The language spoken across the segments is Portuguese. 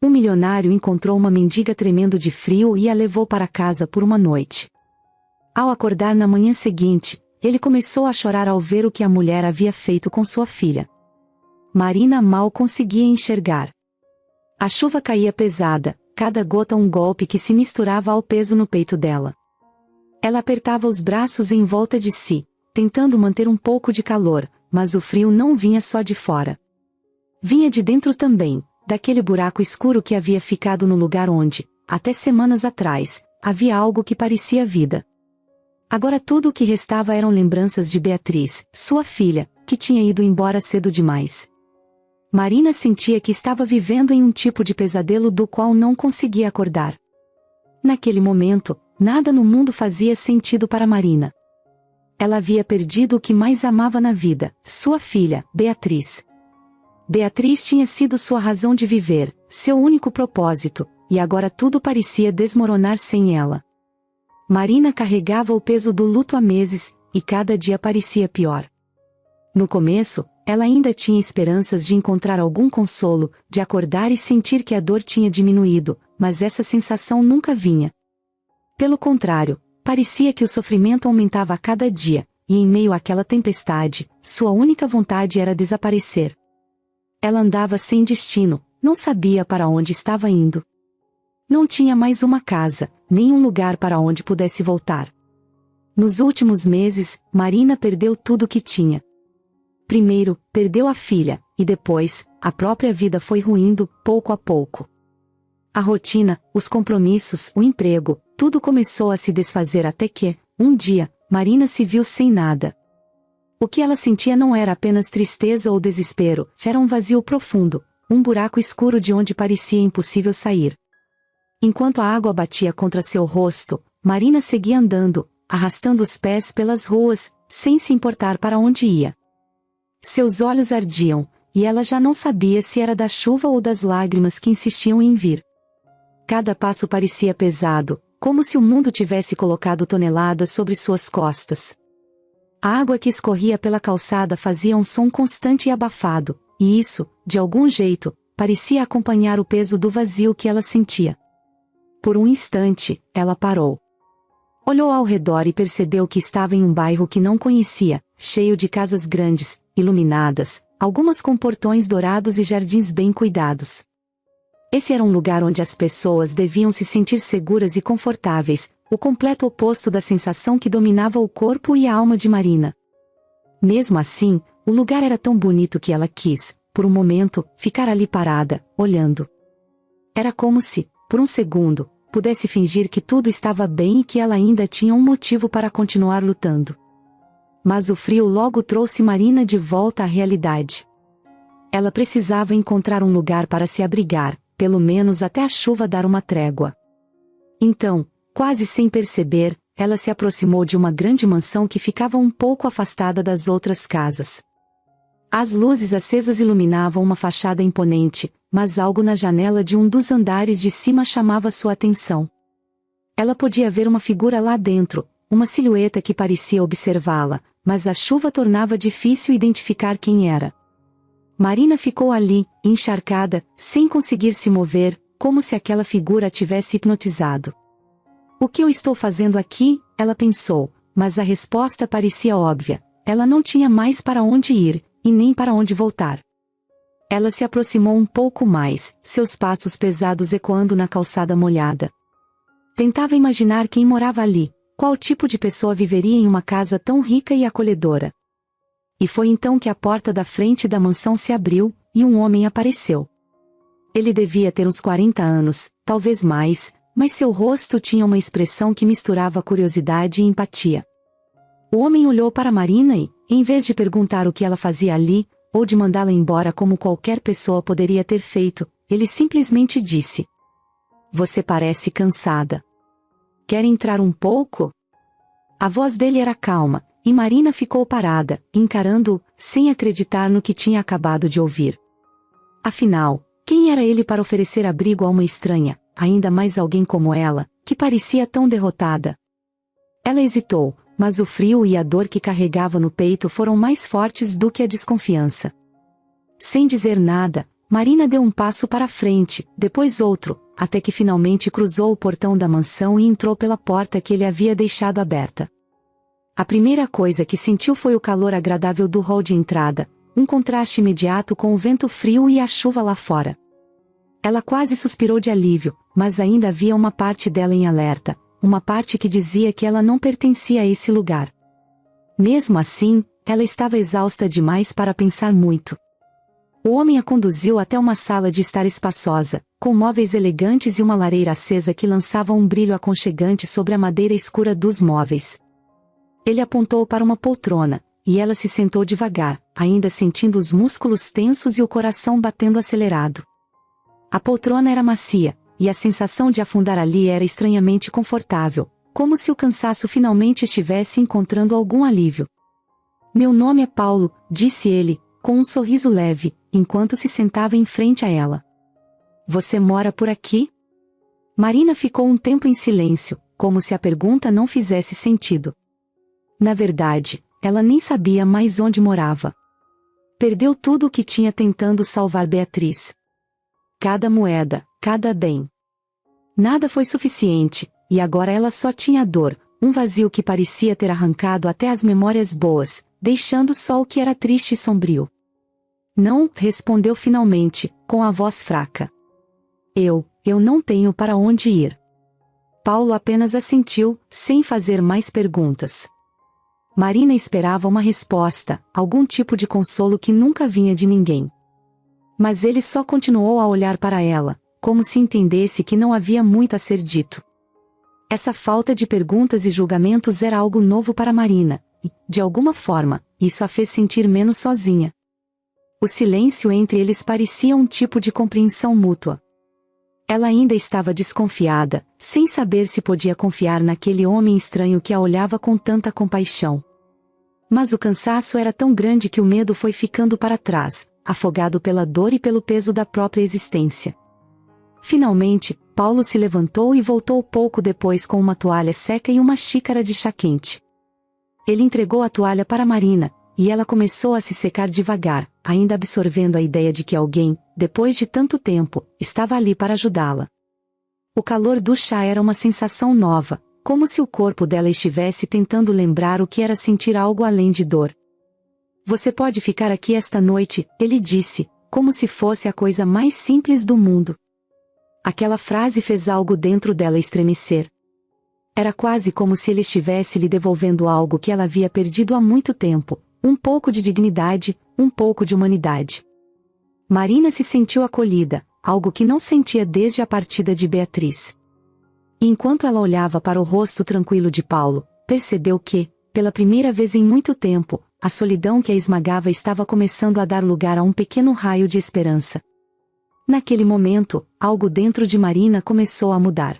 um milionário encontrou uma mendiga tremendo de frio e a levou para casa por uma noite. Ao acordar na manhã seguinte, ele começou a chorar ao ver o que a mulher havia feito com sua filha. Marina mal conseguia enxergar. A chuva caía pesada, cada gota um golpe que se misturava ao peso no peito dela. Ela apertava os braços em volta de si, tentando manter um pouco de calor, mas o frio não vinha só de fora. Vinha de dentro também, daquele buraco escuro que havia ficado no lugar onde, até semanas atrás, havia algo que parecia vida. Agora tudo o que restava eram lembranças de Beatriz, sua filha, que tinha ido embora cedo demais. Marina sentia que estava vivendo em um tipo de pesadelo do qual não conseguia acordar. Naquele momento, nada no mundo fazia sentido para Marina. Ela havia perdido o que mais amava na vida, sua filha, Beatriz. Beatriz tinha sido sua razão de viver, seu único propósito, e agora tudo parecia desmoronar sem ela. Marina carregava o peso do luto há meses, e cada dia parecia pior. No começo, ela ainda tinha esperanças de encontrar algum consolo, de acordar e sentir que a dor tinha diminuído, mas essa sensação nunca vinha. Pelo contrário, parecia que o sofrimento aumentava a cada dia, e em meio àquela tempestade, sua única vontade era desaparecer. Ela andava sem destino, não sabia para onde estava indo. Não tinha mais uma casa, nem um lugar para onde pudesse voltar. Nos últimos meses, Marina perdeu tudo o que tinha. Primeiro, perdeu a filha, e depois, a própria vida foi ruindo, pouco a pouco. A rotina, os compromissos, o emprego, tudo começou a se desfazer até que, um dia, Marina se viu sem nada. O que ela sentia não era apenas tristeza ou desespero, era um vazio profundo, um buraco escuro de onde parecia impossível sair. Enquanto a água batia contra seu rosto, Marina seguia andando, arrastando os pés pelas ruas, sem se importar para onde ia. Seus olhos ardiam, e ela já não sabia se era da chuva ou das lágrimas que insistiam em vir. Cada passo parecia pesado, como se o mundo tivesse colocado toneladas sobre suas costas. A água que escorria pela calçada fazia um som constante e abafado, e isso, de algum jeito, parecia acompanhar o peso do vazio que ela sentia. Por um instante, ela parou. Olhou ao redor e percebeu que estava em um bairro que não conhecia, cheio de casas grandes, iluminadas, algumas com portões dourados e jardins bem cuidados. Esse era um lugar onde as pessoas deviam se sentir seguras e confortáveis, o completo oposto da sensação que dominava o corpo e a alma de Marina. Mesmo assim, o lugar era tão bonito que ela quis, por um momento, ficar ali parada, olhando. Era como se, por um segundo, pudesse fingir que tudo estava bem e que ela ainda tinha um motivo para continuar lutando. Mas o frio logo trouxe Marina de volta à realidade. Ela precisava encontrar um lugar para se abrigar, pelo menos até a chuva dar uma trégua. Então, quase sem perceber, ela se aproximou de uma grande mansão que ficava um pouco afastada das outras casas. As luzes acesas iluminavam uma fachada imponente, mas algo na janela de um dos andares de cima chamava sua atenção. Ela podia ver uma figura lá dentro, uma silhueta que parecia observá-la, mas a chuva tornava difícil identificar quem era. Marina ficou ali, encharcada, sem conseguir se mover, como se aquela figura a tivesse hipnotizado. O que eu estou fazendo aqui? Ela pensou, mas a resposta parecia óbvia. Ela não tinha mais para onde ir, e nem para onde voltar. Ela se aproximou um pouco mais, seus passos pesados ecoando na calçada molhada. Tentava imaginar quem morava ali, qual tipo de pessoa viveria em uma casa tão rica e acolhedora. E foi então que a porta da frente da mansão se abriu, e um homem apareceu. Ele devia ter uns 40 anos, talvez mais, mas seu rosto tinha uma expressão que misturava curiosidade e empatia. O homem olhou para Marina e, em vez de perguntar o que ela fazia ali, ou de mandá-la embora como qualquer pessoa poderia ter feito, ele simplesmente disse: "Você parece cansada. Quer entrar um pouco?" A voz dele era calma, e Marina ficou parada, encarando-o, sem acreditar no que tinha acabado de ouvir. Afinal, quem era ele para oferecer abrigo a uma estranha, ainda mais alguém como ela, que parecia tão derrotada? Ela hesitou, mas o frio e a dor que carregava no peito foram mais fortes do que a desconfiança. Sem dizer nada, Marina deu um passo para frente, depois outro, até que finalmente cruzou o portão da mansão e entrou pela porta que ele havia deixado aberta. A primeira coisa que sentiu foi o calor agradável do hall de entrada, um contraste imediato com o vento frio e a chuva lá fora. Ela quase suspirou de alívio, mas ainda havia uma parte dela em alerta, uma parte que dizia que ela não pertencia a esse lugar. Mesmo assim, ela estava exausta demais para pensar muito. O homem a conduziu até uma sala de estar espaçosa, com móveis elegantes e uma lareira acesa que lançava um brilho aconchegante sobre a madeira escura dos móveis. Ele apontou para uma poltrona, e ela se sentou devagar, ainda sentindo os músculos tensos e o coração batendo acelerado. A poltrona era macia, e a sensação de afundar ali era estranhamente confortável, como se o cansaço finalmente estivesse encontrando algum alívio. Meu nome é Paulo, disse ele, com um sorriso leve, enquanto se sentava em frente a ela. Você mora por aqui? Marina ficou um tempo em silêncio, como se a pergunta não fizesse sentido. Na verdade, ela nem sabia mais onde morava. Perdeu tudo o que tinha tentando salvar Beatriz. Cada moeda, cada bem. Nada foi suficiente, e agora ela só tinha dor, um vazio que parecia ter arrancado até as memórias boas, deixando só o que era triste e sombrio. Não, respondeu finalmente, com a voz fraca. Eu não tenho para onde ir. Paulo apenas assentiu, sem fazer mais perguntas. Marina esperava uma resposta, algum tipo de consolo que nunca vinha de ninguém. Mas ele só continuou a olhar para ela, como se entendesse que não havia muito a ser dito. Essa falta de perguntas e julgamentos era algo novo para Marina, e, de alguma forma, isso a fez sentir menos sozinha. O silêncio entre eles parecia um tipo de compreensão mútua. Ela ainda estava desconfiada, sem saber se podia confiar naquele homem estranho que a olhava com tanta compaixão. Mas o cansaço era tão grande que o medo foi ficando para trás, afogado pela dor e pelo peso da própria existência. Finalmente, Paulo se levantou e voltou pouco depois com uma toalha seca e uma xícara de chá quente. Ele entregou a toalha para Marina, e ela começou a se secar devagar, ainda absorvendo a ideia de que alguém, depois de tanto tempo, estava ali para ajudá-la. O calor do chá era uma sensação nova, como se o corpo dela estivesse tentando lembrar o que era sentir algo além de dor. Você pode ficar aqui esta noite, ele disse, como se fosse a coisa mais simples do mundo. Aquela frase fez algo dentro dela estremecer. Era quase como se ele estivesse lhe devolvendo algo que ela havia perdido há muito tempo, um pouco de dignidade, um pouco de humanidade. Marina se sentiu acolhida, algo que não sentia desde a partida de Beatriz. E enquanto ela olhava para o rosto tranquilo de Paulo, percebeu que, pela primeira vez em muito tempo, a solidão que a esmagava estava começando a dar lugar a um pequeno raio de esperança. Naquele momento, algo dentro de Marina começou a mudar.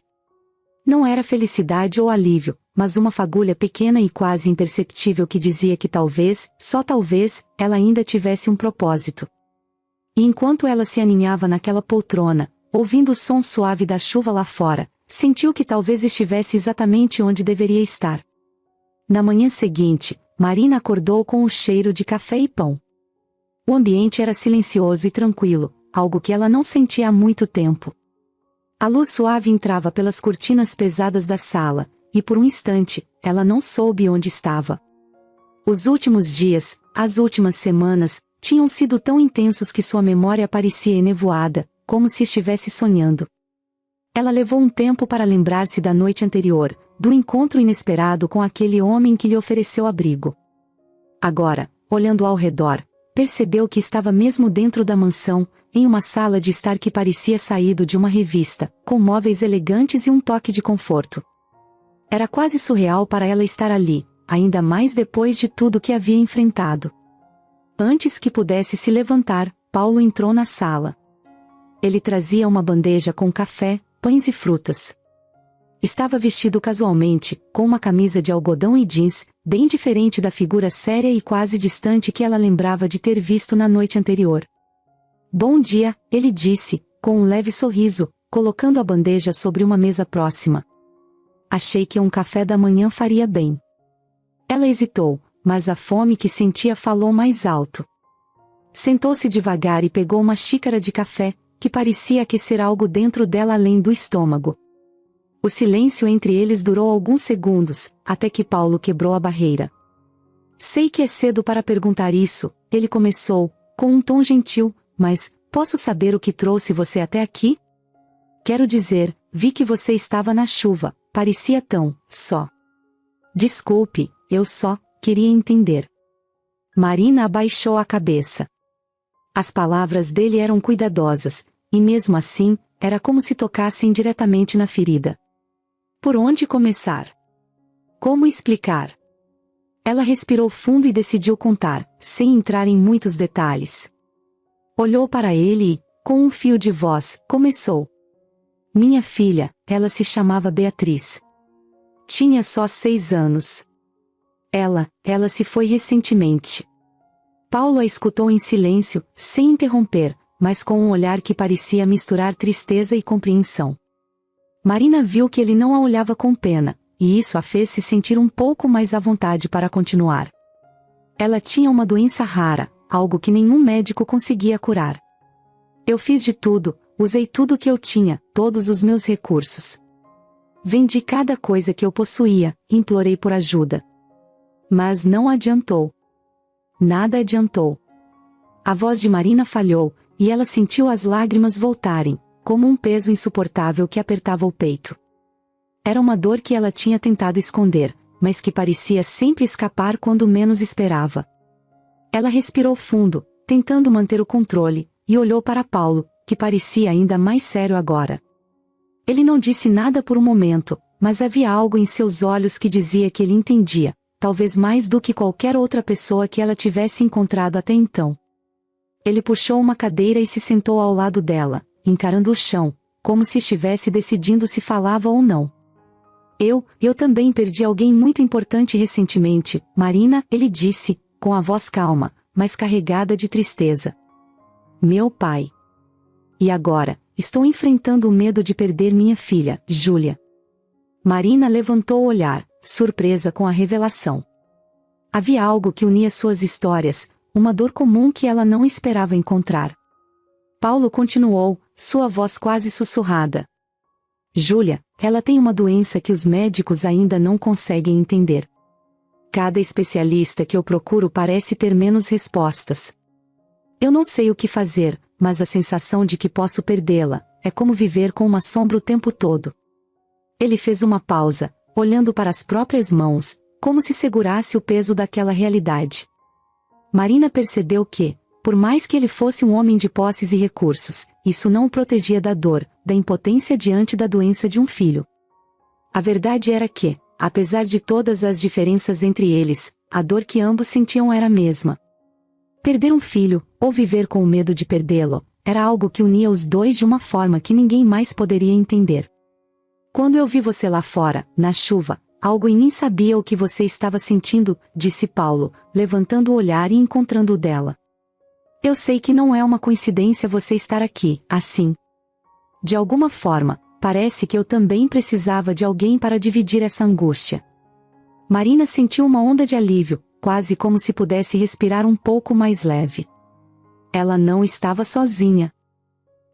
Não era felicidade ou alívio, mas uma fagulha pequena e quase imperceptível que dizia que talvez, só talvez, ela ainda tivesse um propósito. E enquanto ela se aninhava naquela poltrona, ouvindo o som suave da chuva lá fora, sentiu que talvez estivesse exatamente onde deveria estar. Na manhã seguinte, Marina acordou com o cheiro de café e pão. O ambiente era silencioso e tranquilo, algo que ela não sentia há muito tempo. A luz suave entrava pelas cortinas pesadas da sala, e por um instante, ela não soube onde estava. Os últimos dias, as últimas semanas, tinham sido tão intensos que sua memória parecia enevoada, como se estivesse sonhando. Ela levou um tempo para lembrar-se da noite anterior, do encontro inesperado com aquele homem que lhe ofereceu abrigo. Agora, olhando ao redor, percebeu que estava mesmo dentro da mansão, em uma sala de estar que parecia saído de uma revista, com móveis elegantes e um toque de conforto. Era quase surreal para ela estar ali, ainda mais depois de tudo que havia enfrentado. Antes que pudesse se levantar, Paulo entrou na sala. Ele trazia uma bandeja com café, pães e frutas. Estava vestido casualmente, com uma camisa de algodão e jeans, bem diferente da figura séria e quase distante que ela lembrava de ter visto na noite anterior. Bom dia, ele disse, com um leve sorriso, colocando a bandeja sobre uma mesa próxima. Achei que um café da manhã faria bem. Ela hesitou, mas a fome que sentia falou mais alto. Sentou-se devagar e pegou uma xícara de café, que parecia aquecer algo dentro dela além do estômago. O silêncio entre eles durou alguns segundos, até que Paulo quebrou a barreira. Sei que é cedo para perguntar isso, ele começou, com um tom gentil, mas, posso saber o que trouxe você até aqui? Quero dizer, vi que você estava na chuva, parecia tão, só. Desculpe, eu só, queria entender. Marina abaixou a cabeça. As palavras dele eram cuidadosas, e mesmo assim, era como se tocassem diretamente na ferida. Por onde começar? Como explicar? Ela respirou fundo e decidiu contar, sem entrar em muitos detalhes. Olhou para ele e, com um fio de voz, começou. Minha filha, ela se chamava Beatriz. Tinha só 6 anos. Ela se foi recentemente. Paulo a escutou em silêncio, sem interromper, mas com um olhar que parecia misturar tristeza e compreensão. Marina viu que ele não a olhava com pena, e isso a fez se sentir um pouco mais à vontade para continuar. Ela tinha uma doença rara, algo que nenhum médico conseguia curar. Eu fiz de tudo, usei tudo o que eu tinha, todos os meus recursos. Vendi cada coisa que eu possuía, implorei por ajuda. Mas não adiantou. Nada adiantou. A voz de Marina falhou, e ela sentiu as lágrimas voltarem, como um peso insuportável que apertava o peito. Era uma dor que ela tinha tentado esconder, mas que parecia sempre escapar quando menos esperava. Ela respirou fundo, tentando manter o controle, e olhou para Paulo, que parecia ainda mais sério agora. Ele não disse nada por um momento, mas havia algo em seus olhos que dizia que ele entendia, talvez mais do que qualquer outra pessoa que ela tivesse encontrado até então. Ele puxou uma cadeira e se sentou ao lado dela, encarando o chão, como se estivesse decidindo se falava ou não. Eu também perdi alguém muito importante recentemente, Marina, ele disse, com a voz calma, mas carregada de tristeza. Meu pai. E agora, estou enfrentando o medo de perder minha filha, Júlia. Marina levantou o olhar, surpresa com a revelação. Havia algo que unia suas histórias, uma dor comum que ela não esperava encontrar. Paulo continuou, sua voz quase sussurrada. Júlia, ela tem uma doença que os médicos ainda não conseguem entender. Cada especialista que eu procuro parece ter menos respostas. Eu não sei o que fazer, mas a sensação de que posso perdê-la, é como viver com uma sombra o tempo todo. Ele fez uma pausa, olhando para as próprias mãos, como se segurasse o peso daquela realidade. Marina percebeu que, por mais que ele fosse um homem de posses e recursos, isso não o protegia da dor, da impotência diante da doença de um filho. A verdade era que, apesar de todas as diferenças entre eles, a dor que ambos sentiam era a mesma. Perder um filho, ou viver com o medo de perdê-lo, era algo que unia os dois de uma forma que ninguém mais poderia entender. Quando eu vi você lá fora, na chuva, algo em mim sabia o que você estava sentindo, disse Paulo, levantando o olhar e encontrando o dela. Eu sei que não é uma coincidência você estar aqui, assim. De alguma forma, parece que eu também precisava de alguém para dividir essa angústia. Marina sentiu uma onda de alívio, quase como se pudesse respirar um pouco mais leve. Ela não estava sozinha.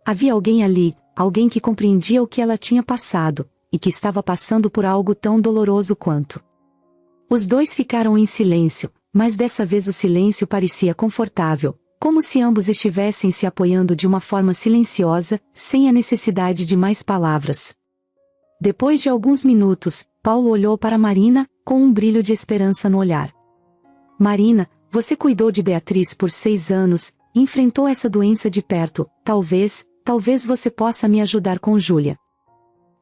Havia alguém ali, alguém que compreendia o que ela tinha passado, e que estava passando por algo tão doloroso quanto. Os dois ficaram em silêncio, mas dessa vez o silêncio parecia confortável, como se ambos estivessem se apoiando de uma forma silenciosa, sem a necessidade de mais palavras. Depois de alguns minutos, Paulo olhou para Marina, com um brilho de esperança no olhar. Marina, você cuidou de Beatriz por 6 anos, enfrentou essa doença de perto, talvez você possa me ajudar com Júlia.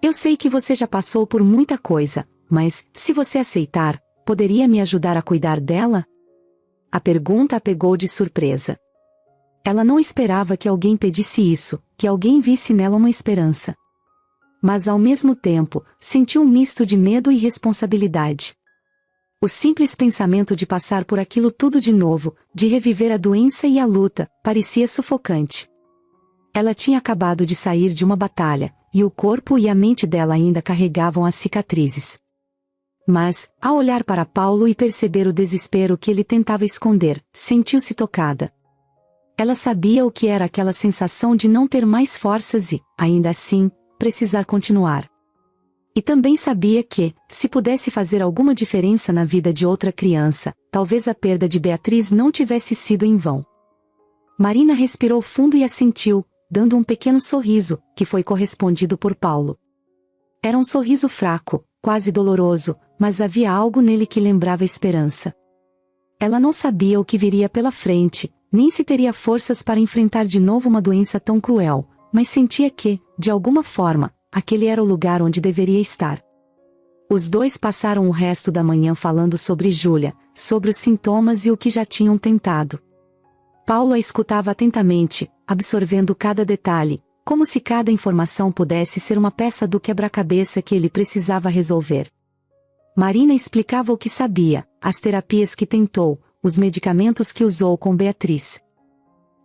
Eu sei que você já passou por muita coisa, mas, se você aceitar, poderia me ajudar a cuidar dela? A pergunta a pegou de surpresa. Ela não esperava que alguém pedisse isso, que alguém visse nela uma esperança. Mas ao mesmo tempo, sentiu um misto de medo e responsabilidade. O simples pensamento de passar por aquilo tudo de novo, de reviver a doença e a luta, parecia sufocante. Ela tinha acabado de sair de uma batalha, e o corpo e a mente dela ainda carregavam as cicatrizes. Mas, ao olhar para Paulo e perceber o desespero que ele tentava esconder, sentiu-se tocada. Ela sabia o que era aquela sensação de não ter mais forças e, ainda assim, precisar continuar. E também sabia que, se pudesse fazer alguma diferença na vida de outra criança, talvez a perda de Beatriz não tivesse sido em vão. Marina respirou fundo e assentiu, dando um pequeno sorriso, que foi correspondido por Paulo. Era um sorriso fraco, quase doloroso, mas havia algo nele que lembrava esperança. Ela não sabia o que viria pela frente, nem se teria forças para enfrentar de novo uma doença tão cruel, mas sentia que, de alguma forma, aquele era o lugar onde deveria estar. Os dois passaram o resto da manhã falando sobre Júlia, sobre os sintomas e o que já tinham tentado. Paulo a escutava atentamente, absorvendo cada detalhe, como se cada informação pudesse ser uma peça do quebra-cabeça que ele precisava resolver. Marina explicava o que sabia, as terapias que tentou, os medicamentos que usou com Beatriz.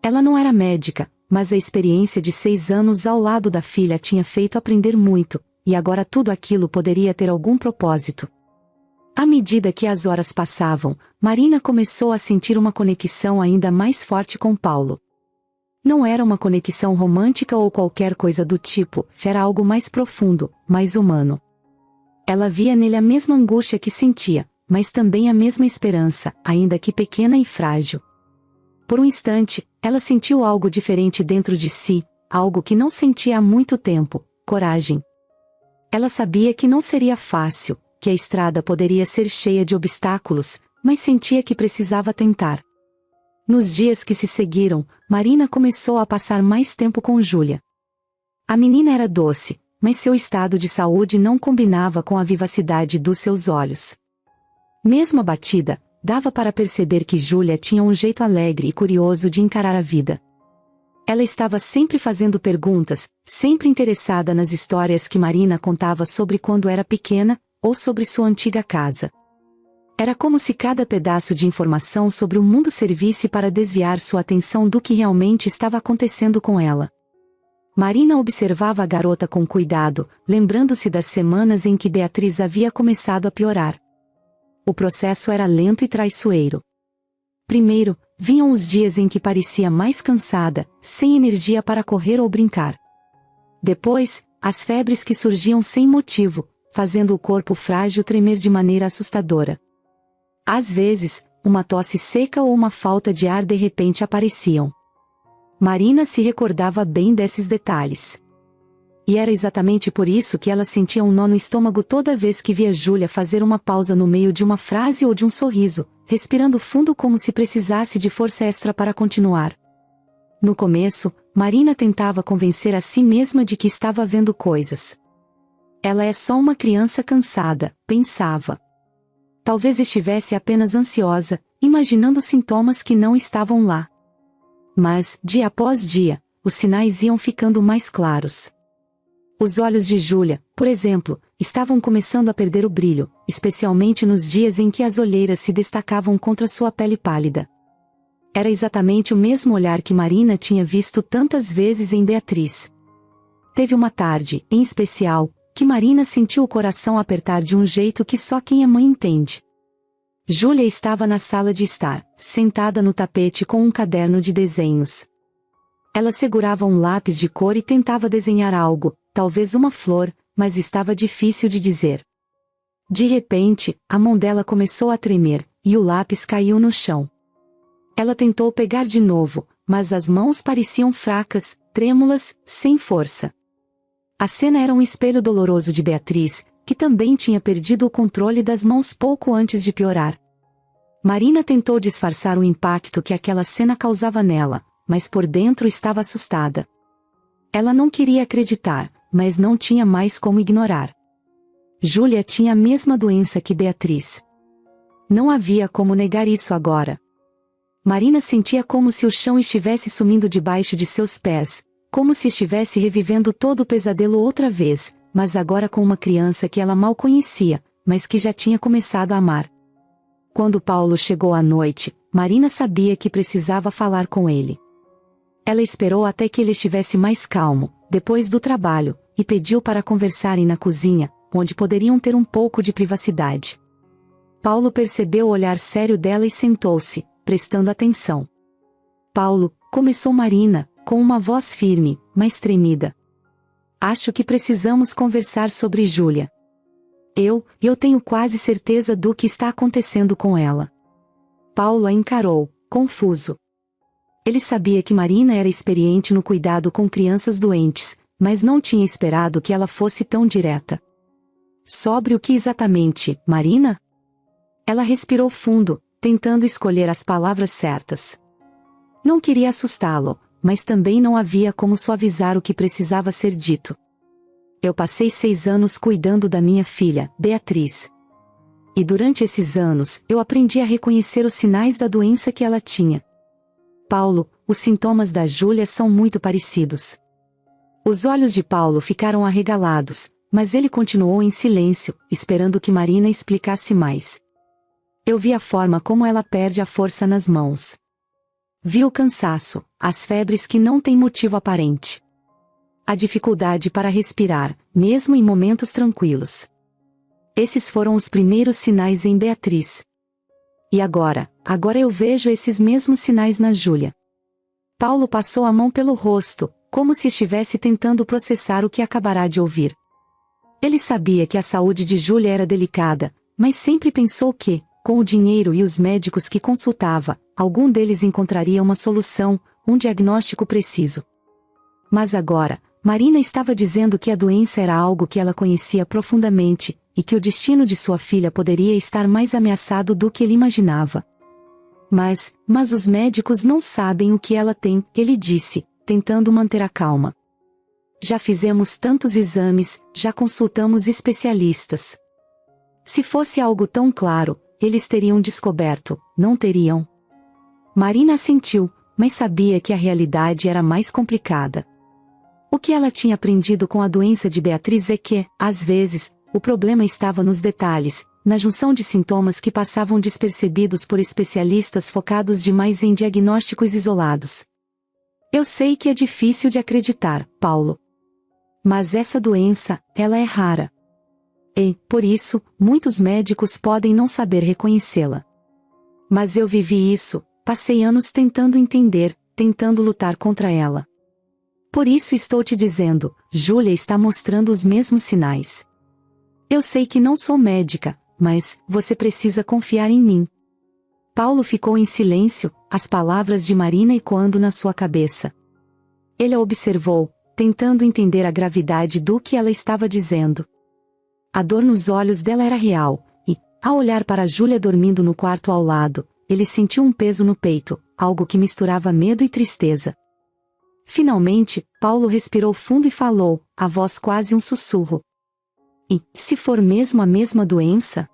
Ela não era médica, mas a experiência de 6 anos ao lado da filha tinha feito aprender muito, e agora tudo aquilo poderia ter algum propósito. À medida que as horas passavam, Marina começou a sentir uma conexão ainda mais forte com Paulo. Não era uma conexão romântica ou qualquer coisa do tipo, era algo mais profundo, mais humano. Ela via nele a mesma angústia que sentia, mas também a mesma esperança, ainda que pequena e frágil. Por um instante, ela sentiu algo diferente dentro de si, algo que não sentia há muito tempo: coragem. Ela sabia que não seria fácil, que a estrada poderia ser cheia de obstáculos, mas sentia que precisava tentar. Nos dias que se seguiram, Marina começou a passar mais tempo com Júlia. A menina era doce, mas seu estado de saúde não combinava com a vivacidade dos seus olhos. Mesmo abatida, dava para perceber que Júlia tinha um jeito alegre e curioso de encarar a vida. Ela estava sempre fazendo perguntas, sempre interessada nas histórias que Marina contava sobre quando era pequena, ou sobre sua antiga casa. Era como se cada pedaço de informação sobre o mundo servisse para desviar sua atenção do que realmente estava acontecendo com ela. Marina observava a garota com cuidado, lembrando-se das semanas em que Beatriz havia começado a piorar. O processo era lento e traiçoeiro. Primeiro, vinham os dias em que parecia mais cansada, sem energia para correr ou brincar. Depois, as febres que surgiam sem motivo, fazendo o corpo frágil tremer de maneira assustadora. Às vezes, uma tosse seca ou uma falta de ar de repente apareciam. Marina se recordava bem desses detalhes. E era exatamente por isso que ela sentia um nó no estômago toda vez que via Júlia fazer uma pausa no meio de uma frase ou de um sorriso, respirando fundo como se precisasse de força extra para continuar. No começo, Marina tentava convencer a si mesma de que estava vendo coisas. Ela é só uma criança cansada, pensava. Talvez estivesse apenas ansiosa, imaginando sintomas que não estavam lá. Mas, dia após dia, os sinais iam ficando mais claros. Os olhos de Júlia, por exemplo, estavam começando a perder o brilho, especialmente nos dias em que as olheiras se destacavam contra sua pele pálida. Era exatamente o mesmo olhar que Marina tinha visto tantas vezes em Beatriz. Teve uma tarde, em especial, que Marina sentiu o coração apertar de um jeito que só quem é mãe entende. Júlia estava na sala de estar, sentada no tapete com um caderno de desenhos. Ela segurava um lápis de cor e tentava desenhar algo, talvez uma flor, mas estava difícil de dizer. De repente, a mão dela começou a tremer, e o lápis caiu no chão. Ela tentou pegar de novo, mas as mãos pareciam fracas, trêmulas, sem força. A cena era um espelho doloroso de Beatriz, que também tinha perdido o controle das mãos pouco antes de piorar. Marina tentou disfarçar o impacto que aquela cena causava nela, mas por dentro estava assustada. Ela não queria acreditar, mas não tinha mais como ignorar. Júlia tinha a mesma doença que Beatriz. Não havia como negar isso agora. Marina sentia como se o chão estivesse sumindo debaixo de seus pés, como se estivesse revivendo todo o pesadelo outra vez, mas agora com uma criança que ela mal conhecia, mas que já tinha começado a amar. Quando Paulo chegou à noite, Marina sabia que precisava falar com ele. Ela esperou até que ele estivesse mais calmo, depois do trabalho, e pediu para conversarem na cozinha, onde poderiam ter um pouco de privacidade. Paulo percebeu o olhar sério dela e sentou-se, prestando atenção. Paulo, começou Marina, com uma voz firme, mas tremida. Acho que precisamos conversar sobre Júlia. Eu tenho quase certeza do que está acontecendo com ela. Paulo a encarou, confuso. Ele sabia que Marina era experiente no cuidado com crianças doentes, mas não tinha esperado que ela fosse tão direta. Sobre o que exatamente, Marina? Ela respirou fundo, tentando escolher as palavras certas. Não queria assustá-lo, mas também não havia como suavizar o que precisava ser dito. Eu passei 6 anos cuidando da minha filha, Beatriz. E durante esses anos, eu aprendi a reconhecer os sinais da doença que ela tinha. Paulo, os sintomas da Júlia são muito parecidos. Os olhos de Paulo ficaram arregalados, mas ele continuou em silêncio, esperando que Marina explicasse mais. Eu vi a forma como ela perde a força nas mãos. Vi o cansaço, as febres que não têm motivo aparente. A dificuldade para respirar, mesmo em momentos tranquilos. Esses foram os primeiros sinais em Beatriz. E agora eu vejo esses mesmos sinais na Júlia. Paulo passou a mão pelo rosto, como se estivesse tentando processar o que acabará de ouvir. Ele sabia que a saúde de Júlia era delicada, mas sempre pensou que, com o dinheiro e os médicos que consultava, algum deles encontraria uma solução, um diagnóstico preciso. Mas agora, Marina estava dizendo que a doença era algo que ela conhecia profundamente, e que o destino de sua filha poderia estar mais ameaçado do que ele imaginava. Mas os médicos não sabem o que ela tem, ele disse, tentando manter a calma. Já fizemos tantos exames, já consultamos especialistas. Se fosse algo tão claro, eles teriam descoberto, não teriam? Marina assentiu, mas sabia que a realidade era mais complicada. O que ela tinha aprendido com a doença de Beatriz é que, às vezes, o problema estava nos detalhes, na junção de sintomas que passavam despercebidos por especialistas focados demais em diagnósticos isolados. Eu sei que é difícil de acreditar, Paulo. Mas essa doença, ela é rara. E, por isso, muitos médicos podem não saber reconhecê-la. Mas eu vivi isso, passei anos tentando entender, tentando lutar contra ela. Por isso estou te dizendo, Júlia está mostrando os mesmos sinais. Eu sei que não sou médica, mas você precisa confiar em mim. Paulo ficou em silêncio, as palavras de Marina ecoando na sua cabeça. Ele a observou, tentando entender a gravidade do que ela estava dizendo. A dor nos olhos dela era real, e, ao olhar para Júlia dormindo no quarto ao lado, ele sentiu um peso no peito, algo que misturava medo e tristeza. Finalmente, Paulo respirou fundo e falou, a voz quase um sussurro. E, se for mesmo a mesma doença?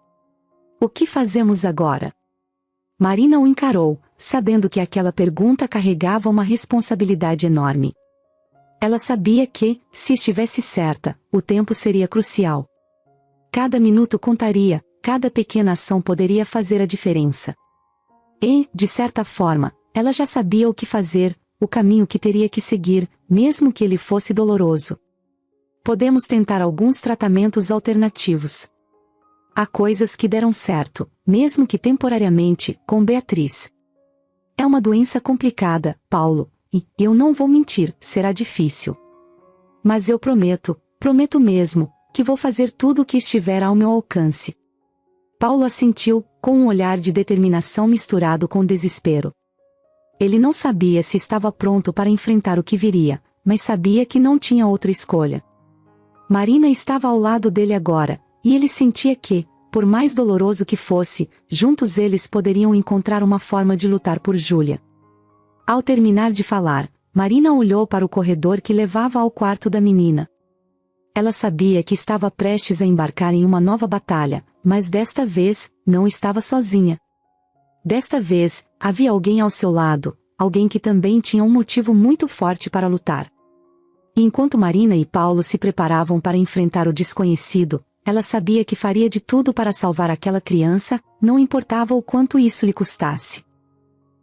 O que fazemos agora? Marina o encarou, sabendo que aquela pergunta carregava uma responsabilidade enorme. Ela sabia que, se estivesse certa, o tempo seria crucial. Cada minuto contaria, cada pequena ação poderia fazer a diferença. E, de certa forma, ela já sabia o que fazer, o caminho que teria que seguir, mesmo que ele fosse doloroso. Podemos tentar alguns tratamentos alternativos. Há coisas que deram certo, mesmo que temporariamente, com Beatriz. É uma doença complicada, Paulo, e, eu não vou mentir, será difícil. Mas eu prometo mesmo, que vou fazer tudo o que estiver ao meu alcance. Paulo assentiu, com um olhar de determinação misturado com desespero. Ele não sabia se estava pronto para enfrentar o que viria, mas sabia que não tinha outra escolha. Marina estava ao lado dele agora, e ele sentia que, por mais doloroso que fosse, juntos eles poderiam encontrar uma forma de lutar por Júlia. Ao terminar de falar, Marina olhou para o corredor que levava ao quarto da menina. Ela sabia que estava prestes a embarcar em uma nova batalha, mas desta vez, não estava sozinha. Desta vez, havia alguém ao seu lado, alguém que também tinha um motivo muito forte para lutar. E enquanto Marina e Paulo se preparavam para enfrentar o desconhecido, ela sabia que faria de tudo para salvar aquela criança, não importava o quanto isso lhe custasse.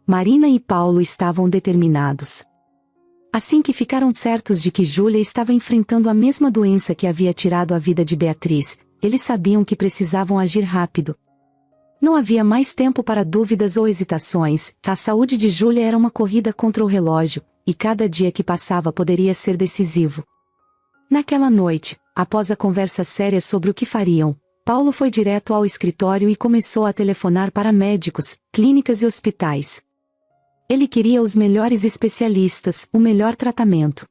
Marina e Paulo estavam determinados. Assim que ficaram certos de que Júlia estava enfrentando a mesma doença que havia tirado a vida de Beatriz, eles sabiam que precisavam agir rápido. Não havia mais tempo para dúvidas ou hesitações, a saúde de Júlia era uma corrida contra o relógio, e cada dia que passava poderia ser decisivo. Naquela noite, após a conversa séria sobre o que fariam, Paulo foi direto ao escritório e começou a telefonar para médicos, clínicas e hospitais. Ele queria os melhores especialistas, o melhor tratamento.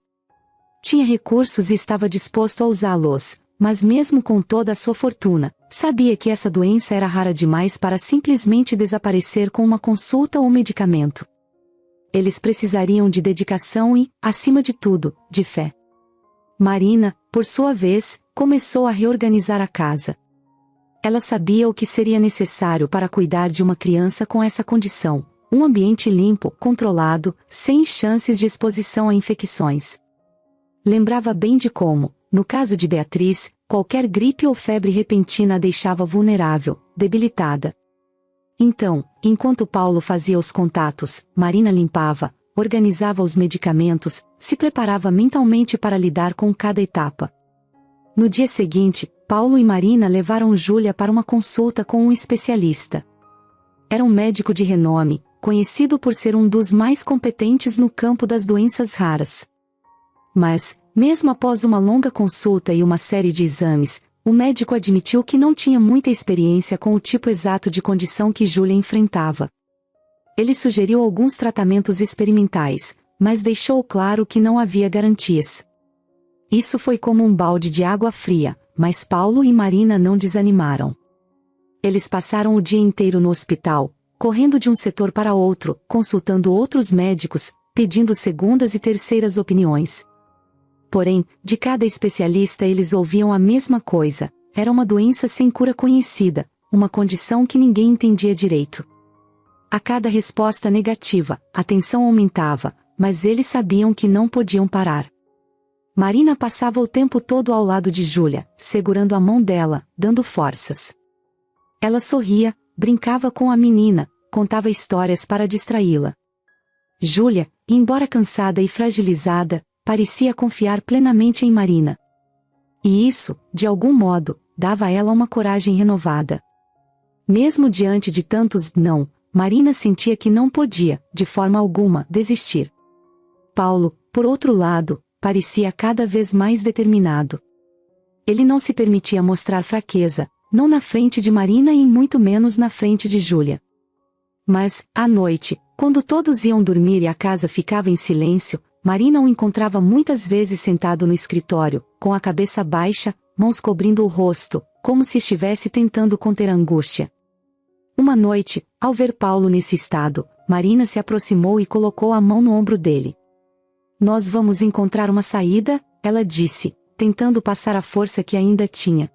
Tinha recursos e estava disposto a usá-los, mas mesmo com toda a sua fortuna, sabia que essa doença era rara demais para simplesmente desaparecer com uma consulta ou medicamento. Eles precisariam de dedicação e, acima de tudo, de fé. Marina, por sua vez, começou a reorganizar a casa. Ela sabia o que seria necessário para cuidar de uma criança com essa condição: um ambiente limpo, controlado, sem chances de exposição a infecções. Lembrava bem de como, no caso de Beatriz, qualquer gripe ou febre repentina a deixava vulnerável, debilitada. Então, enquanto Paulo fazia os contatos, Marina limpava, organizava os medicamentos, se preparava mentalmente para lidar com cada etapa. No dia seguinte, Paulo e Marina levaram Júlia para uma consulta com um especialista. Era um médico de renome, conhecido por ser um dos mais competentes no campo das doenças raras. Mas, mesmo após uma longa consulta e uma série de exames, o médico admitiu que não tinha muita experiência com o tipo exato de condição que Júlia enfrentava. Ele sugeriu alguns tratamentos experimentais, mas deixou claro que não havia garantias. Isso foi como um balde de água fria, mas Paulo e Marina não desanimaram. Eles passaram o dia inteiro no hospital, correndo de um setor para outro, consultando outros médicos, pedindo segundas e terceiras opiniões. Porém, de cada especialista eles ouviam a mesma coisa: era uma doença sem cura conhecida, uma condição que ninguém entendia direito. A cada resposta negativa, a tensão aumentava, mas eles sabiam que não podiam parar. Marina passava o tempo todo ao lado de Júlia, segurando a mão dela, dando forças. Ela sorria, brincava com a menina, contava histórias para distraí-la. Júlia, embora cansada e fragilizada, parecia confiar plenamente em Marina. E isso, de algum modo, dava a ela uma coragem renovada. Mesmo diante de tantos não, Marina sentia que não podia, de forma alguma, desistir. Paulo, por outro lado, parecia cada vez mais determinado. Ele não se permitia mostrar fraqueza, não na frente de Marina e muito menos na frente de Júlia. Mas, à noite, quando todos iam dormir e a casa ficava em silêncio, Marina o encontrava muitas vezes sentado no escritório, com a cabeça baixa, mãos cobrindo o rosto, como se estivesse tentando conter a angústia. Uma noite, ao ver Paulo nesse estado, Marina se aproximou e colocou a mão no ombro dele. "Nós vamos encontrar uma saída", ela disse, tentando passar a força que ainda tinha.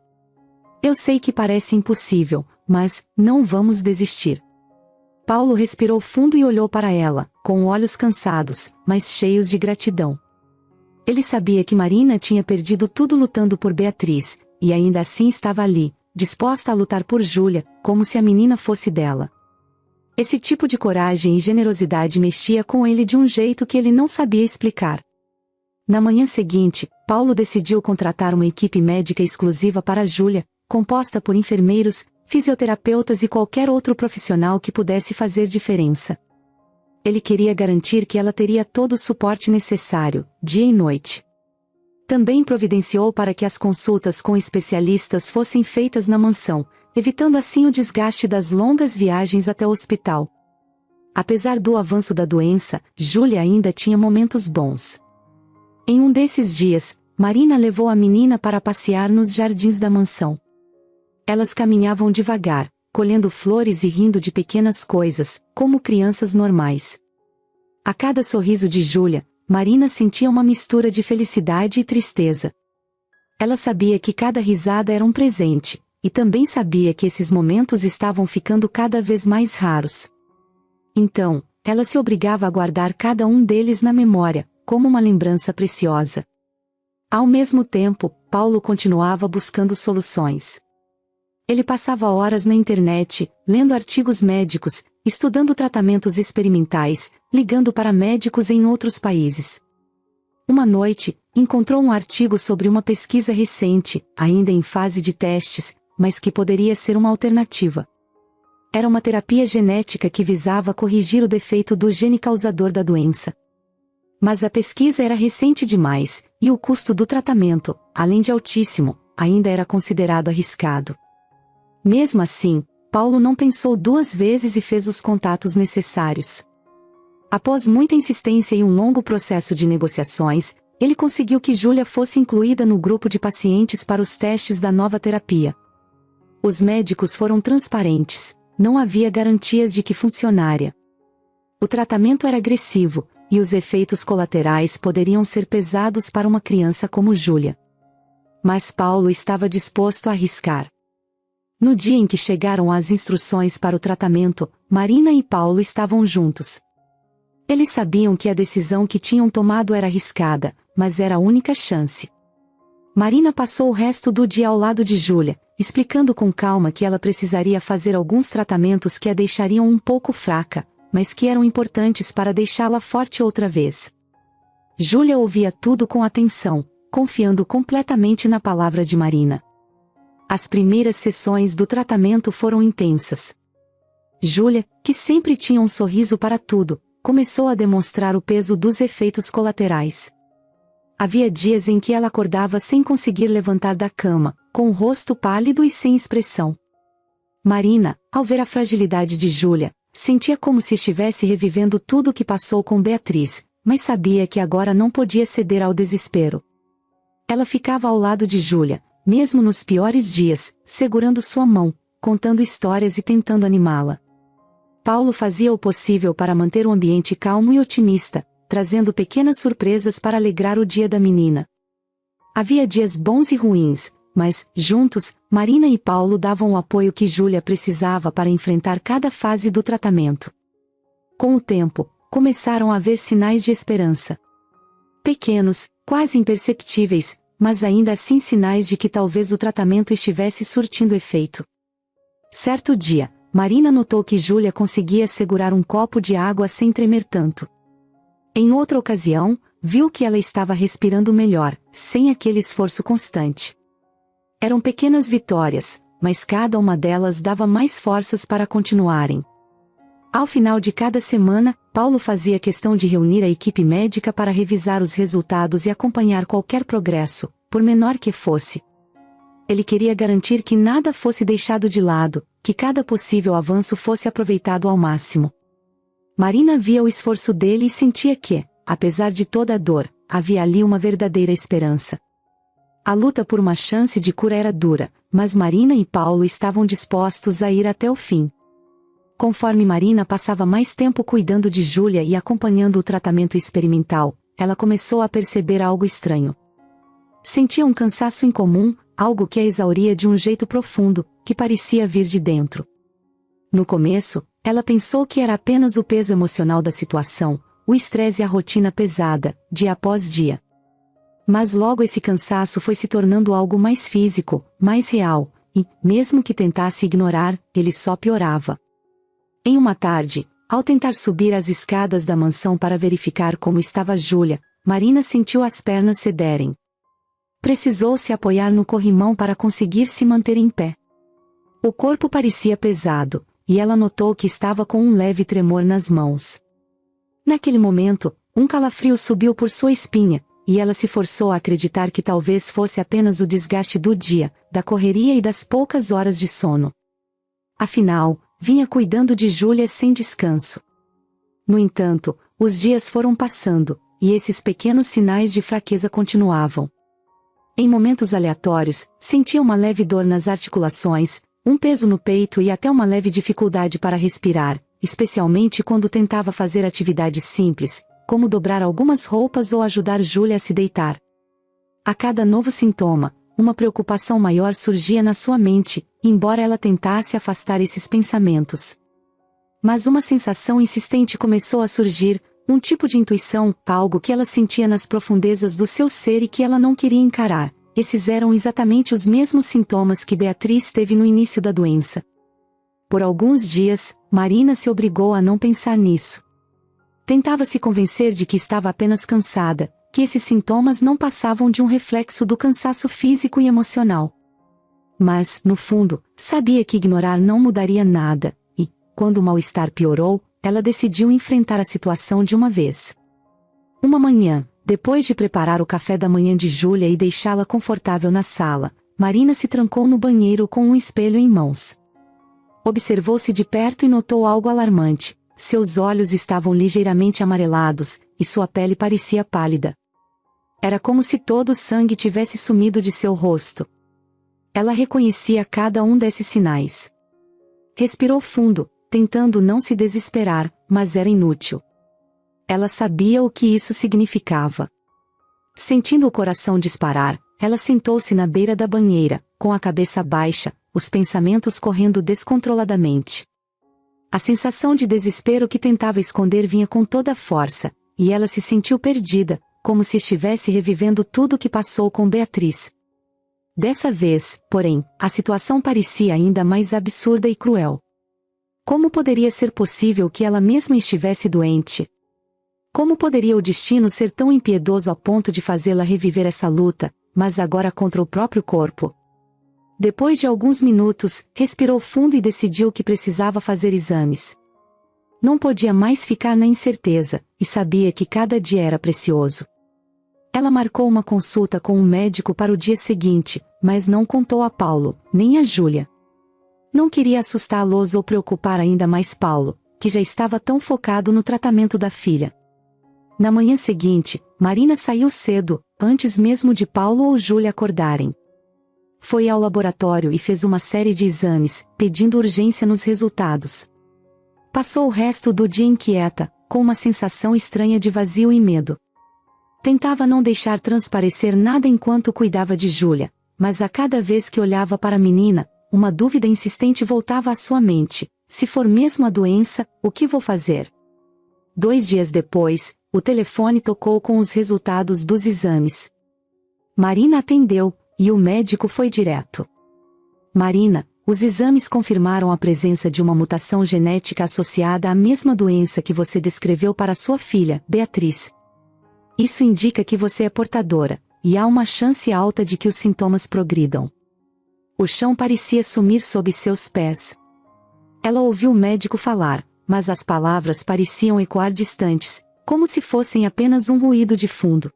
"Eu sei que parece impossível, mas não vamos desistir." Paulo respirou fundo e olhou para ela, com olhos cansados, mas cheios de gratidão. Ele sabia que Marina tinha perdido tudo lutando por Beatriz, e ainda assim estava ali, disposta a lutar por Júlia, como se a menina fosse dela. Esse tipo de coragem e generosidade mexia com ele de um jeito que ele não sabia explicar. Na manhã seguinte, Paulo decidiu contratar uma equipe médica exclusiva para Júlia, composta por enfermeiros, fisioterapeutas e qualquer outro profissional que pudesse fazer diferença. Ele queria garantir que ela teria todo o suporte necessário, dia e noite. Também providenciou para que as consultas com especialistas fossem feitas na mansão, evitando assim o desgaste das longas viagens até o hospital. Apesar do avanço da doença, Júlia ainda tinha momentos bons. Em um desses dias, Marina levou a menina para passear nos jardins da mansão. Elas caminhavam devagar, colhendo flores e rindo de pequenas coisas, como crianças normais. A cada sorriso de Júlia, Marina sentia uma mistura de felicidade e tristeza. Ela sabia que cada risada era um presente, e também sabia que esses momentos estavam ficando cada vez mais raros. Então, ela se obrigava a guardar cada um deles na memória, como uma lembrança preciosa. Ao mesmo tempo, Paulo continuava buscando soluções. Ele passava horas na internet, lendo artigos médicos, estudando tratamentos experimentais, ligando para médicos em outros países. Uma noite, encontrou um artigo sobre uma pesquisa recente, ainda em fase de testes, mas que poderia ser uma alternativa. Era uma terapia genética que visava corrigir o defeito do gene causador da doença. Mas a pesquisa era recente demais, e o custo do tratamento, além de altíssimo, ainda era considerado arriscado. Mesmo assim, Paulo não pensou duas vezes e fez os contatos necessários. Após muita insistência e um longo processo de negociações, ele conseguiu que Júlia fosse incluída no grupo de pacientes para os testes da nova terapia. Os médicos foram transparentes, não havia garantias de que funcionaria. O tratamento era agressivo, e os efeitos colaterais poderiam ser pesados para uma criança como Júlia. Mas Paulo estava disposto a arriscar. No dia em que chegaram as instruções para o tratamento, Marina e Paulo estavam juntos. Eles sabiam que a decisão que tinham tomado era arriscada, mas era a única chance. Marina passou o resto do dia ao lado de Júlia, explicando com calma que ela precisaria fazer alguns tratamentos que a deixariam um pouco fraca, mas que eram importantes para deixá-la forte outra vez. Júlia ouvia tudo com atenção, confiando completamente na palavra de Marina. As primeiras sessões do tratamento foram intensas. Júlia, que sempre tinha um sorriso para tudo, começou a demonstrar o peso dos efeitos colaterais. Havia dias em que ela acordava sem conseguir levantar da cama, com o rosto pálido e sem expressão. Marina, ao ver a fragilidade de Júlia, sentia como se estivesse revivendo tudo o que passou com Beatriz, mas sabia que agora não podia ceder ao desespero. Ela ficava ao lado de Júlia, mesmo nos piores dias, segurando sua mão, contando histórias e tentando animá-la. Paulo fazia o possível para manter o ambiente calmo e otimista, trazendo pequenas surpresas para alegrar o dia da menina. Havia dias bons e ruins, mas, juntos, Marina e Paulo davam o apoio que Júlia precisava para enfrentar cada fase do tratamento. Com o tempo, começaram a haver sinais de esperança. Pequenos, quase imperceptíveis, mas ainda assim sinais de que talvez o tratamento estivesse surtindo efeito. Certo dia, Marina notou que Júlia conseguia segurar um copo de água sem tremer tanto. Em outra ocasião, viu que ela estava respirando melhor, sem aquele esforço constante. Eram pequenas vitórias, mas cada uma delas dava mais forças para continuarem. Ao final de cada semana, Paulo fazia questão de reunir a equipe médica para revisar os resultados e acompanhar qualquer progresso, por menor que fosse. Ele queria garantir que nada fosse deixado de lado, que cada possível avanço fosse aproveitado ao máximo. Marina via o esforço dele e sentia que, apesar de toda a dor, havia ali uma verdadeira esperança. A luta por uma chance de cura era dura, mas Marina e Paulo estavam dispostos a ir até o fim. Conforme Marina passava mais tempo cuidando de Júlia e acompanhando o tratamento experimental, ela começou a perceber algo estranho. Sentia um cansaço incomum, algo que a exauria de um jeito profundo, que parecia vir de dentro. No começo, ela pensou que era apenas o peso emocional da situação, o estresse e a rotina pesada, dia após dia. Mas logo esse cansaço foi se tornando algo mais físico, mais real, e, mesmo que tentasse ignorar, ele só piorava. Em uma tarde, ao tentar subir as escadas da mansão para verificar como estava Júlia, Marina sentiu as pernas cederem. Precisou se apoiar no corrimão para conseguir se manter em pé. O corpo parecia pesado, e ela notou que estava com um leve tremor nas mãos. Naquele momento, um calafrio subiu por sua espinha, e ela se forçou a acreditar que talvez fosse apenas o desgaste do dia, da correria e das poucas horas de sono. Afinal, vinha cuidando de Júlia sem descanso. No entanto, os dias foram passando, e esses pequenos sinais de fraqueza continuavam. Em momentos aleatórios, sentia uma leve dor nas articulações, um peso no peito e até uma leve dificuldade para respirar, especialmente quando tentava fazer atividades simples, como dobrar algumas roupas ou ajudar Júlia a se deitar. A cada novo sintoma, uma preocupação maior surgia na sua mente, embora ela tentasse afastar esses pensamentos. Mas uma sensação insistente começou a surgir, um tipo de intuição, algo que ela sentia nas profundezas do seu ser e que ela não queria encarar. Esses eram exatamente os mesmos sintomas que Beatriz teve no início da doença. Por alguns dias, Marina se obrigou a não pensar nisso. Tentava se convencer de que estava apenas cansada, que esses sintomas não passavam de um reflexo do cansaço físico e emocional. Mas, no fundo, sabia que ignorar não mudaria nada, e, quando o mal-estar piorou, ela decidiu enfrentar a situação de uma vez. Uma manhã, depois de preparar o café da manhã de Júlia e deixá-la confortável na sala, Marina se trancou no banheiro com um espelho em mãos. Observou-se de perto e notou algo alarmante: seus olhos estavam ligeiramente amarelados, e sua pele parecia pálida. Era como se todo o sangue tivesse sumido de seu rosto. Ela reconhecia cada um desses sinais. Respirou fundo, tentando não se desesperar, mas era inútil. Ela sabia o que isso significava. Sentindo o coração disparar, ela sentou-se na beira da banheira, com a cabeça baixa, os pensamentos correndo descontroladamente. A sensação de desespero que tentava esconder vinha com toda a força, e ela se sentiu perdida, como se estivesse revivendo tudo o que passou com Beatriz. Dessa vez, porém, a situação parecia ainda mais absurda e cruel. Como poderia ser possível que ela mesma estivesse doente? Como poderia o destino ser tão impiedoso a ponto de fazê-la reviver essa luta, mas agora contra o próprio corpo? Depois de alguns minutos, respirou fundo e decidiu que precisava fazer exames. Não podia mais ficar na incerteza, e sabia que cada dia era precioso. Ela marcou uma consulta com um médico para o dia seguinte, mas não contou a Paulo, nem a Júlia. Não queria assustá-los ou preocupar ainda mais Paulo, que já estava tão focado no tratamento da filha. Na manhã seguinte, Marina saiu cedo, antes mesmo de Paulo ou Júlia acordarem. Foi ao laboratório e fez uma série de exames, pedindo urgência nos resultados. Passou o resto do dia inquieta, com uma sensação estranha de vazio e medo. Tentava não deixar transparecer nada enquanto cuidava de Júlia, mas a cada vez que olhava para a menina, uma dúvida insistente voltava à sua mente: se for mesmo a doença, o que vou fazer? 2 dias depois, o telefone tocou com os resultados dos exames. Marina atendeu, e o médico foi direto. Marina, os exames confirmaram a presença de uma mutação genética associada à mesma doença que você descreveu para sua filha, Beatriz. Isso indica que você é portadora, e há uma chance alta de que os sintomas progridam. O chão parecia sumir sob seus pés. Ela ouviu o médico falar, mas as palavras pareciam ecoar distantes, como se fossem apenas um ruído de fundo.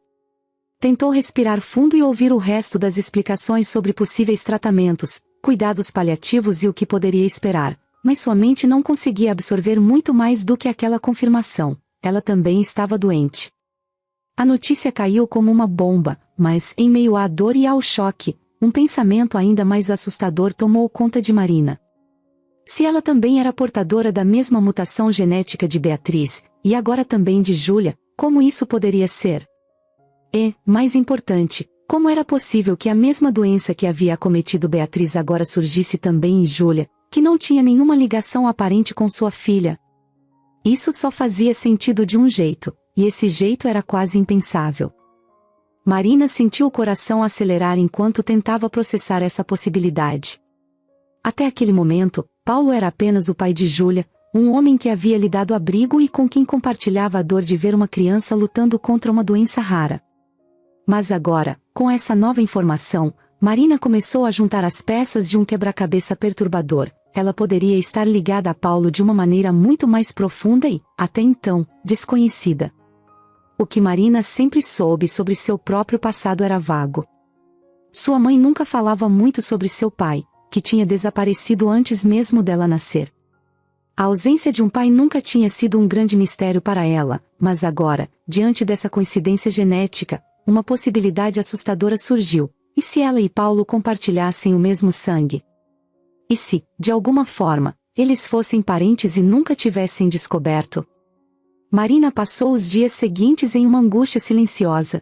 Tentou respirar fundo e ouvir o resto das explicações sobre possíveis tratamentos, cuidados paliativos e o que poderia esperar, mas sua mente não conseguia absorver muito mais do que aquela confirmação: ela também estava doente. A notícia caiu como uma bomba, mas, em meio à dor e ao choque, um pensamento ainda mais assustador tomou conta de Marina. Se ela também era portadora da mesma mutação genética de Beatriz, e agora também de Júlia, como isso poderia ser? E, mais importante, como era possível que a mesma doença que havia acometido Beatriz agora surgisse também em Júlia, que não tinha nenhuma ligação aparente com sua filha? Isso só fazia sentido de um jeito, e esse jeito era quase impensável. Marina sentiu o coração acelerar enquanto tentava processar essa possibilidade. Até aquele momento, Paulo era apenas o pai de Júlia, um homem que havia lhe dado abrigo e com quem compartilhava a dor de ver uma criança lutando contra uma doença rara. Mas agora, com essa nova informação, Marina começou a juntar as peças de um quebra-cabeça perturbador. Ela poderia estar ligada a Paulo de uma maneira muito mais profunda e, até então, desconhecida. O que Marina sempre soube sobre seu próprio passado era vago. Sua mãe nunca falava muito sobre seu pai, que tinha desaparecido antes mesmo dela nascer. A ausência de um pai nunca tinha sido um grande mistério para ela, mas agora, diante dessa coincidência genética, uma possibilidade assustadora surgiu: e se ela e Paulo compartilhassem o mesmo sangue? E se, de alguma forma, eles fossem parentes e nunca tivessem descoberto? Marina passou os dias seguintes em uma angústia silenciosa.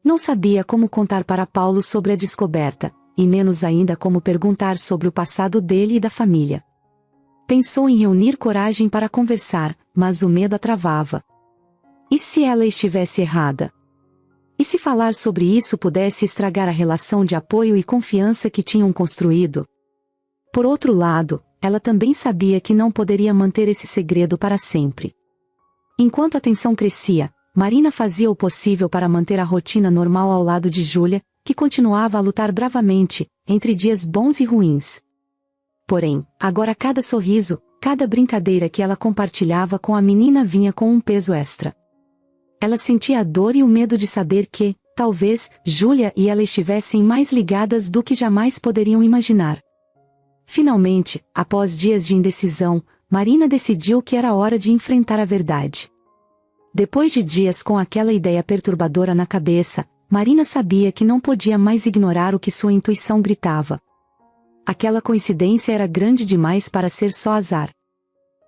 Não sabia como contar para Paulo sobre a descoberta, e menos ainda como perguntar sobre o passado dele e da família. Pensou em reunir coragem para conversar, mas o medo a travava. E se ela estivesse errada? E se falar sobre isso pudesse estragar a relação de apoio e confiança que tinham construído? Por outro lado, ela também sabia que não poderia manter esse segredo para sempre. Enquanto a tensão crescia, Marina fazia o possível para manter a rotina normal ao lado de Júlia, que continuava a lutar bravamente, entre dias bons e ruins. Porém, agora cada sorriso, cada brincadeira que ela compartilhava com a menina vinha com um peso extra. Ela sentia a dor e o medo de saber que, talvez, Júlia e ela estivessem mais ligadas do que jamais poderiam imaginar. Finalmente, após dias de indecisão, Marina decidiu que era hora de enfrentar a verdade. Depois de dias com aquela ideia perturbadora na cabeça, Marina sabia que não podia mais ignorar o que sua intuição gritava. Aquela coincidência era grande demais para ser só azar.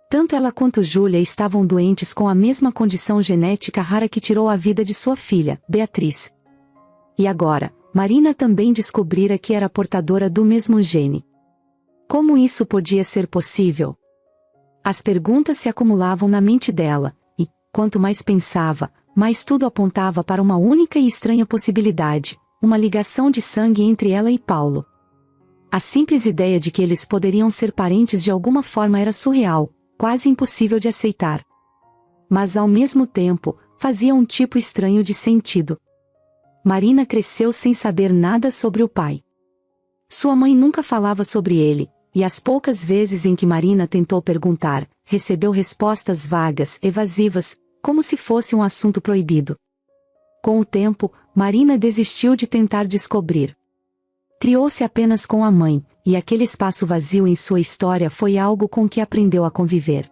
Tanto ela quanto Júlia estavam doentes com a mesma condição genética rara que tirou a vida de sua filha, Beatriz. E agora, Marina também descobrira que era portadora do mesmo gene. Como isso podia ser possível? As perguntas se acumulavam na mente dela, e, quanto mais pensava, mais tudo apontava para uma única e estranha possibilidade, uma ligação de sangue entre ela e Paulo. A simples ideia de que eles poderiam ser parentes de alguma forma era surreal, quase impossível de aceitar. Mas ao mesmo tempo, fazia um tipo estranho de sentido. Marina cresceu sem saber nada sobre o pai. Sua mãe nunca falava sobre ele, e as poucas vezes em que Marina tentou perguntar, recebeu respostas vagas, evasivas, como se fosse um assunto proibido. Com o tempo, Marina desistiu de tentar descobrir. Criou-se apenas com a mãe, e aquele espaço vazio em sua história foi algo com que aprendeu a conviver.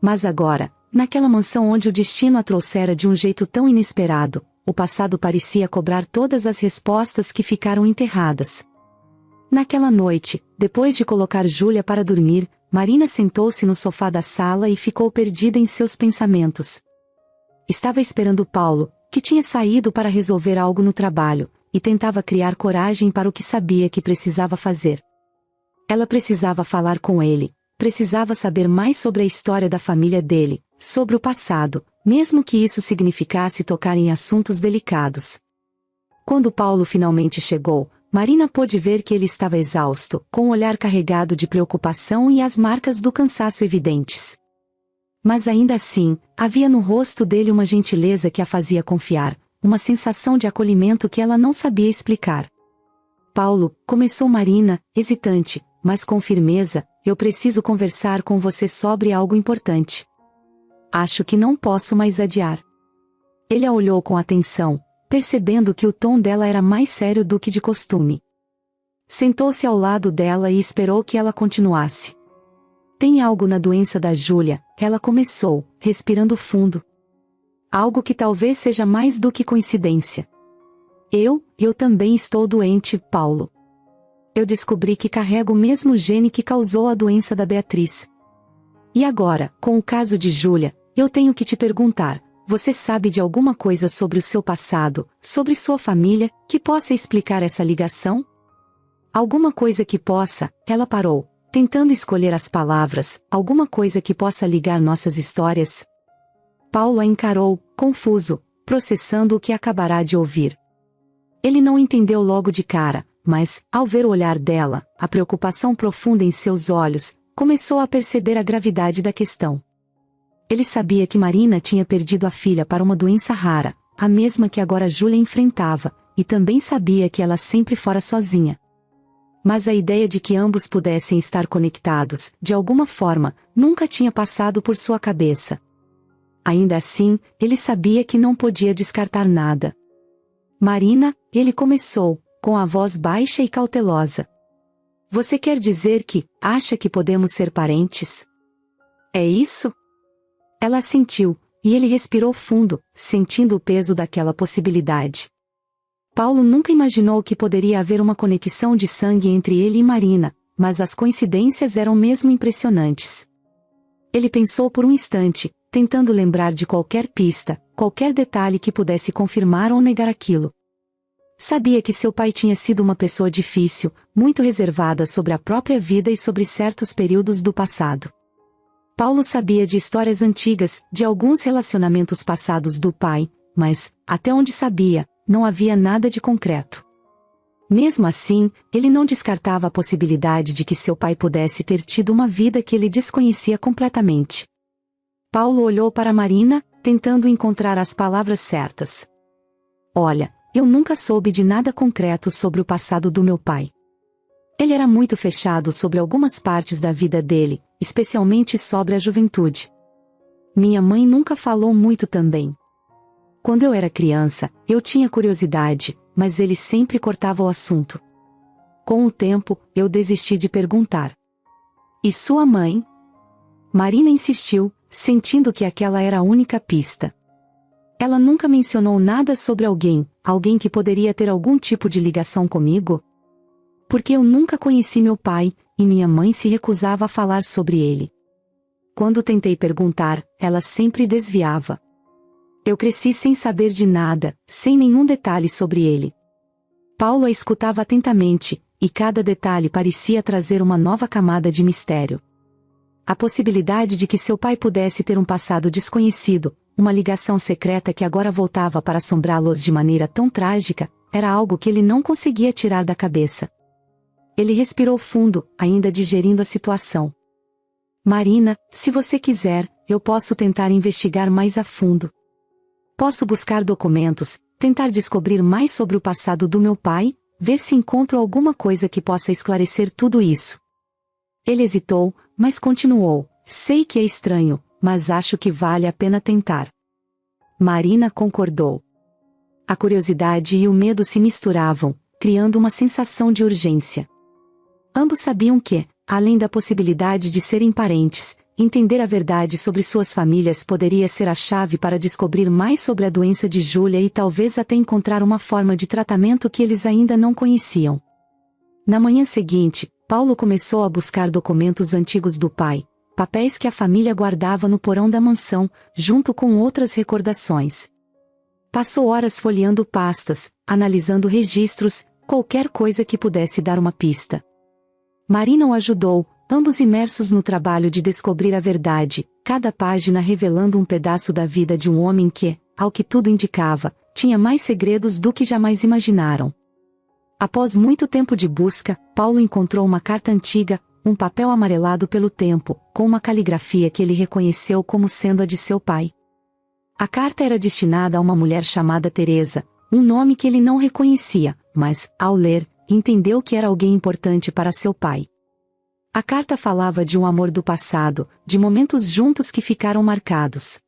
Mas agora, naquela mansão onde o destino a trouxera de um jeito tão inesperado, o passado parecia cobrar todas as respostas que ficaram enterradas. Naquela noite, depois de colocar Júlia para dormir, Marina sentou-se no sofá da sala e ficou perdida em seus pensamentos. Estava esperando Paulo, que tinha saído para resolver algo no trabalho, e tentava criar coragem para o que sabia que precisava fazer. Ela precisava falar com ele, precisava saber mais sobre a história da família dele, sobre o passado, mesmo que isso significasse tocar em assuntos delicados. Quando Paulo finalmente chegou, Marina pôde ver que ele estava exausto, com o olhar carregado de preocupação e as marcas do cansaço evidentes. Mas ainda assim, havia no rosto dele uma gentileza que a fazia confiar, uma sensação de acolhimento que ela não sabia explicar. Paulo, começou Marina, hesitante, mas com firmeza, eu preciso conversar com você sobre algo importante. Acho que não posso mais adiar. Ele a olhou com atenção, percebendo que o tom dela era mais sério do que de costume. Sentou-se ao lado dela e esperou que ela continuasse. Tem algo na doença da Júlia, ela começou, respirando fundo. Algo que talvez seja mais do que coincidência. Eu também estou doente, Paulo. Eu descobri que carrego o mesmo gene que causou a doença da Beatriz. E agora, com o caso de Júlia, eu tenho que te perguntar, você sabe de alguma coisa sobre o seu passado, sobre sua família, que possa explicar essa ligação? Alguma coisa que possa, ela parou, tentando escolher as palavras, alguma coisa que possa ligar nossas histórias? Paulo a encarou, confuso, processando o que acabará de ouvir. Ele não entendeu logo de cara, mas, ao ver o olhar dela, a preocupação profunda em seus olhos, começou a perceber a gravidade da questão. Ele sabia que Marina tinha perdido a filha para uma doença rara, a mesma que agora Júlia enfrentava, e também sabia que ela sempre fora sozinha. Mas a ideia de que ambos pudessem estar conectados, de alguma forma, nunca tinha passado por sua cabeça. Ainda assim, ele sabia que não podia descartar nada. Marina, ele começou, com a voz baixa e cautelosa. Você quer dizer que, acha que podemos ser parentes? É isso? Ela assentiu, e ele respirou fundo, sentindo o peso daquela possibilidade. Paulo nunca imaginou que poderia haver uma conexão de sangue entre ele e Marina, mas as coincidências eram mesmo impressionantes. Ele pensou por um instante, tentando lembrar de qualquer pista, qualquer detalhe que pudesse confirmar ou negar aquilo. Sabia que seu pai tinha sido uma pessoa difícil, muito reservada sobre a própria vida e sobre certos períodos do passado. Paulo sabia de histórias antigas, de alguns relacionamentos passados do pai, mas, até onde sabia, não havia nada de concreto. Mesmo assim, ele não descartava a possibilidade de que seu pai pudesse ter tido uma vida que ele desconhecia completamente. Paulo olhou para Marina, tentando encontrar as palavras certas. Olha, eu nunca soube de nada concreto sobre o passado do meu pai. Ele era muito fechado sobre algumas partes da vida dele, especialmente sobre a juventude. Minha mãe nunca falou muito também. Quando eu era criança, eu tinha curiosidade, mas ele sempre cortava o assunto. Com o tempo, eu desisti de perguntar. E sua mãe? Marina insistiu, sentindo que aquela era a única pista. Ela nunca mencionou nada sobre alguém que poderia ter algum tipo de ligação comigo? Porque eu nunca conheci meu pai, e minha mãe se recusava a falar sobre ele. Quando tentei perguntar, ela sempre desviava. Eu cresci sem saber de nada, sem nenhum detalhe sobre ele. Paulo a escutava atentamente, e cada detalhe parecia trazer uma nova camada de mistério. A possibilidade de que seu pai pudesse ter um passado desconhecido, uma ligação secreta que agora voltava para assombrá-los de maneira tão trágica, era algo que ele não conseguia tirar da cabeça. Ele respirou fundo, ainda digerindo a situação. Marina, se você quiser, eu posso tentar investigar mais a fundo. Posso buscar documentos, tentar descobrir mais sobre o passado do meu pai, ver se encontro alguma coisa que possa esclarecer tudo isso. Ele hesitou, mas continuou. Sei que é estranho, mas acho que vale a pena tentar. Marina concordou. A curiosidade e o medo se misturavam, criando uma sensação de urgência. Ambos sabiam que, além da possibilidade de serem parentes, entender a verdade sobre suas famílias poderia ser a chave para descobrir mais sobre a doença de Júlia e talvez até encontrar uma forma de tratamento que eles ainda não conheciam. Na manhã seguinte, Paulo começou a buscar documentos antigos do pai, papéis que a família guardava no porão da mansão, junto com outras recordações. Passou horas folheando pastas, analisando registros, qualquer coisa que pudesse dar uma pista. Marina o ajudou, ambos imersos no trabalho de descobrir a verdade, cada página revelando um pedaço da vida de um homem que, ao que tudo indicava, tinha mais segredos do que jamais imaginaram. Após muito tempo de busca, Paulo encontrou uma carta antiga, um papel amarelado pelo tempo, com uma caligrafia que ele reconheceu como sendo a de seu pai. A carta era destinada a uma mulher chamada Teresa, um nome que ele não reconhecia, mas, ao ler, entendeu que era alguém importante para seu pai. A carta falava de um amor do passado, de momentos juntos que ficaram marcados.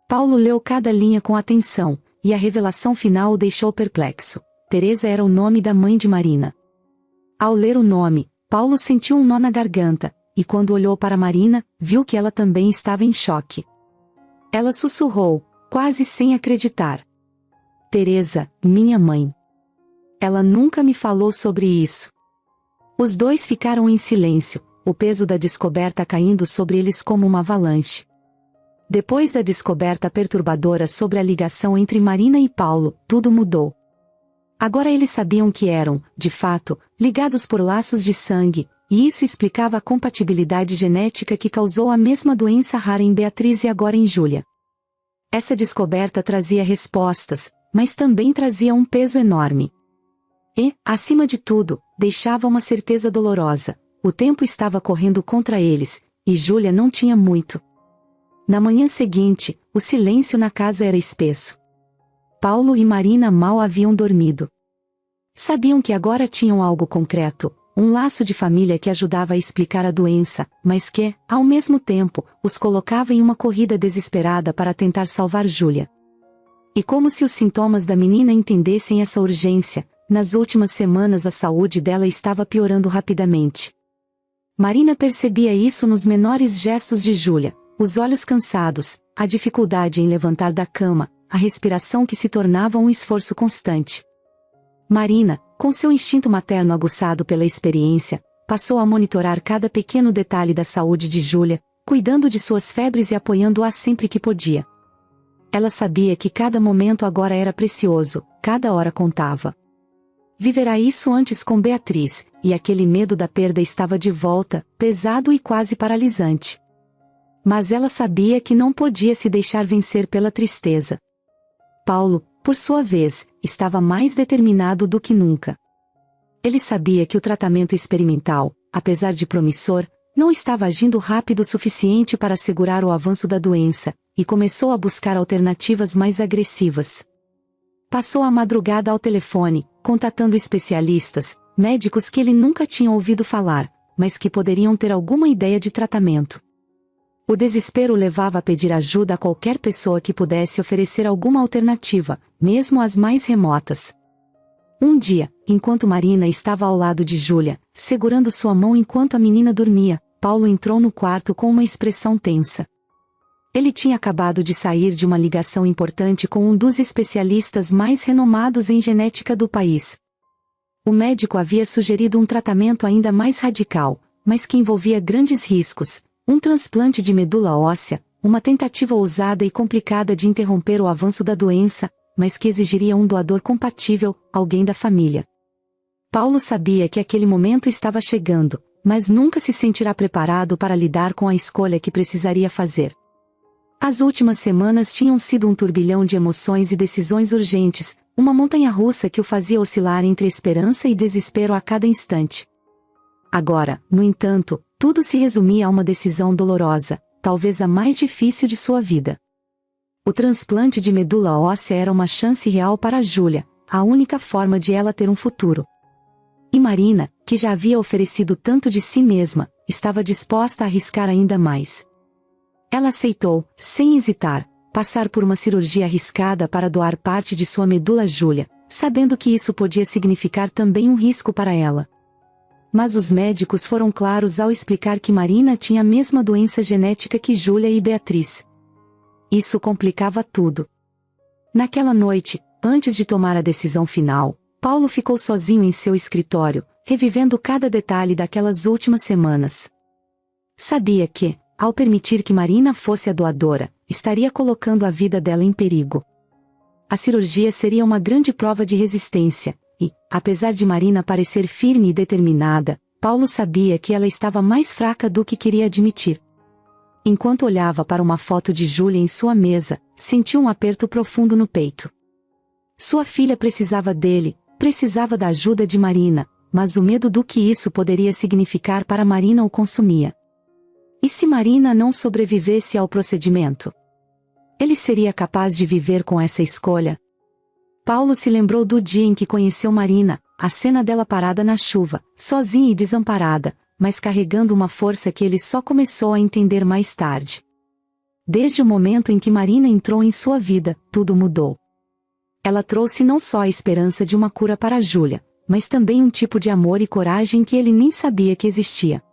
Paulo leu cada linha com atenção, e a revelação final o deixou perplexo. Teresa era o nome da mãe de Marina. Ao ler o nome, Paulo sentiu um nó na garganta, e quando olhou para Marina, viu que ela também estava em choque. Ela sussurrou, quase sem acreditar. Teresa, minha mãe. Ela nunca me falou sobre isso. Os dois ficaram em silêncio, o peso da descoberta caindo sobre eles como uma avalanche. Depois da descoberta perturbadora sobre a ligação entre Marina e Paulo, tudo mudou. Agora eles sabiam que eram, de fato, ligados por laços de sangue, e isso explicava a compatibilidade genética que causou a mesma doença rara em Beatriz e agora em Júlia. Essa descoberta trazia respostas, mas também trazia um peso enorme. E, acima de tudo, deixava uma certeza dolorosa: o tempo estava correndo contra eles, e Júlia não tinha muito. Na manhã seguinte, o silêncio na casa era espesso. Paulo e Marina mal haviam dormido. Sabiam que agora tinham algo concreto, um laço de família que ajudava a explicar a doença, mas que, ao mesmo tempo, os colocava em uma corrida desesperada para tentar salvar Júlia. E como se os sintomas da menina entendessem essa urgência, nas últimas semanas a saúde dela estava piorando rapidamente. Marina percebia isso nos menores gestos de Júlia, os olhos cansados, a dificuldade em levantar da cama, a respiração que se tornava um esforço constante. Marina, com seu instinto materno aguçado pela experiência, passou a monitorar cada pequeno detalhe da saúde de Júlia, cuidando de suas febres e apoiando-a sempre que podia. Ela sabia que cada momento agora era precioso, cada hora contava. Viverá isso antes com Beatriz, e aquele medo da perda estava de volta, pesado e quase paralisante. Mas ela sabia que não podia se deixar vencer pela tristeza. Paulo, por sua vez, estava mais determinado do que nunca. Ele sabia que o tratamento experimental, apesar de promissor, não estava agindo rápido o suficiente para assegurar o avanço da doença, e começou a buscar alternativas mais agressivas. Passou a madrugada ao telefone, contatando especialistas, médicos que ele nunca tinha ouvido falar, mas que poderiam ter alguma ideia de tratamento. O desespero o levava a pedir ajuda a qualquer pessoa que pudesse oferecer alguma alternativa, mesmo as mais remotas. Um dia, enquanto Marina estava ao lado de Júlia, segurando sua mão enquanto a menina dormia, Paulo entrou no quarto com uma expressão tensa. Ele tinha acabado de sair de uma ligação importante com um dos especialistas mais renomados em genética do país. O médico havia sugerido um tratamento ainda mais radical, mas que envolvia grandes riscos, um transplante de medula óssea, uma tentativa ousada e complicada de interromper o avanço da doença, mas que exigiria um doador compatível, alguém da família. Paulo sabia que aquele momento estava chegando, mas nunca se sentirá preparado para lidar com a escolha que precisaria fazer. As últimas semanas tinham sido um turbilhão de emoções e decisões urgentes, uma montanha-russa que o fazia oscilar entre esperança e desespero a cada instante. Agora, no entanto, tudo se resumia a uma decisão dolorosa, talvez a mais difícil de sua vida. O transplante de medula óssea era uma chance real para Júlia, a única forma de ela ter um futuro. E Marina, que já havia oferecido tanto de si mesma, estava disposta a arriscar ainda mais. Ela aceitou, sem hesitar, passar por uma cirurgia arriscada para doar parte de sua medula a Júlia, sabendo que isso podia significar também um risco para ela. Mas os médicos foram claros ao explicar que Marina tinha a mesma doença genética que Júlia e Beatriz. Isso complicava tudo. Naquela noite, antes de tomar a decisão final, Paulo ficou sozinho em seu escritório, revivendo cada detalhe daquelas últimas semanas. Sabia que, ao permitir que Marina fosse a doadora, estaria colocando a vida dela em perigo. A cirurgia seria uma grande prova de resistência, e, apesar de Marina parecer firme e determinada, Paulo sabia que ela estava mais fraca do que queria admitir. Enquanto olhava para uma foto de Júlia em sua mesa, sentiu um aperto profundo no peito. Sua filha precisava dele, precisava da ajuda de Marina, mas o medo do que isso poderia significar para Marina o consumia. E se Marina não sobrevivesse ao procedimento? Ele seria capaz de viver com essa escolha? Paulo se lembrou do dia em que conheceu Marina, a cena dela parada na chuva, sozinha e desamparada, mas carregando uma força que ele só começou a entender mais tarde. Desde o momento em que Marina entrou em sua vida, tudo mudou. Ela trouxe não só a esperança de uma cura para Júlia, mas também um tipo de amor e coragem que ele nem sabia que existia.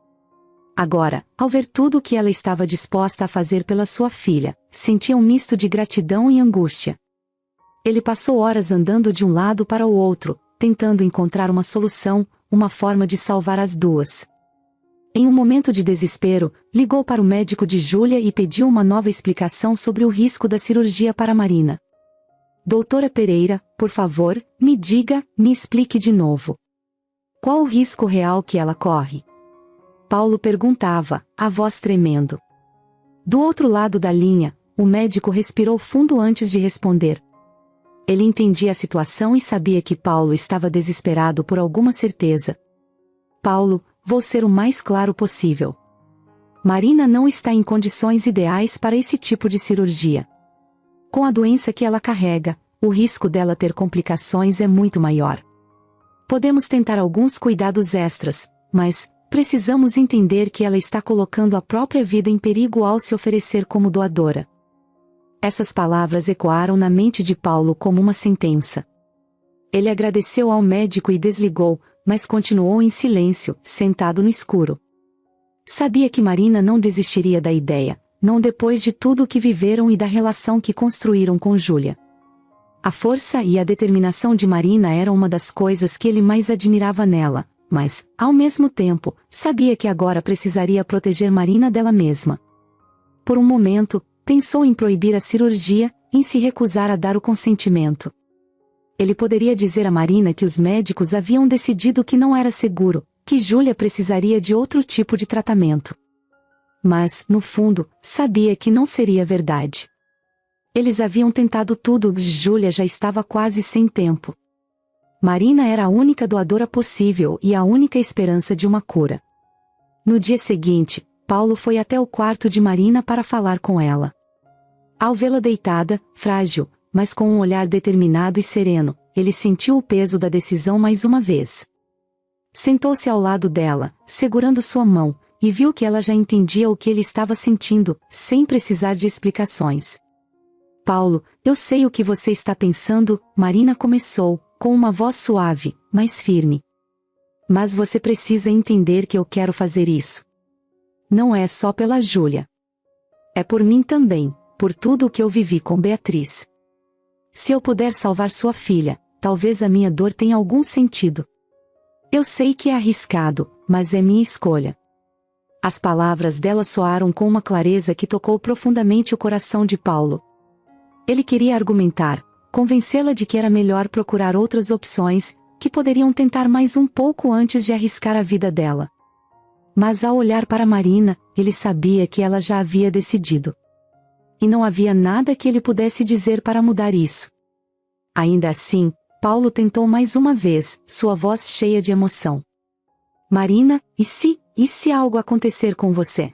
Agora, ao ver tudo o que ela estava disposta a fazer pela sua filha, sentia um misto de gratidão e angústia. Ele passou horas andando de um lado para o outro, tentando encontrar uma solução, uma forma de salvar as duas. Em um momento de desespero, ligou para o médico de Júlia e pediu uma nova explicação sobre o risco da cirurgia para Marina. Doutora Pereira, por favor, me diga, me explique de novo. Qual o risco real que ela corre? Paulo perguntava, a voz tremendo. Do outro lado da linha, o médico respirou fundo antes de responder. Ele entendia a situação e sabia que Paulo estava desesperado por alguma certeza. Paulo, vou ser o mais claro possível. Marina não está em condições ideais para esse tipo de cirurgia. Com a doença que ela carrega, o risco dela ter complicações é muito maior. Podemos tentar alguns cuidados extras, mas precisamos entender que ela está colocando a própria vida em perigo ao se oferecer como doadora. Essas palavras ecoaram na mente de Paulo como uma sentença. Ele agradeceu ao médico e desligou, mas continuou em silêncio, sentado no escuro. Sabia que Marina não desistiria da ideia, não depois de tudo o que viveram e da relação que construíram com Júlia. A força e a determinação de Marina eram uma das coisas que ele mais admirava nela, mas, ao mesmo tempo, sabia que agora precisaria proteger Marina dela mesma. Por um momento, pensou em proibir a cirurgia, em se recusar a dar o consentimento. Ele poderia dizer a Marina que os médicos haviam decidido que não era seguro, que Júlia precisaria de outro tipo de tratamento. Mas, no fundo, sabia que não seria verdade. Eles haviam tentado tudo, Júlia já estava quase sem tempo. Marina era a única doadora possível e a única esperança de uma cura. No dia seguinte, Paulo foi até o quarto de Marina para falar com ela. Ao vê-la deitada, frágil, mas com um olhar determinado e sereno, ele sentiu o peso da decisão mais uma vez. Sentou-se ao lado dela, segurando sua mão, e viu que ela já entendia o que ele estava sentindo, sem precisar de explicações. Paulo, eu sei o que você está pensando, Marina começou, com uma voz suave, mas firme. Mas você precisa entender que eu quero fazer isso. Não é só pela Júlia. É por mim também, por tudo o que eu vivi com Beatriz. Se eu puder salvar sua filha, talvez a minha dor tenha algum sentido. Eu sei que é arriscado, mas é minha escolha. As palavras dela soaram com uma clareza que tocou profundamente o coração de Paulo. Ele queria argumentar, convencê-la de que era melhor procurar outras opções, que poderiam tentar mais um pouco antes de arriscar a vida dela. Mas ao olhar para Marina, ele sabia que ela já havia decidido. E não havia nada que ele pudesse dizer para mudar isso. Ainda assim, Paulo tentou mais uma vez, sua voz cheia de emoção. Marina, e se algo acontecer com você?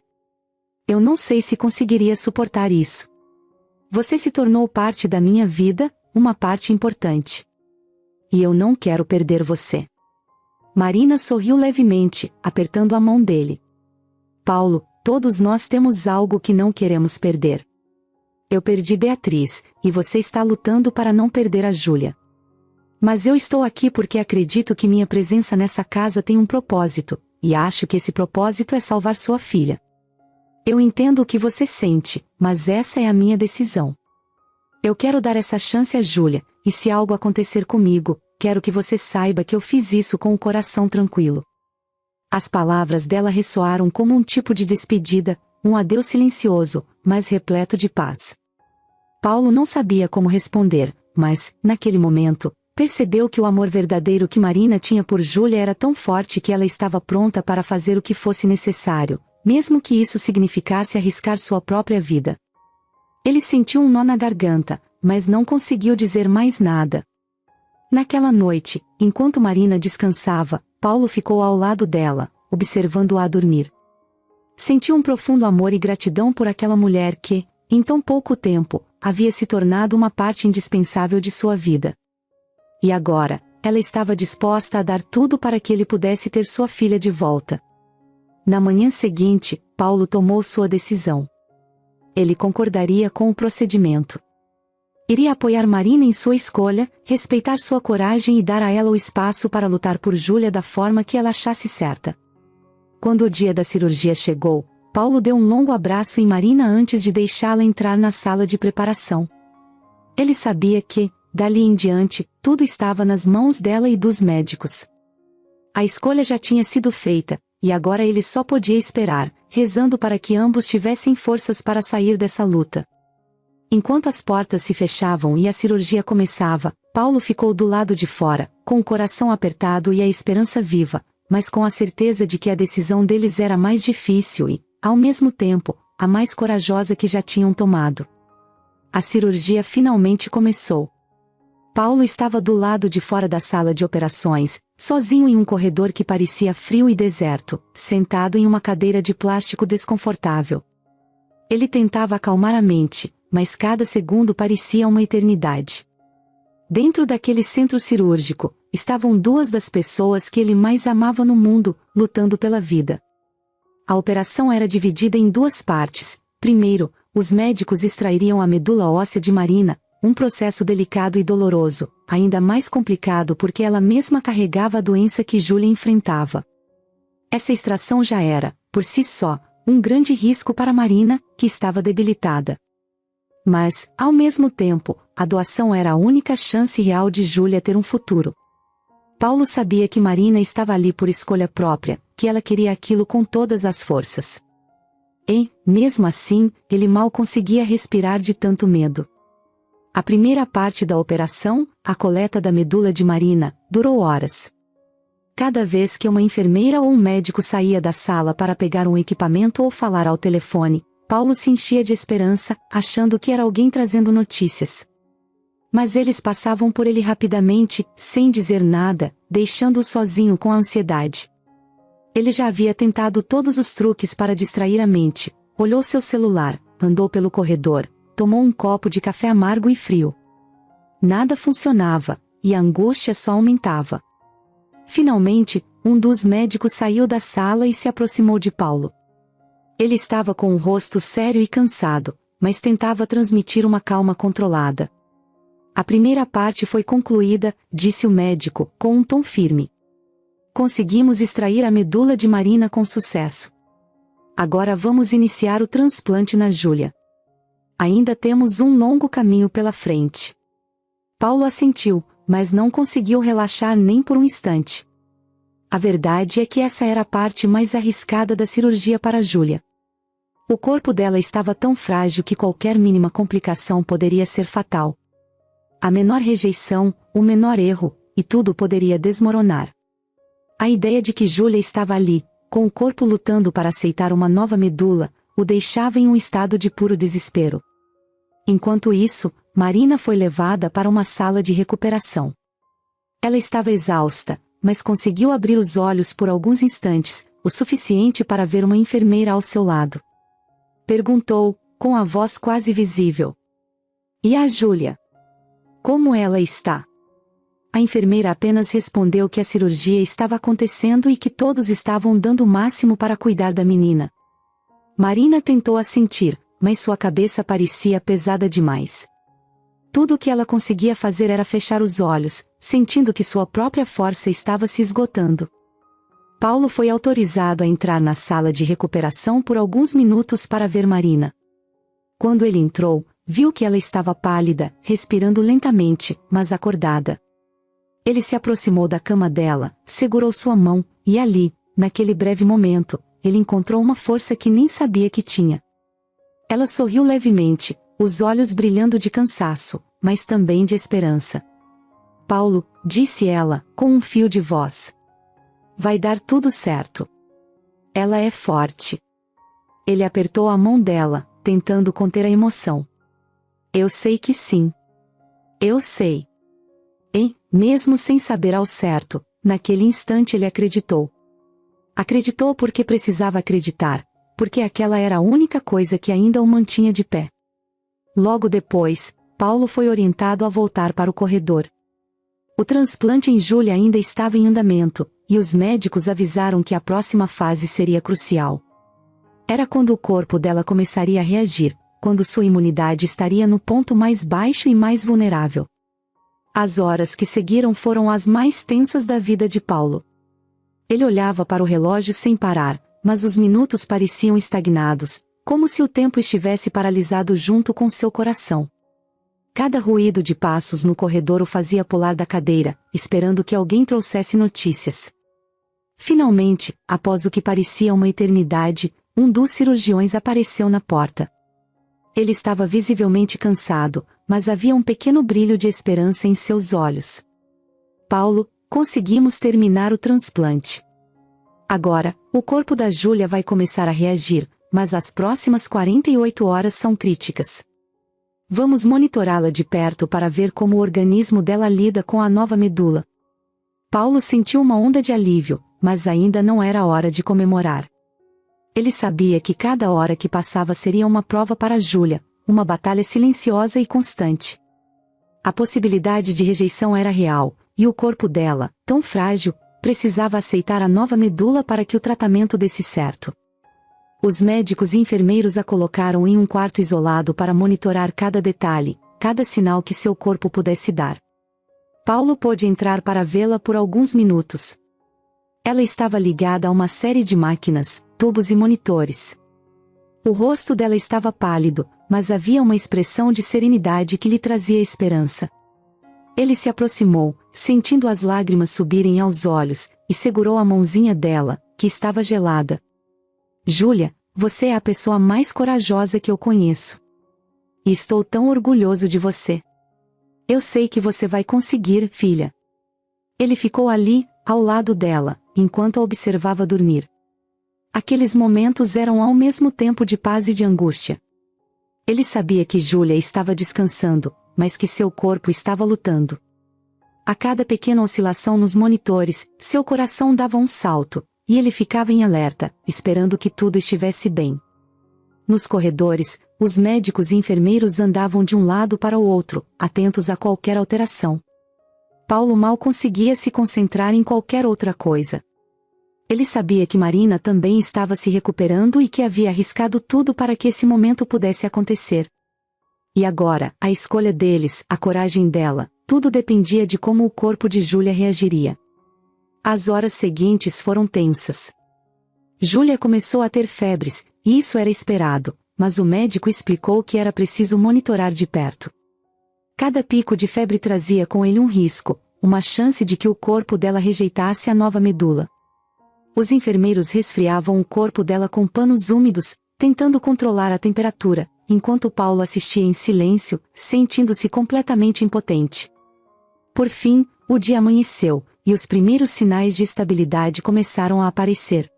Eu não sei se conseguiria suportar isso. Você se tornou parte da minha vida, uma parte importante. E eu não quero perder você. Marina sorriu levemente, apertando a mão dele. Paulo, todos nós temos algo que não queremos perder. Eu perdi Beatriz, e você está lutando para não perder a Júlia. Mas eu estou aqui porque acredito que minha presença nessa casa tem um propósito, e acho que esse propósito é salvar sua filha. Eu entendo o que você sente, mas essa é a minha decisão. Eu quero dar essa chance a Júlia, e se algo acontecer comigo, quero que você saiba que eu fiz isso com o coração tranquilo. As palavras dela ressoaram como um tipo de despedida, um adeus silencioso, mas repleto de paz. Paulo não sabia como responder, mas, naquele momento, percebeu que o amor verdadeiro que Marina tinha por Júlia era tão forte que ela estava pronta para fazer o que fosse necessário, mesmo que isso significasse arriscar sua própria vida. Ele sentiu um nó na garganta, mas não conseguiu dizer mais nada. Naquela noite, enquanto Marina descansava, Paulo ficou ao lado dela, observando-a dormir. Sentiu um profundo amor e gratidão por aquela mulher que, em tão pouco tempo, havia se tornado uma parte indispensável de sua vida. E agora, ela estava disposta a dar tudo para que ele pudesse ter sua filha de volta. Na manhã seguinte, Paulo tomou sua decisão. Ele concordaria com o procedimento. Iria apoiar Marina em sua escolha, respeitar sua coragem e dar a ela o espaço para lutar por Júlia da forma que ela achasse certa. Quando o dia da cirurgia chegou, Paulo deu um longo abraço em Marina antes de deixá-la entrar na sala de preparação. Ele sabia que, dali em diante, tudo estava nas mãos dela e dos médicos. A escolha já tinha sido feita, e agora ele só podia esperar, rezando para que ambos tivessem forças para sair dessa luta. Enquanto as portas se fechavam e a cirurgia começava, Paulo ficou do lado de fora, com o coração apertado e a esperança viva, mas com a certeza de que a decisão deles era mais difícil e, ao mesmo tempo, a mais corajosa que já tinham tomado. A cirurgia finalmente começou. Paulo estava do lado de fora da sala de operações, sozinho em um corredor que parecia frio e deserto, sentado em uma cadeira de plástico desconfortável. Ele tentava acalmar a mente, mas cada segundo parecia uma eternidade. Dentro daquele centro cirúrgico, estavam duas das pessoas que ele mais amava no mundo, lutando pela vida. A operação era dividida em duas partes. Primeiro, os médicos extrairiam a medula óssea de Marina, um processo delicado e doloroso, ainda mais complicado porque ela mesma carregava a doença que Júlia enfrentava. Essa extração já era, por si só, um grande risco para Marina, que estava debilitada. Mas, ao mesmo tempo, a doação era a única chance real de Júlia ter um futuro. Paulo sabia que Marina estava ali por escolha própria, que ela queria aquilo com todas as forças. E, mesmo assim, ele mal conseguia respirar de tanto medo. A primeira parte da operação, a coleta da medula de Marina, durou horas. Cada vez que uma enfermeira ou um médico saía da sala para pegar um equipamento ou falar ao telefone, Paulo se enchia de esperança, achando que era alguém trazendo notícias. Mas eles passavam por ele rapidamente, sem dizer nada, deixando-o sozinho com a ansiedade. Ele já havia tentado todos os truques para distrair a mente, olhou seu celular, andou pelo corredor, tomou um copo de café amargo e frio. Nada funcionava, e a angústia só aumentava. Finalmente, um dos médicos saiu da sala e se aproximou de Paulo. Ele estava com o rosto sério e cansado, mas tentava transmitir uma calma controlada. A primeira parte foi concluída, disse o médico, com um tom firme. Conseguimos extrair a medula de Marina com sucesso. Agora vamos iniciar o transplante na Júlia. Ainda temos um longo caminho pela frente. Paulo assentiu, mas não conseguiu relaxar nem por um instante. A verdade é que essa era a parte mais arriscada da cirurgia para Júlia. O corpo dela estava tão frágil que qualquer mínima complicação poderia ser fatal. A menor rejeição, o menor erro, e tudo poderia desmoronar. A ideia de que Júlia estava ali, com o corpo lutando para aceitar uma nova medula, o deixava em um estado de puro desespero. Enquanto isso, Marina foi levada para uma sala de recuperação. Ela estava exausta, mas conseguiu abrir os olhos por alguns instantes, o suficiente para ver uma enfermeira ao seu lado. Perguntou, com a voz quase visível. E a Júlia? Como ela está? A enfermeira apenas respondeu que a cirurgia estava acontecendo e que todos estavam dando o máximo para cuidar da menina. Marina tentou assentir, mas sua cabeça parecia pesada demais. Tudo o que ela conseguia fazer era fechar os olhos, sentindo que sua própria força estava se esgotando. Paulo foi autorizado a entrar na sala de recuperação por alguns minutos para ver Marina. Quando ele entrou, viu que ela estava pálida, respirando lentamente, mas acordada. Ele se aproximou da cama dela, segurou sua mão, e ali, naquele breve momento, ele encontrou uma força que nem sabia que tinha. Ela sorriu levemente, os olhos brilhando de cansaço, mas também de esperança. Paulo, disse ela, com um fio de voz. Vai dar tudo certo. Ela é forte. Ele apertou a mão dela, tentando conter a emoção. Eu sei que sim. Eu sei. E, mesmo sem saber ao certo, naquele instante ele acreditou. Acreditou porque precisava acreditar, porque aquela era a única coisa que ainda o mantinha de pé. Logo depois, Paulo foi orientado a voltar para o corredor. O transplante em Júlia ainda estava em andamento, e os médicos avisaram que a próxima fase seria crucial. Era quando o corpo dela começaria a reagir, quando sua imunidade estaria no ponto mais baixo e mais vulnerável. As horas que seguiram foram as mais tensas da vida de Paulo. Ele olhava para o relógio sem parar, mas os minutos pareciam estagnados, como se o tempo estivesse paralisado junto com seu coração. Cada ruído de passos no corredor o fazia pular da cadeira, esperando que alguém trouxesse notícias. Finalmente, após o que parecia uma eternidade, um dos cirurgiões apareceu na porta. Ele estava visivelmente cansado, mas havia um pequeno brilho de esperança em seus olhos. Paulo, conseguimos terminar o transplante. Agora, o corpo da Júlia vai começar a reagir, mas as próximas 48 horas são críticas. Vamos monitorá-la de perto para ver como o organismo dela lida com a nova medula. Paulo sentiu uma onda de alívio, mas ainda não era hora de comemorar. Ele sabia que cada hora que passava seria uma prova para Júlia, uma batalha silenciosa e constante. A possibilidade de rejeição era real, e o corpo dela, tão frágil, precisava aceitar a nova medula para que o tratamento desse certo. Os médicos e enfermeiros a colocaram em um quarto isolado para monitorar cada detalhe, cada sinal que seu corpo pudesse dar. Paulo pôde entrar para vê-la por alguns minutos. Ela estava ligada a uma série de máquinas, tubos e monitores. O rosto dela estava pálido, mas havia uma expressão de serenidade que lhe trazia esperança. Ele se aproximou, sentindo as lágrimas subirem aos olhos, e segurou a mãozinha dela, que estava gelada. Júlia, você é a pessoa mais corajosa que eu conheço. E estou tão orgulhoso de você. Eu sei que você vai conseguir, filha. Ele ficou ali, ao lado dela, enquanto a observava dormir. Aqueles momentos eram ao mesmo tempo de paz e de angústia. Ele sabia que Júlia estava descansando, mas que seu corpo estava lutando. A cada pequena oscilação nos monitores, seu coração dava um salto, e ele ficava em alerta, esperando que tudo estivesse bem. Nos corredores, os médicos e enfermeiros andavam de um lado para o outro, atentos a qualquer alteração. Paulo mal conseguia se concentrar em qualquer outra coisa. Ele sabia que Marina também estava se recuperando e que havia arriscado tudo para que esse momento pudesse acontecer. E agora, a escolha deles, a coragem dela, tudo dependia de como o corpo de Júlia reagiria. As horas seguintes foram tensas. Júlia começou a ter febres, e isso era esperado, mas o médico explicou que era preciso monitorar de perto. Cada pico de febre trazia com ele um risco, uma chance de que o corpo dela rejeitasse a nova medula. Os enfermeiros resfriavam o corpo dela com panos úmidos, tentando controlar a temperatura, enquanto Paulo assistia em silêncio, sentindo-se completamente impotente. Por fim, o dia amanheceu, e os primeiros sinais de estabilidade começaram a aparecer.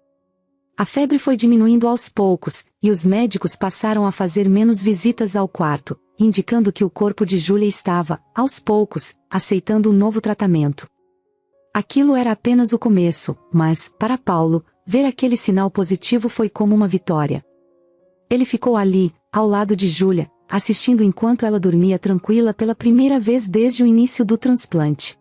A febre foi diminuindo aos poucos, e os médicos passaram a fazer menos visitas ao quarto, indicando que o corpo de Júlia estava, aos poucos, aceitando um novo tratamento. Aquilo era apenas o começo, mas, para Paulo, ver aquele sinal positivo foi como uma vitória. Ele ficou ali, ao lado de Júlia, assistindo enquanto ela dormia tranquila pela primeira vez desde o início do transplante.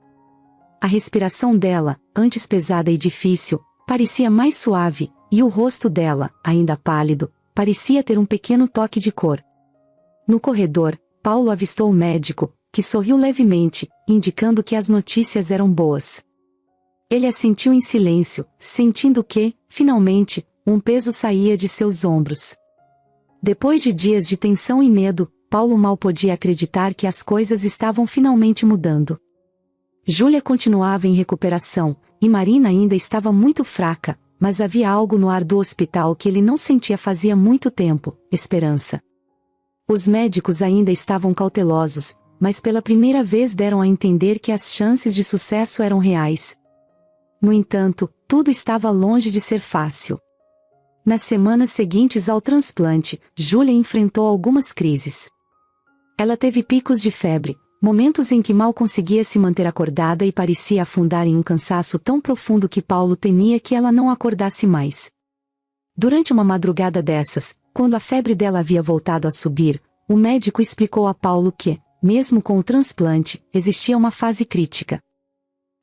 A respiração dela, antes pesada e difícil, parecia mais suave, e o rosto dela, ainda pálido, parecia ter um pequeno toque de cor. No corredor, Paulo avistou o médico, que sorriu levemente, indicando que as notícias eram boas. Ele assentiu em silêncio, sentindo que, finalmente, um peso saía de seus ombros. Depois de dias de tensão e medo, Paulo mal podia acreditar que as coisas estavam finalmente mudando. Júlia continuava em recuperação, e Marina ainda estava muito fraca, mas havia algo no ar do hospital que ele não sentia fazia muito tempo: esperança. Os médicos ainda estavam cautelosos, mas pela primeira vez deram a entender que as chances de sucesso eram reais. No entanto, tudo estava longe de ser fácil. Nas semanas seguintes ao transplante, Júlia enfrentou algumas crises. Ela teve picos de febre, momentos em que mal conseguia se manter acordada e parecia afundar em um cansaço tão profundo que Paulo temia que ela não acordasse mais. Durante uma madrugada dessas, quando a febre dela havia voltado a subir, o médico explicou a Paulo que, mesmo com o transplante, existia uma fase crítica.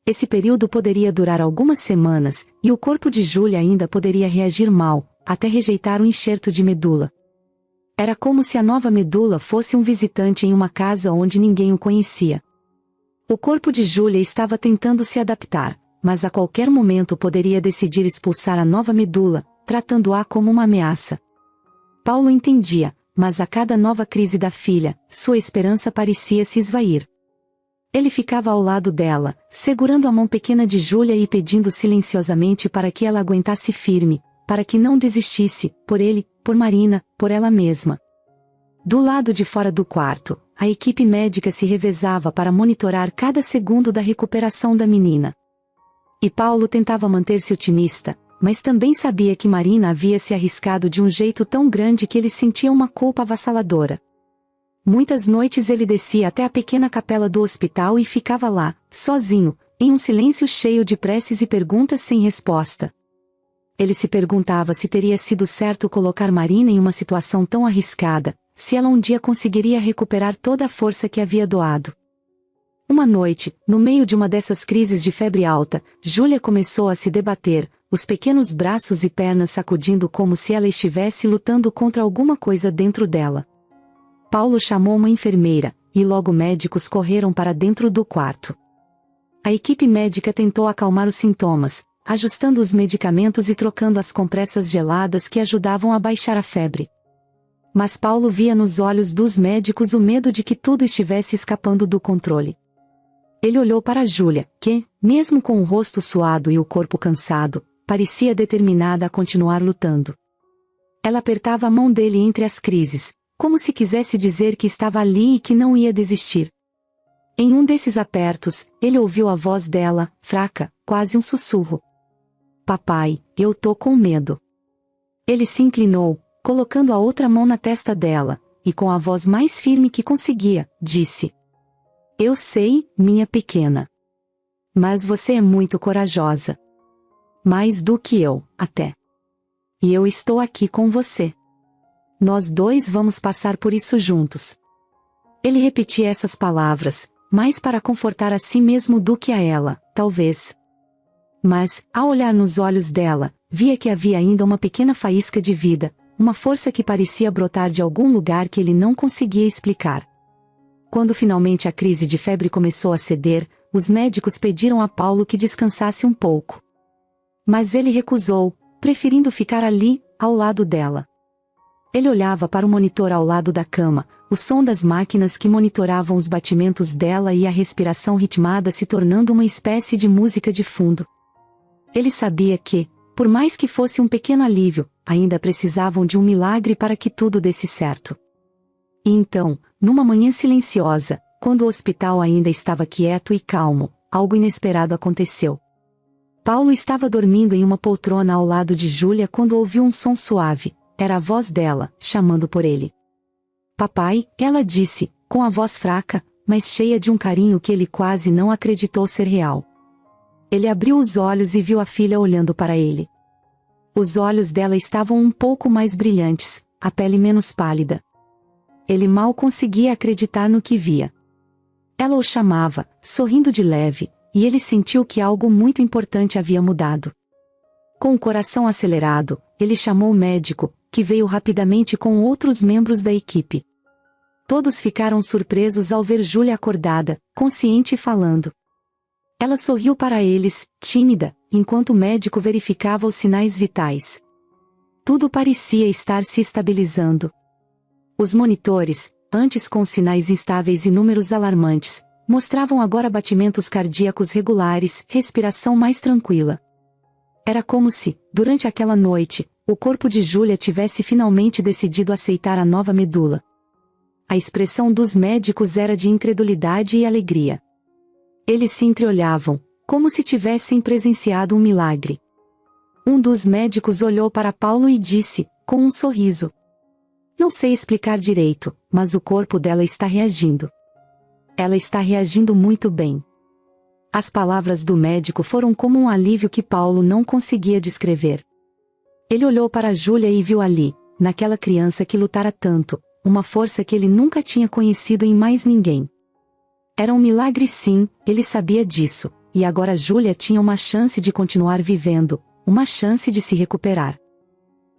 Esse período poderia durar algumas semanas, e o corpo de Júlia ainda poderia reagir mal, até rejeitar o enxerto de medula. Era como se a nova medula fosse um visitante em uma casa onde ninguém o conhecia. O corpo de Júlia estava tentando se adaptar, mas a qualquer momento poderia decidir expulsar a nova medula, tratando-a como uma ameaça. Paulo entendia, mas a cada nova crise da filha, sua esperança parecia se esvair. Ele ficava ao lado dela, segurando a mão pequena de Júlia e pedindo silenciosamente para que ela aguentasse firme, para que não desistisse, por ele, por Marina, por ela mesma. Do lado de fora do quarto, a equipe médica se revezava para monitorar cada segundo da recuperação da menina. E Paulo tentava manter-se otimista, mas também sabia que Marina havia se arriscado de um jeito tão grande que ele sentia uma culpa avassaladora. Muitas noites ele descia até a pequena capela do hospital e ficava lá, sozinho, em um silêncio cheio de preces e perguntas sem resposta. Ele se perguntava se teria sido certo colocar Marina em uma situação tão arriscada, se ela um dia conseguiria recuperar toda a força que havia doado. Uma noite, no meio de uma dessas crises de febre alta, Júlia começou a se debater, os pequenos braços e pernas sacudindo como se ela estivesse lutando contra alguma coisa dentro dela. Paulo chamou uma enfermeira, e logo médicos correram para dentro do quarto. A equipe médica tentou acalmar os sintomas, ajustando os medicamentos e trocando as compressas geladas que ajudavam a baixar a febre. Mas Paulo via nos olhos dos médicos o medo de que tudo estivesse escapando do controle. Ele olhou para Júlia, que, mesmo com o rosto suado e o corpo cansado, parecia determinada a continuar lutando. Ela apertava a mão dele entre as crises, como se quisesse dizer que estava ali e que não ia desistir. Em um desses apertos, ele ouviu a voz dela, fraca, quase um sussurro. Papai, eu tô com medo. Ele se inclinou, colocando a outra mão na testa dela, e com a voz mais firme que conseguia, disse: Eu sei, minha pequena. Mas você é muito corajosa. Mais do que eu, até. E eu estou aqui com você. Nós dois vamos passar por isso juntos. Ele repetia essas palavras, mais para confortar a si mesmo do que a ela, talvez. Mas, ao olhar nos olhos dela, via que havia ainda uma pequena faísca de vida, uma força que parecia brotar de algum lugar que ele não conseguia explicar. Quando finalmente a crise de febre começou a ceder, os médicos pediram a Paulo que descansasse um pouco. Mas ele recusou, preferindo ficar ali, ao lado dela. Ele olhava para o monitor ao lado da cama, o som das máquinas que monitoravam os batimentos dela e a respiração ritmada se tornando uma espécie de música de fundo. Ele sabia que, por mais que fosse um pequeno alívio, ainda precisavam de um milagre para que tudo desse certo. E então, numa manhã silenciosa, quando o hospital ainda estava quieto e calmo, algo inesperado aconteceu. Paulo estava dormindo em uma poltrona ao lado de Júlia quando ouviu um som suave. Era a voz dela, chamando por ele. Papai, ela disse, com a voz fraca, mas cheia de um carinho que ele quase não acreditou ser real. Ele abriu os olhos e viu a filha olhando para ele. Os olhos dela estavam um pouco mais brilhantes, a pele menos pálida. Ele mal conseguia acreditar no que via. Ela o chamava, sorrindo de leve, e ele sentiu que algo muito importante havia mudado. Com o coração acelerado, ele chamou o médico, que veio rapidamente com outros membros da equipe. Todos ficaram surpresos ao ver Júlia acordada, consciente e falando. Ela sorriu para eles, tímida, enquanto o médico verificava os sinais vitais. Tudo parecia estar se estabilizando. Os monitores, antes com sinais instáveis e números alarmantes, mostravam agora batimentos cardíacos regulares, respiração mais tranquila. Era como se, durante aquela noite, o corpo de Júlia tivesse finalmente decidido aceitar a nova medula. A expressão dos médicos era de incredulidade e alegria. Eles se entreolhavam, como se tivessem presenciado um milagre. Um dos médicos olhou para Paulo e disse, com um sorriso. Não sei explicar direito, mas o corpo dela está reagindo. Ela está reagindo muito bem. As palavras do médico foram como um alívio que Paulo não conseguia descrever. Ele olhou para Júlia e viu ali, naquela criança que lutara tanto, uma força que ele nunca tinha conhecido em mais ninguém. Era um milagre sim, ele sabia disso, e agora Júlia tinha uma chance de continuar vivendo, uma chance de se recuperar.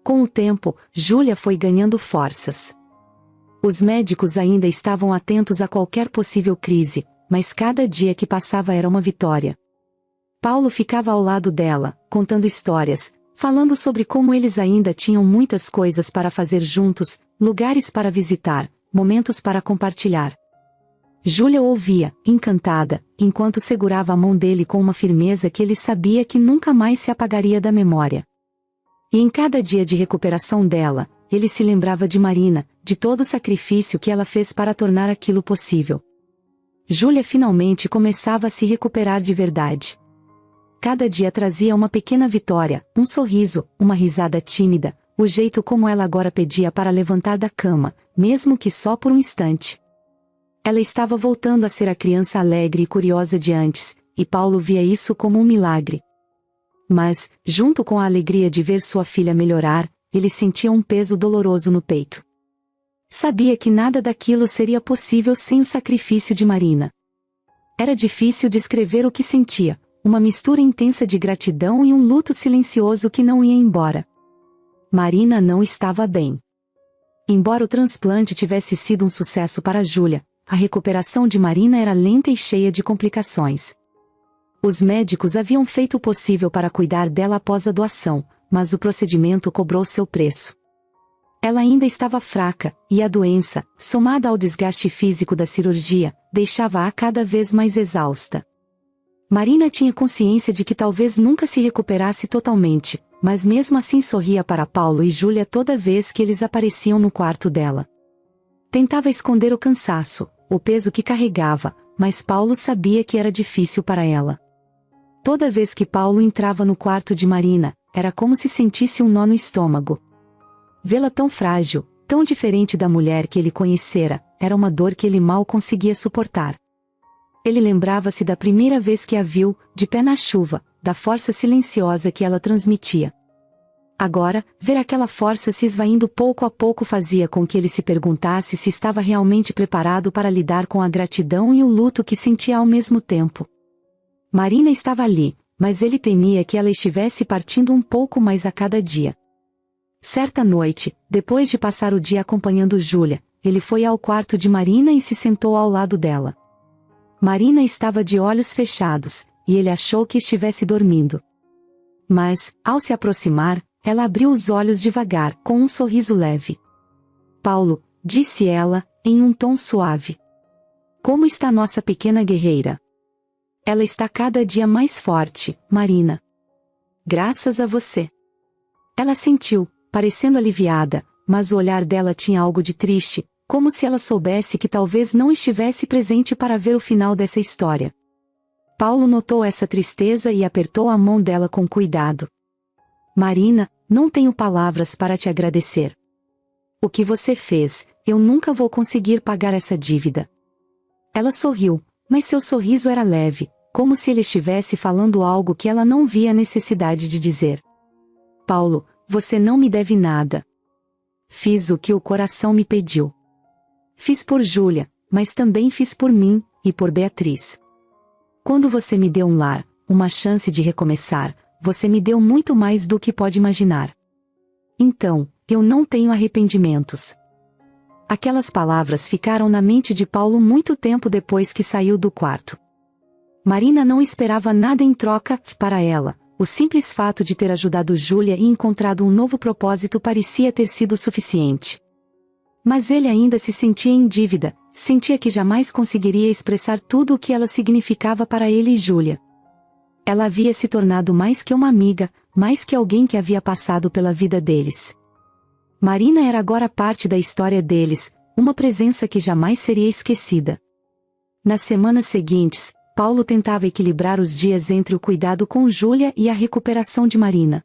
Com o tempo, Júlia foi ganhando forças. Os médicos ainda estavam atentos a qualquer possível crise, mas cada dia que passava era uma vitória. Paulo ficava ao lado dela, contando histórias, falando sobre como eles ainda tinham muitas coisas para fazer juntos, lugares para visitar, momentos para compartilhar. Júlia ouvia, encantada, enquanto segurava a mão dele com uma firmeza que ele sabia que nunca mais se apagaria da memória. E em cada dia de recuperação dela, ele se lembrava de Marina, de todo o sacrifício que ela fez para tornar aquilo possível. Júlia finalmente começava a se recuperar de verdade. Cada dia trazia uma pequena vitória, um sorriso, uma risada tímida, o jeito como ela agora pedia para levantar da cama, mesmo que só por um instante. Ela estava voltando a ser a criança alegre e curiosa de antes, e Paulo via isso como um milagre. Mas, junto com a alegria de ver sua filha melhorar, ele sentia um peso doloroso no peito. Sabia que nada daquilo seria possível sem o sacrifício de Marina. Era difícil descrever o que sentia, uma mistura intensa de gratidão e um luto silencioso que não ia embora. Marina não estava bem. Embora o transplante tivesse sido um sucesso para Júlia, a recuperação de Marina era lenta e cheia de complicações. Os médicos haviam feito o possível para cuidar dela após a doação, mas o procedimento cobrou seu preço. Ela ainda estava fraca, e a doença, somada ao desgaste físico da cirurgia, deixava-a cada vez mais exausta. Marina tinha consciência de que talvez nunca se recuperasse totalmente, mas mesmo assim sorria para Paulo e Júlia toda vez que eles apareciam no quarto dela. Tentava esconder o cansaço, o peso que carregava, mas Paulo sabia que era difícil para ela. Toda vez que Paulo entrava no quarto de Marina, era como se sentisse um nó no estômago. Vê-la tão frágil, tão diferente da mulher que ele conhecera, era uma dor que ele mal conseguia suportar. Ele lembrava-se da primeira vez que a viu, de pé na chuva, da força silenciosa que ela transmitia. Agora, ver aquela força se esvaindo pouco a pouco fazia com que ele se perguntasse se estava realmente preparado para lidar com a gratidão e o luto que sentia ao mesmo tempo. Marina estava ali, mas ele temia que ela estivesse partindo um pouco mais a cada dia. Certa noite, depois de passar o dia acompanhando Júlia, ele foi ao quarto de Marina e se sentou ao lado dela. Marina estava de olhos fechados, e ele achou que estivesse dormindo. Mas, ao se aproximar, ela abriu os olhos devagar, com um sorriso leve. Paulo, disse ela, em um tom suave. Como está nossa pequena guerreira? Ela está cada dia mais forte, Marina. Graças a você. Ela sentiu, parecendo aliviada, mas o olhar dela tinha algo de triste, como se ela soubesse que talvez não estivesse presente para ver o final dessa história. Paulo notou essa tristeza e apertou a mão dela com cuidado. Marina, não tenho palavras para te agradecer. O que você fez, eu nunca vou conseguir pagar essa dívida. Ela sorriu, mas seu sorriso era leve, como se ele estivesse falando algo que ela não via necessidade de dizer. Paulo, você não me deve nada. Fiz o que o coração me pediu. Fiz por Júlia, mas também fiz por mim, e por Beatriz. Quando você me deu um lar, uma chance de recomeçar, você me deu muito mais do que pode imaginar. Então, eu não tenho arrependimentos. Aquelas palavras ficaram na mente de Paulo muito tempo depois que saiu do quarto. Marina não esperava nada em troca, para ela. O simples fato de ter ajudado Júlia e encontrado um novo propósito parecia ter sido suficiente. Mas ele ainda se sentia em dívida, sentia que jamais conseguiria expressar tudo o que ela significava para ele e Júlia. Ela havia se tornado mais que uma amiga, mais que alguém que havia passado pela vida deles. Marina era agora parte da história deles, uma presença que jamais seria esquecida. Nas semanas seguintes, Paulo tentava equilibrar os dias entre o cuidado com Júlia e a recuperação de Marina.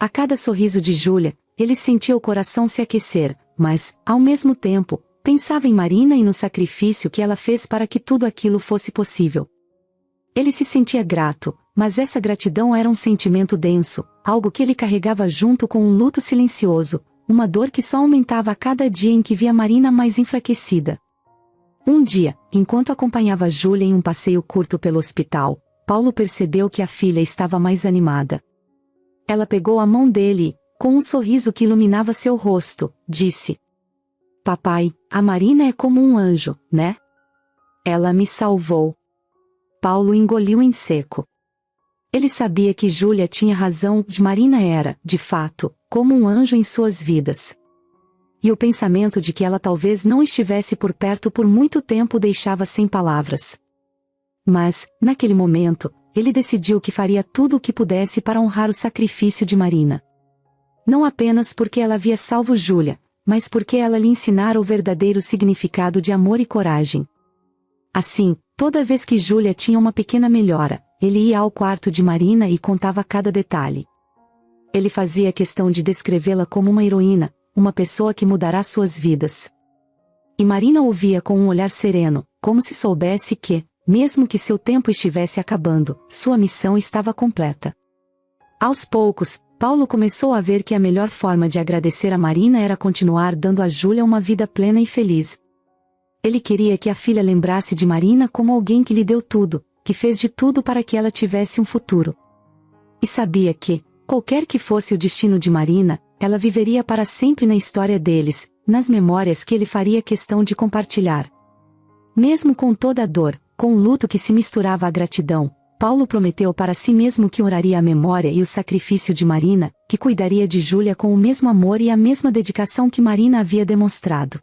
A cada sorriso de Júlia, ele sentia o coração se aquecer, mas, ao mesmo tempo, pensava em Marina e no sacrifício que ela fez para que tudo aquilo fosse possível. Ele se sentia grato, mas essa gratidão era um sentimento denso, algo que ele carregava junto com um luto silencioso, uma dor que só aumentava a cada dia em que via Marina mais enfraquecida. Um dia, enquanto acompanhava Júlia em um passeio curto pelo hospital, Paulo percebeu que a filha estava mais animada. Ela pegou a mão dele e, com um sorriso que iluminava seu rosto, disse: Papai, a Marina é como um anjo, né? Ela me salvou. Paulo engoliu em seco. Ele sabia que Júlia tinha razão, Marina era, de fato, como um anjo em suas vidas. E o pensamento de que ela talvez não estivesse por perto por muito tempo o deixava sem palavras. Mas, naquele momento, ele decidiu que faria tudo o que pudesse para honrar o sacrifício de Marina. Não apenas porque ela havia salvo Júlia, mas porque ela lhe ensinara o verdadeiro significado de amor e coragem. Assim, toda vez que Júlia tinha uma pequena melhora, ele ia ao quarto de Marina e contava cada detalhe. Ele fazia questão de descrevê-la como uma heroína, uma pessoa que mudará suas vidas. E Marina ouvia com um olhar sereno, como se soubesse que, mesmo que seu tempo estivesse acabando, sua missão estava completa. Aos poucos, Paulo começou a ver que a melhor forma de agradecer a Marina era continuar dando a Júlia uma vida plena e feliz. Ele queria que a filha lembrasse de Marina como alguém que lhe deu tudo, que fez de tudo para que ela tivesse um futuro. E sabia que, qualquer que fosse o destino de Marina, ela viveria para sempre na história deles, nas memórias que ele faria questão de compartilhar. Mesmo com toda a dor, com o luto que se misturava à gratidão, Paulo prometeu para si mesmo que honraria a memória e o sacrifício de Marina, que cuidaria de Júlia com o mesmo amor e a mesma dedicação que Marina havia demonstrado.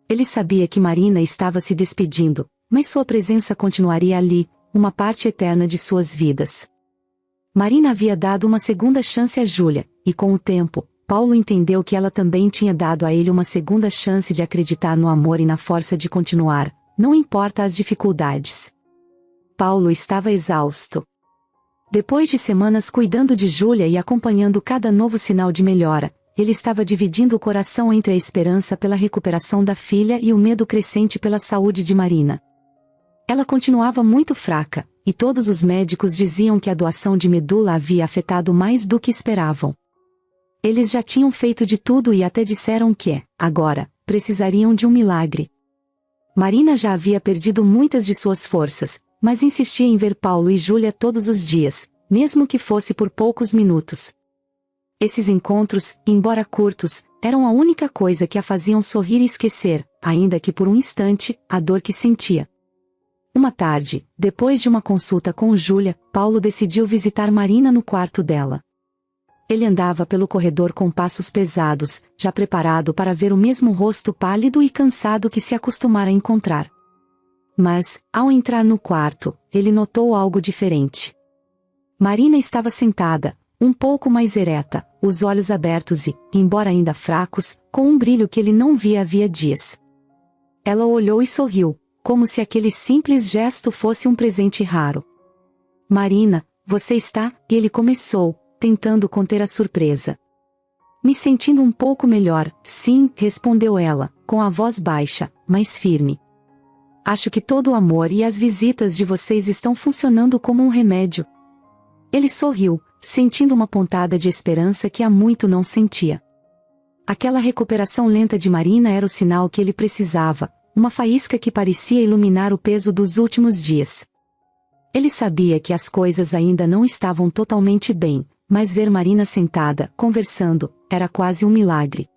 Ele sabia que Marina estava se despedindo, mas sua presença continuaria ali, uma parte eterna de suas vidas. Marina havia dado uma segunda chance a Júlia, e com o tempo, Paulo entendeu que ela também tinha dado a ele uma segunda chance de acreditar no amor e na força de continuar, não importa as dificuldades. Paulo estava exausto. Depois de semanas cuidando de Júlia e acompanhando cada novo sinal de melhora, ele estava dividindo o coração entre a esperança pela recuperação da filha e o medo crescente pela saúde de Marina. Ela continuava muito fraca, e todos os médicos diziam que a doação de medula havia afetado mais do que esperavam. Eles já tinham feito de tudo e até disseram que, agora, precisariam de um milagre. Marina já havia perdido muitas de suas forças, mas insistia em ver Paulo e Júlia todos os dias, mesmo que fosse por poucos minutos. Esses encontros, embora curtos, eram a única coisa que a faziam sorrir e esquecer, ainda que por um instante, a dor que sentia. Uma tarde, depois de uma consulta com Júlia, Paulo decidiu visitar Marina no quarto dela. Ele andava pelo corredor com passos pesados, já preparado para ver o mesmo rosto pálido e cansado que se acostumara a encontrar. Mas, ao entrar no quarto, ele notou algo diferente. Marina estava sentada, um pouco mais ereta, os olhos abertos e, embora ainda fracos, com um brilho que ele não via havia dias. Ela olhou e sorriu, como se aquele simples gesto fosse um presente raro. Marina, você está? E ele começou, tentando conter a surpresa. Me sentindo um pouco melhor, sim, respondeu ela, com a voz baixa, mas firme. Acho que todo o amor e as visitas de vocês estão funcionando como um remédio. Ele sorriu, sentindo uma pontada de esperança que há muito não sentia. Aquela recuperação lenta de Marina era o sinal que ele precisava, uma faísca que parecia iluminar o peso dos últimos dias. Ele sabia que as coisas ainda não estavam totalmente bem, mas ver Marina sentada, conversando, era quase um milagre.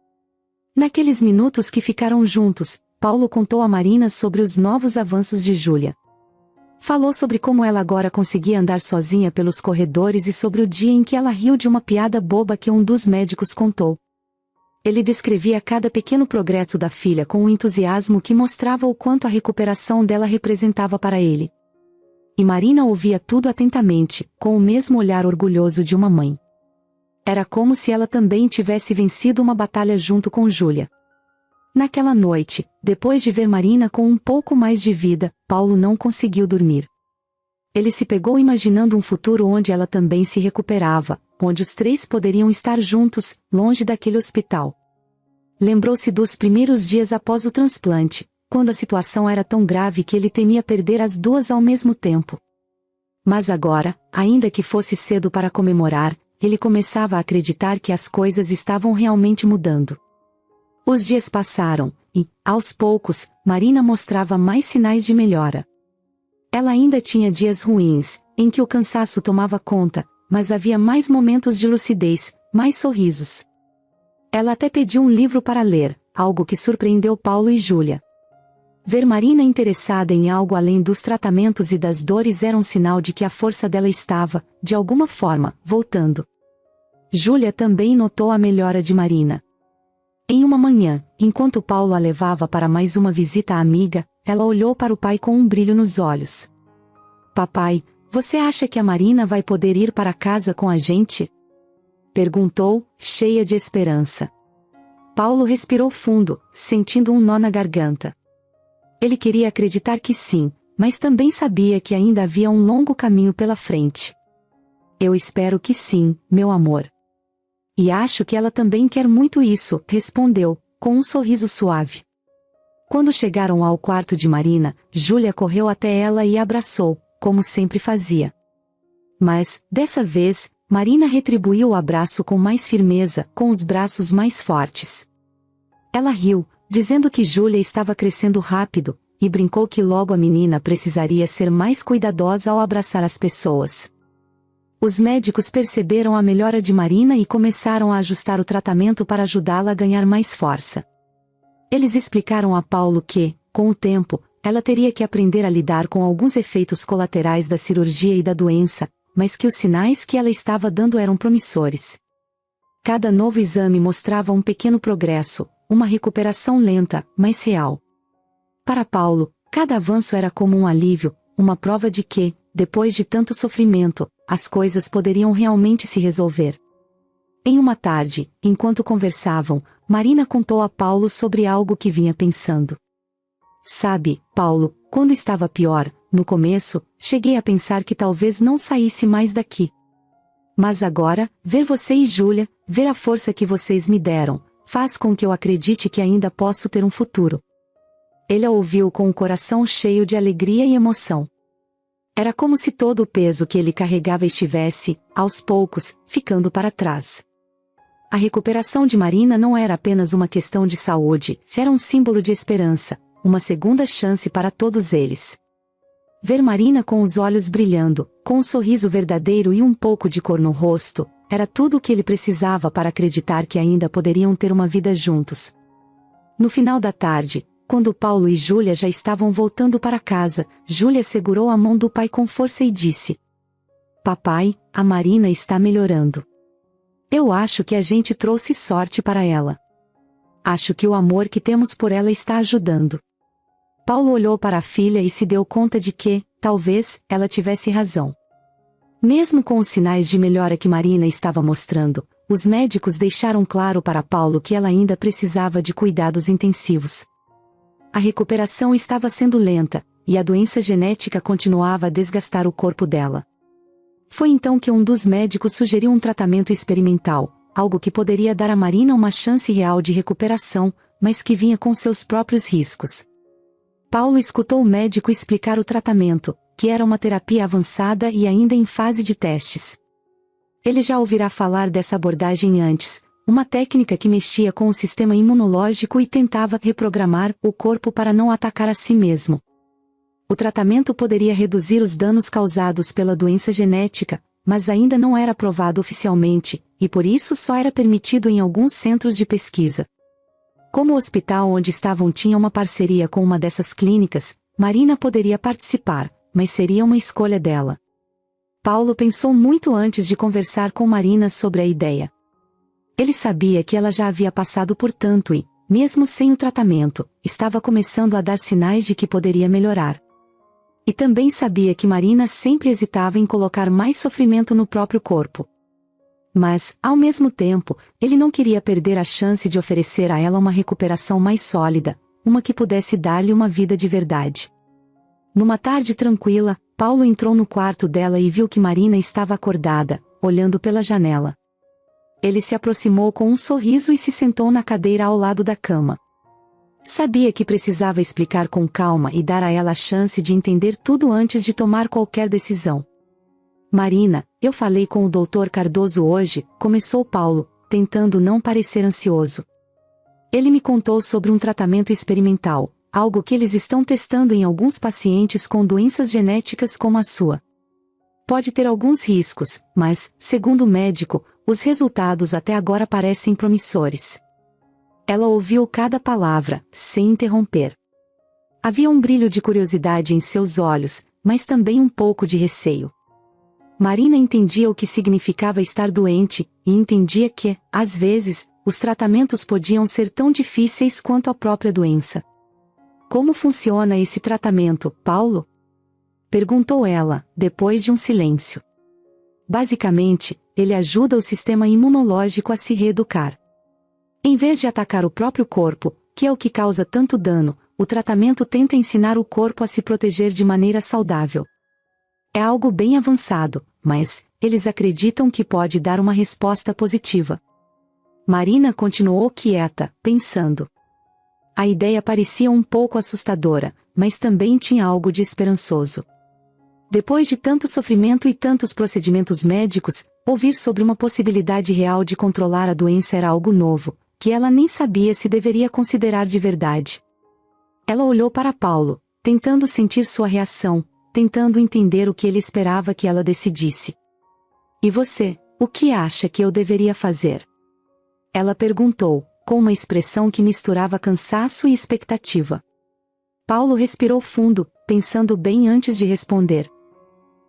Naqueles minutos que ficaram juntos, Paulo contou a Marina sobre os novos avanços de Júlia. Falou sobre como ela agora conseguia andar sozinha pelos corredores e sobre o dia em que ela riu de uma piada boba que um dos médicos contou. Ele descrevia cada pequeno progresso da filha com um entusiasmo que mostrava o quanto a recuperação dela representava para ele. E Marina ouvia tudo atentamente, com o mesmo olhar orgulhoso de uma mãe. Era como se ela também tivesse vencido uma batalha junto com Júlia. Naquela noite, depois de ver Marina com um pouco mais de vida, Paulo não conseguiu dormir. Ele se pegou imaginando um futuro onde ela também se recuperava, onde os três poderiam estar juntos, longe daquele hospital. Lembrou-se dos primeiros dias após o transplante, quando a situação era tão grave que ele temia perder as duas ao mesmo tempo. Mas agora, ainda que fosse cedo para comemorar, ele começava a acreditar que as coisas estavam realmente mudando. Os dias passaram, e, aos poucos, Marina mostrava mais sinais de melhora. Ela ainda tinha dias ruins, em que o cansaço tomava conta, mas havia mais momentos de lucidez, mais sorrisos. Ela até pediu um livro para ler, algo que surpreendeu Paulo e Júlia. Ver Marina interessada em algo além dos tratamentos e das dores era um sinal de que a força dela estava, de alguma forma, voltando. Júlia também notou a melhora de Marina. Em uma manhã, enquanto Paulo a levava para mais uma visita à amiga, ela olhou para o pai com um brilho nos olhos. Papai, você acha que a Marina vai poder ir para casa com a gente? Perguntou, cheia de esperança. Paulo respirou fundo, sentindo um nó na garganta. Ele queria acreditar que sim, mas também sabia que ainda havia um longo caminho pela frente. Eu espero que sim, meu amor. E acho que ela também quer muito isso, respondeu, com um sorriso suave. Quando chegaram ao quarto de Marina, Júlia correu até ela e a abraçou, como sempre fazia. Mas, dessa vez, Marina retribuiu o abraço com mais firmeza, com os braços mais fortes. Ela riu, dizendo que Júlia estava crescendo rápido, e brincou que logo a menina precisaria ser mais cuidadosa ao abraçar as pessoas. Os médicos perceberam a melhora de Marina e começaram a ajustar o tratamento para ajudá-la a ganhar mais força. Eles explicaram a Paulo que, com o tempo, ela teria que aprender a lidar com alguns efeitos colaterais da cirurgia e da doença, mas que os sinais que ela estava dando eram promissores. Cada novo exame mostrava um pequeno progresso, uma recuperação lenta, mas real. Para Paulo, cada avanço era como um alívio, uma prova de que, depois de tanto sofrimento, as coisas poderiam realmente se resolver. Em uma tarde, enquanto conversavam, Marina contou a Paulo sobre algo que vinha pensando. Sabe, Paulo, quando estava pior, no começo, cheguei a pensar que talvez não saísse mais daqui. Mas agora, ver você e Júlia, ver a força que vocês me deram, faz com que eu acredite que ainda posso ter um futuro. Ele a ouviu com o coração cheio de alegria e emoção. Era como se todo o peso que ele carregava estivesse, aos poucos, ficando para trás. A recuperação de Marina não era apenas uma questão de saúde, era um símbolo de esperança, uma segunda chance para todos eles. Ver Marina com os olhos brilhando, com um sorriso verdadeiro e um pouco de cor no rosto, era tudo o que ele precisava para acreditar que ainda poderiam ter uma vida juntos. No final da tarde, quando Paulo e Júlia já estavam voltando para casa, Júlia segurou a mão do pai com força e disse: "Papai, a Marina está melhorando. Eu acho que a gente trouxe sorte para ela. Acho que o amor que temos por ela está ajudando." Paulo olhou para a filha e se deu conta de que, talvez, ela tivesse razão. Mesmo com os sinais de melhora que Marina estava mostrando, os médicos deixaram claro para Paulo que ela ainda precisava de cuidados intensivos. A recuperação estava sendo lenta, e a doença genética continuava a desgastar o corpo dela. Foi então que um dos médicos sugeriu um tratamento experimental, algo que poderia dar a Marina uma chance real de recuperação, mas que vinha com seus próprios riscos. Paulo escutou o médico explicar o tratamento, que era uma terapia avançada e ainda em fase de testes. Ele já ouvirá falar dessa abordagem antes, uma técnica que mexia com o sistema imunológico e tentava reprogramar o corpo para não atacar a si mesmo. O tratamento poderia reduzir os danos causados pela doença genética, mas ainda não era aprovado oficialmente, e por isso só era permitido em alguns centros de pesquisa. Como o hospital onde estavam tinha uma parceria com uma dessas clínicas, Marina poderia participar, mas seria uma escolha dela. Paulo pensou muito antes de conversar com Marina sobre a ideia. Ele sabia que ela já havia passado por tanto e, mesmo sem o tratamento, estava começando a dar sinais de que poderia melhorar. E também sabia que Marina sempre hesitava em colocar mais sofrimento no próprio corpo. Mas, ao mesmo tempo, ele não queria perder a chance de oferecer a ela uma recuperação mais sólida, uma que pudesse dar-lhe uma vida de verdade. Numa tarde tranquila, Paulo entrou no quarto dela e viu que Marina estava acordada, olhando pela janela. Ele se aproximou com um sorriso e se sentou na cadeira ao lado da cama. Sabia que precisava explicar com calma e dar a ela a chance de entender tudo antes de tomar qualquer decisão. "Marina, eu falei com o Dr. Cardoso hoje", começou Paulo, tentando não parecer ansioso. "Ele me contou sobre um tratamento experimental, algo que eles estão testando em alguns pacientes com doenças genéticas como a sua. Pode ter alguns riscos, mas, segundo o médico, os resultados até agora parecem promissores." Ela ouviu cada palavra, sem interromper. Havia um brilho de curiosidade em seus olhos, mas também um pouco de receio. Marina entendia o que significava estar doente, e entendia que, às vezes, os tratamentos podiam ser tão difíceis quanto a própria doença. "Como funciona esse tratamento, Paulo?" perguntou ela, depois de um silêncio. "Basicamente, ele ajuda o sistema imunológico a se reeducar. Em vez de atacar o próprio corpo, que é o que causa tanto dano, o tratamento tenta ensinar o corpo a se proteger de maneira saudável. É algo bem avançado, mas eles acreditam que pode dar uma resposta positiva." Marina continuou quieta, pensando. A ideia parecia um pouco assustadora, mas também tinha algo de esperançoso. Depois de tanto sofrimento e tantos procedimentos médicos, ouvir sobre uma possibilidade real de controlar a doença era algo novo, que ela nem sabia se deveria considerar de verdade. Ela olhou para Paulo, tentando sentir sua reação, tentando entender o que ele esperava que ela decidisse. "E você, o que acha que eu deveria fazer?" ela perguntou, com uma expressão que misturava cansaço e expectativa. Paulo respirou fundo, pensando bem antes de responder.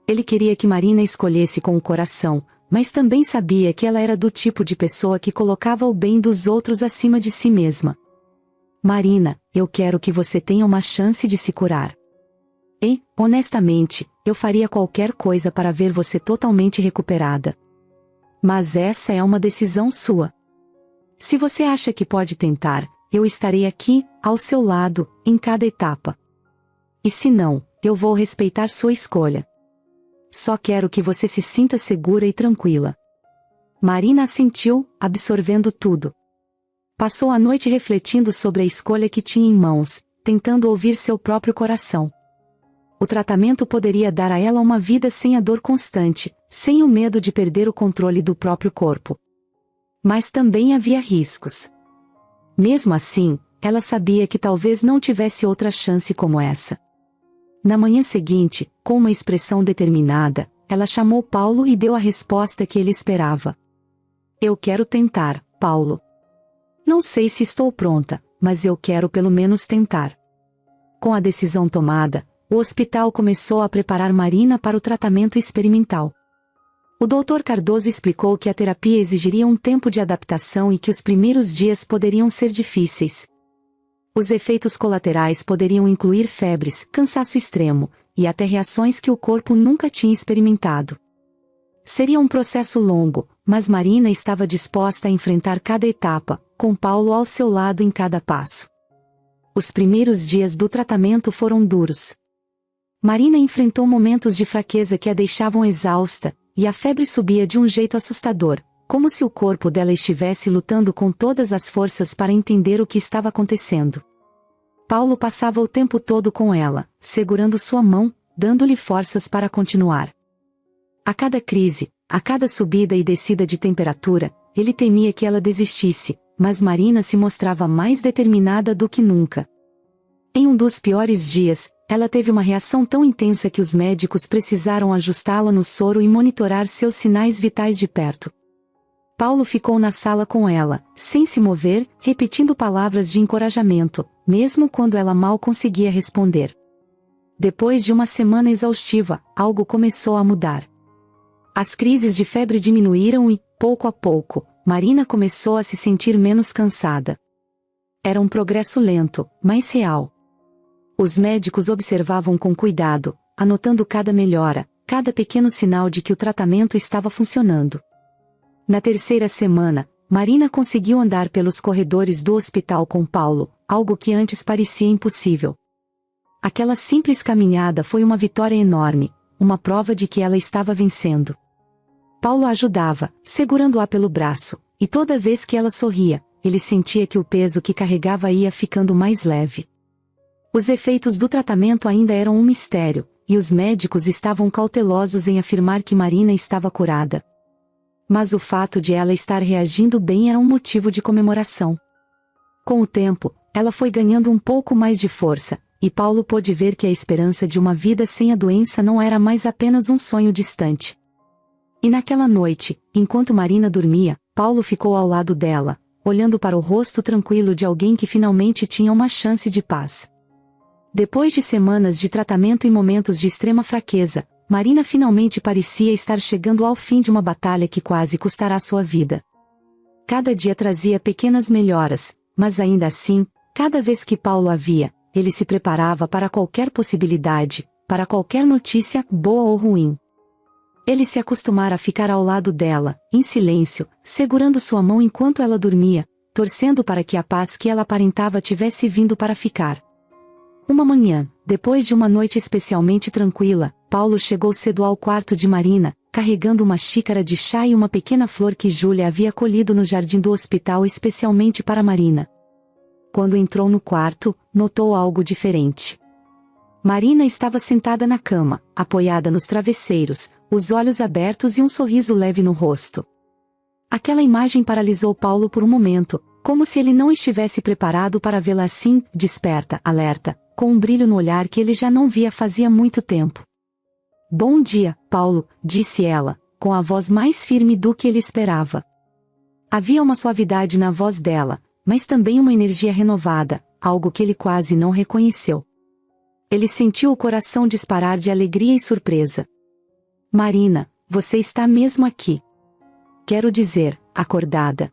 Ele queria que Marina escolhesse com o coração, mas também sabia que ela era do tipo de pessoa que colocava o bem dos outros acima de si mesma. "Marina, eu quero que você tenha uma chance de se curar. E, honestamente, eu faria qualquer coisa para ver você totalmente recuperada. Mas essa é uma decisão sua. Se você acha que pode tentar, eu estarei aqui, ao seu lado, em cada etapa. E se não, eu vou respeitar sua escolha. Só quero que você se sinta segura e tranquila." Marina assentiu, absorvendo tudo. Passou a noite refletindo sobre a escolha que tinha em mãos, tentando ouvir seu próprio coração. O tratamento poderia dar a ela uma vida sem a dor constante, sem o medo de perder o controle do próprio corpo. Mas também havia riscos. Mesmo assim, ela sabia que talvez não tivesse outra chance como essa. Na manhã seguinte, com uma expressão determinada, ela chamou Paulo e deu a resposta que ele esperava. Eu quero tentar, Paulo. Não sei se estou pronta, mas eu quero pelo menos tentar. Com a decisão tomada, o hospital começou a preparar Marina para o tratamento experimental. O Dr. Cardoso explicou que a terapia exigiria um tempo de adaptação e que os primeiros dias poderiam ser difíceis. Os efeitos colaterais poderiam incluir febres, cansaço extremo, e até reações que o corpo nunca tinha experimentado. Seria um processo longo, mas Marina estava disposta a enfrentar cada etapa, com Paulo ao seu lado em cada passo. Os primeiros dias do tratamento foram duros. Marina enfrentou momentos de fraqueza que a deixavam exausta, e a febre subia de um jeito assustador, como se o corpo dela estivesse lutando com todas as forças para entender o que estava acontecendo. Paulo passava o tempo todo com ela, segurando sua mão, dando-lhe forças para continuar. A cada crise, a cada subida e descida de temperatura, ele temia que ela desistisse, mas Marina se mostrava mais determinada do que nunca. Em um dos piores dias, ela teve uma reação tão intensa que os médicos precisaram ajustá-la no soro e monitorar seus sinais vitais de perto. Paulo ficou na sala com ela, sem se mover, repetindo palavras de encorajamento, mesmo quando ela mal conseguia responder. Depois de uma semana exaustiva, algo começou a mudar. As crises de febre diminuíram e, pouco a pouco, Marina começou a se sentir menos cansada. Era um progresso lento, mas real. Os médicos observavam com cuidado, anotando cada melhora, cada pequeno sinal de que o tratamento estava funcionando. Na terceira semana, Marina conseguiu andar pelos corredores do hospital com Paulo, algo que antes parecia impossível. Aquela simples caminhada foi uma vitória enorme, uma prova de que ela estava vencendo. Paulo a ajudava, segurando-a pelo braço, e toda vez que ela sorria, ele sentia que o peso que carregava ia ficando mais leve. Os efeitos do tratamento ainda eram um mistério, e os médicos estavam cautelosos em afirmar que Marina estava curada. Mas o fato de ela estar reagindo bem era um motivo de comemoração. Com o tempo, ela foi ganhando um pouco mais de força, e Paulo pôde ver que a esperança de uma vida sem a doença não era mais apenas um sonho distante. E naquela noite, enquanto Marina dormia, Paulo ficou ao lado dela, olhando para o rosto tranquilo de alguém que finalmente tinha uma chance de paz. Depois de semanas de tratamento e momentos de extrema fraqueza, Marina finalmente parecia estar chegando ao fim de uma batalha que quase custará sua vida. Cada dia trazia pequenas melhoras, mas ainda assim, cada vez que Paulo a via, ele se preparava para qualquer possibilidade, para qualquer notícia, boa ou ruim. Ele se acostumara a ficar ao lado dela, em silêncio, segurando sua mão enquanto ela dormia, torcendo para que a paz que ela aparentava tivesse vindo para ficar. Uma manhã, depois de uma noite especialmente tranquila, Paulo chegou cedo ao quarto de Marina, carregando uma xícara de chá e uma pequena flor que Júlia havia colhido no jardim do hospital especialmente para Marina. Quando entrou no quarto, notou algo diferente. Marina estava sentada na cama, apoiada nos travesseiros, os olhos abertos e um sorriso leve no rosto. Aquela imagem paralisou Paulo por um momento, como se ele não estivesse preparado para vê-la assim, desperta, alerta, com um brilho no olhar que ele já não via fazia muito tempo. Bom dia, Paulo, disse ela, com a voz mais firme do que ele esperava. Havia uma suavidade na voz dela, mas também uma energia renovada, algo que ele quase não reconheceu. Ele sentiu o coração disparar de alegria e surpresa. Marina, você está mesmo aqui. Quero dizer, acordada.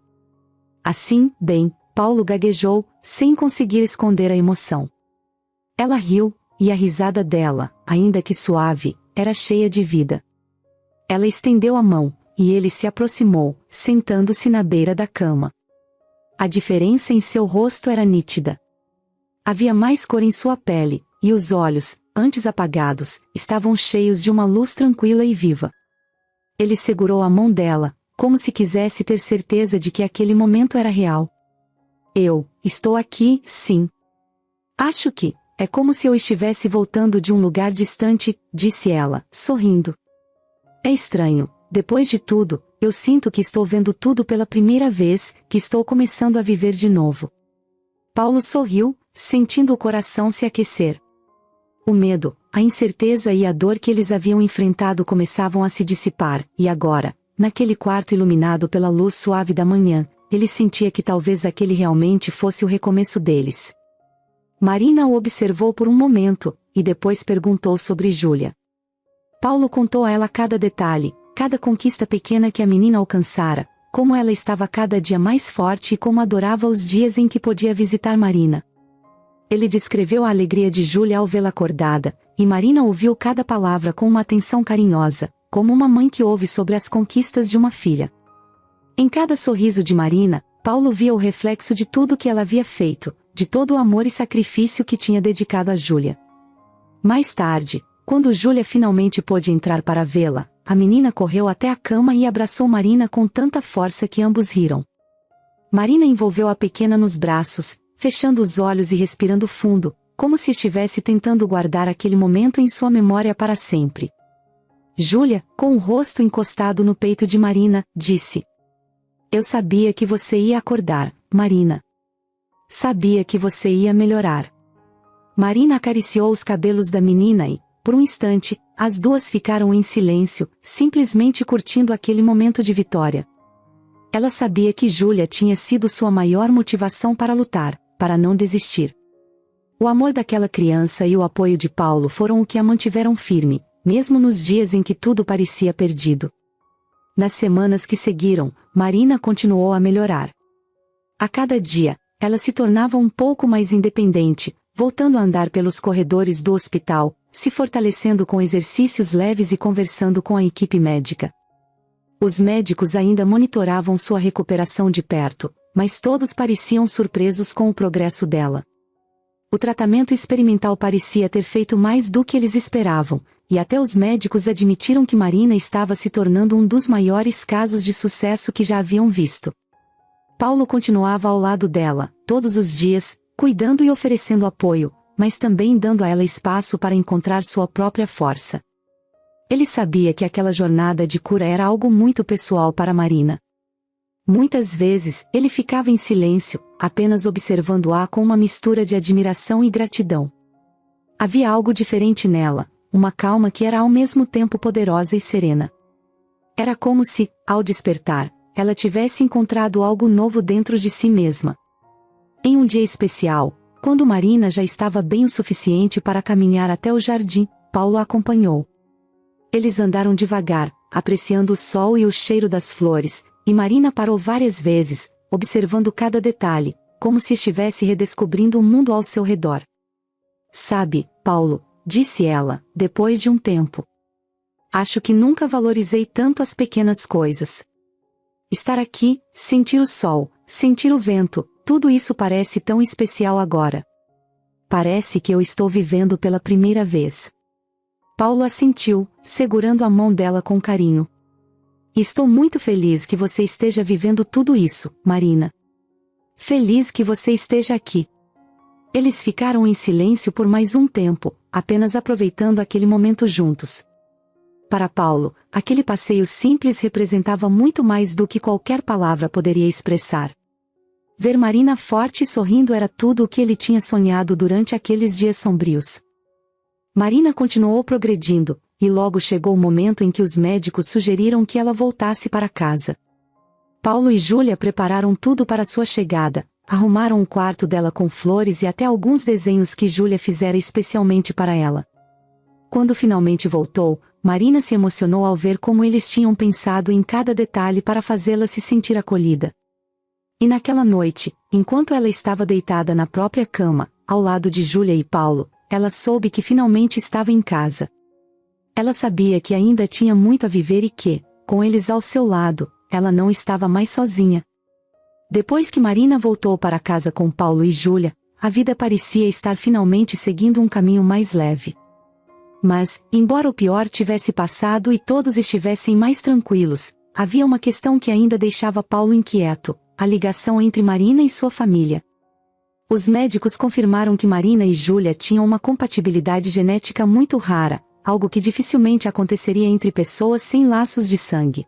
Assim, bem, Paulo gaguejou, sem conseguir esconder a emoção. Ela riu, e a risada dela, ainda que suave, era cheia de vida. Ela estendeu a mão, e ele se aproximou, sentando-se na beira da cama. A diferença em seu rosto era nítida. Havia mais cor em sua pele, e os olhos, antes apagados, estavam cheios de uma luz tranquila e viva. Ele segurou a mão dela, como se quisesse ter certeza de que aquele momento era real. Eu estou aqui, sim. Acho que é como se eu estivesse voltando de um lugar distante, disse ela, sorrindo. É estranho, depois de tudo, eu sinto que estou vendo tudo pela primeira vez, que estou começando a viver de novo. Paulo sorriu, sentindo o coração se aquecer. O medo, A incerteza e a dor que eles haviam enfrentado começavam a se dissipar, e agora, naquele quarto iluminado pela luz suave da manhã, ele sentia que talvez aquele realmente fosse o recomeço deles. Marina o observou por um momento, e depois perguntou sobre Júlia. Paulo contou a ela cada detalhe, cada conquista pequena que a menina alcançara, como ela estava cada dia mais forte e como adorava os dias em que podia visitar Marina. Ele descreveu a alegria de Júlia ao vê-la acordada, e Marina ouviu cada palavra com uma atenção carinhosa, como uma mãe que ouve sobre as conquistas de uma filha. Em cada sorriso de Marina, Paulo via o reflexo de tudo que ela havia feito, de todo o amor e sacrifício que tinha dedicado a Júlia. Mais tarde, quando Júlia finalmente pôde entrar para vê-la, a menina correu até a cama e abraçou Marina com tanta força que ambos riram. Marina envolveu a pequena nos braços, fechando os olhos e respirando fundo, como se estivesse tentando guardar aquele momento em sua memória para sempre. Júlia, com o rosto encostado no peito de Marina, disse: "Eu sabia que você ia acordar, Marina. Sabia que você ia melhorar." Marina acariciou os cabelos da menina e, por um instante, as duas ficaram em silêncio, simplesmente curtindo aquele momento de vitória. Ela sabia que Júlia tinha sido sua maior motivação para lutar, para não desistir. O amor daquela criança e o apoio de Paulo foram o que a mantiveram firme, mesmo nos dias em que tudo parecia perdido. Nas semanas que seguiram, Marina continuou a melhorar. A cada dia, ela se tornava um pouco mais independente, voltando a andar pelos corredores do hospital, se fortalecendo com exercícios leves e conversando com a equipe médica. Os médicos ainda monitoravam sua recuperação de perto, mas todos pareciam surpresos com o progresso dela. O tratamento experimental parecia ter feito mais do que eles esperavam, e até os médicos admitiram que Marina estava se tornando um dos maiores casos de sucesso que já haviam visto. Paulo continuava ao lado dela, todos os dias, cuidando e oferecendo apoio, mas também dando a ela espaço para encontrar sua própria força. Ele sabia que aquela jornada de cura era algo muito pessoal para Marina. Muitas vezes, ele ficava em silêncio, apenas observando-a com uma mistura de admiração e gratidão. Havia algo diferente nela, uma calma que era ao mesmo tempo poderosa e serena. Era como se, ao despertar, ela tivesse encontrado algo novo dentro de si mesma. Em um dia especial, quando Marina já estava bem o suficiente para caminhar até o jardim, Paulo a acompanhou. Eles andaram devagar, apreciando o sol e o cheiro das flores, e Marina parou várias vezes, observando cada detalhe, como se estivesse redescobrindo o mundo ao seu redor. "Sabe, Paulo", disse ela, depois de um tempo. "Acho que nunca valorizei tanto as pequenas coisas. Estar aqui, sentir o sol, sentir o vento, tudo isso parece tão especial agora. Parece que eu estou vivendo pela primeira vez." Paulo assentiu, segurando a mão dela com carinho. "Estou muito feliz que você esteja vivendo tudo isso, Marina. Feliz que você esteja aqui." Eles ficaram em silêncio por mais um tempo, apenas aproveitando aquele momento juntos. Para Paulo, aquele passeio simples representava muito mais do que qualquer palavra poderia expressar. Ver Marina forte e sorrindo era tudo o que ele tinha sonhado durante aqueles dias sombrios. Marina continuou progredindo, e logo chegou o momento em que os médicos sugeriram que ela voltasse para casa. Paulo e Júlia prepararam tudo para sua chegada, arrumaram o quarto dela com flores e até alguns desenhos que Júlia fizera especialmente para ela. Quando finalmente voltou, Marina se emocionou ao ver como eles tinham pensado em cada detalhe para fazê-la se sentir acolhida. E naquela noite, enquanto ela estava deitada na própria cama, ao lado de Júlia e Paulo, ela soube que finalmente estava em casa. Ela sabia que ainda tinha muito a viver e que, com eles ao seu lado, ela não estava mais sozinha. Depois que Marina voltou para casa com Paulo e Júlia, a vida parecia estar finalmente seguindo um caminho mais leve. Mas, embora o pior tivesse passado e todos estivessem mais tranquilos, havia uma questão que ainda deixava Paulo inquieto: a ligação entre Marina e sua família. Os médicos confirmaram que Marina e Júlia tinham uma compatibilidade genética muito rara, algo que dificilmente aconteceria entre pessoas sem laços de sangue.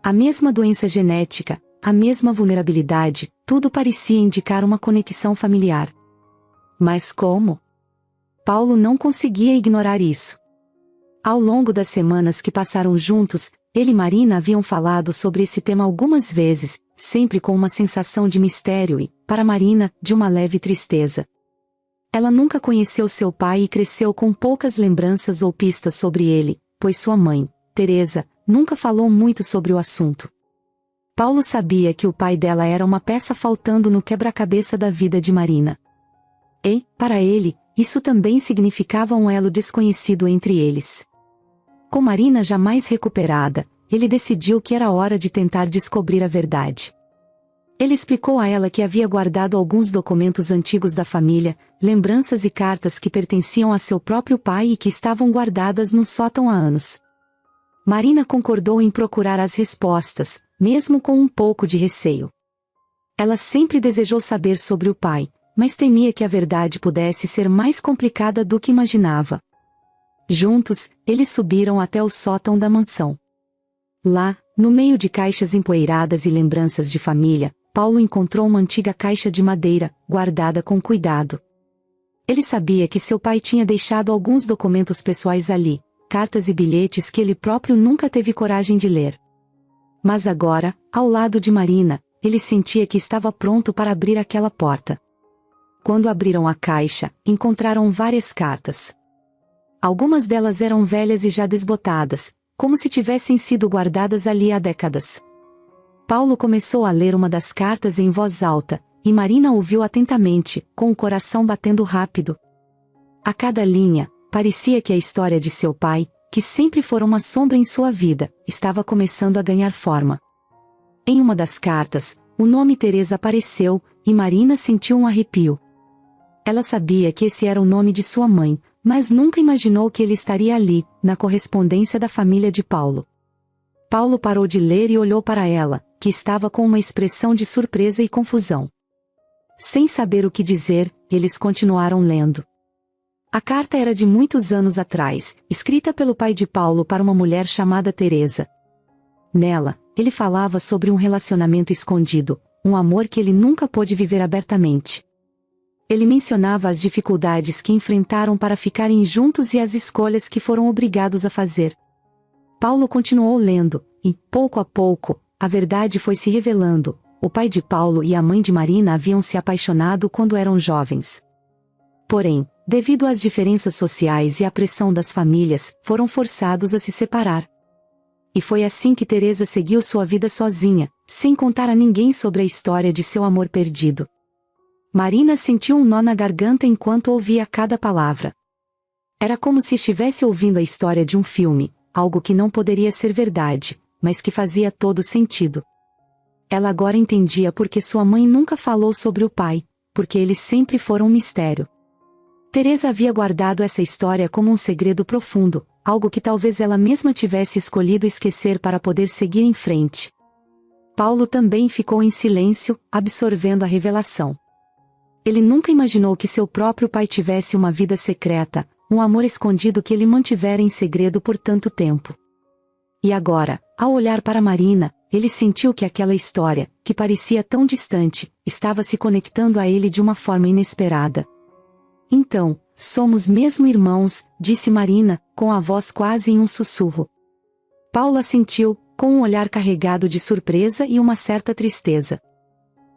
A mesma doença genética, a mesma vulnerabilidade, tudo parecia indicar uma conexão familiar. Mas como? Paulo não conseguia ignorar isso. Ao longo das semanas que passaram juntos, ele e Marina haviam falado sobre esse tema algumas vezes, sempre com uma sensação de mistério e, para Marina, de uma leve tristeza. Ela nunca conheceu seu pai e cresceu com poucas lembranças ou pistas sobre ele, pois sua mãe, Teresa, nunca falou muito sobre o assunto. Paulo sabia que o pai dela era uma peça faltando no quebra-cabeça da vida de Marina. E, para ele, isso também significava um elo desconhecido entre eles. Com Marina já mais recuperada, ele decidiu que era hora de tentar descobrir a verdade. Ele explicou a ela que havia guardado alguns documentos antigos da família, lembranças e cartas que pertenciam a seu próprio pai e que estavam guardadas no sótão há anos. Marina concordou em procurar as respostas, mesmo com um pouco de receio. Ela sempre desejou saber sobre o pai, mas temia que a verdade pudesse ser mais complicada do que imaginava. Juntos, eles subiram até o sótão da mansão. Lá, no meio de caixas empoeiradas e lembranças de família, Paulo encontrou uma antiga caixa de madeira, guardada com cuidado. Ele sabia que seu pai tinha deixado alguns documentos pessoais ali, cartas e bilhetes que ele próprio nunca teve coragem de ler. Mas agora, ao lado de Marina, ele sentia que estava pronto para abrir aquela porta. Quando abriram a caixa, encontraram várias cartas. Algumas delas eram velhas e já desbotadas, como se tivessem sido guardadas ali há décadas. Paulo começou a ler uma das cartas em voz alta, e Marina ouviu atentamente, com o coração batendo rápido. A cada linha, parecia que a história de seu pai, que sempre fora uma sombra em sua vida, estava começando a ganhar forma. Em uma das cartas, o nome Teresa apareceu, e Marina sentiu um arrepio. Ela sabia que esse era o nome de sua mãe, mas nunca imaginou que ele estaria ali, na correspondência da família de Paulo. Paulo parou de ler e olhou para ela, que estava com uma expressão de surpresa e confusão. Sem saber o que dizer, eles continuaram lendo. A carta era de muitos anos atrás, escrita pelo pai de Paulo para uma mulher chamada Teresa. Nela, ele falava sobre um relacionamento escondido, um amor que ele nunca pôde viver abertamente. Ele mencionava as dificuldades que enfrentaram para ficarem juntos e as escolhas que foram obrigados a fazer. Paulo continuou lendo, e, pouco a pouco, a verdade foi se revelando. O pai de Paulo e a mãe de Marina haviam se apaixonado quando eram jovens. Porém, devido às diferenças sociais e à pressão das famílias, foram forçados a se separar. E foi assim que Teresa seguiu sua vida sozinha, sem contar a ninguém sobre a história de seu amor perdido. Marina sentiu um nó na garganta enquanto ouvia cada palavra. Era como se estivesse ouvindo a história de um filme, algo que não poderia ser verdade, mas que fazia todo sentido. Ela agora entendia por que sua mãe nunca falou sobre o pai, porque eles sempre foram um mistério. Teresa havia guardado essa história como um segredo profundo, algo que talvez ela mesma tivesse escolhido esquecer para poder seguir em frente. Paulo também ficou em silêncio, absorvendo a revelação. Ele nunca imaginou que seu próprio pai tivesse uma vida secreta, um amor escondido que ele mantivera em segredo por tanto tempo. E agora, ao olhar para Marina, ele sentiu que aquela história, que parecia tão distante, estava se conectando a ele de uma forma inesperada. Então, somos mesmo irmãos, disse Marina, com a voz quase em um sussurro. Paulo assentiu, com um olhar carregado de surpresa e uma certa tristeza.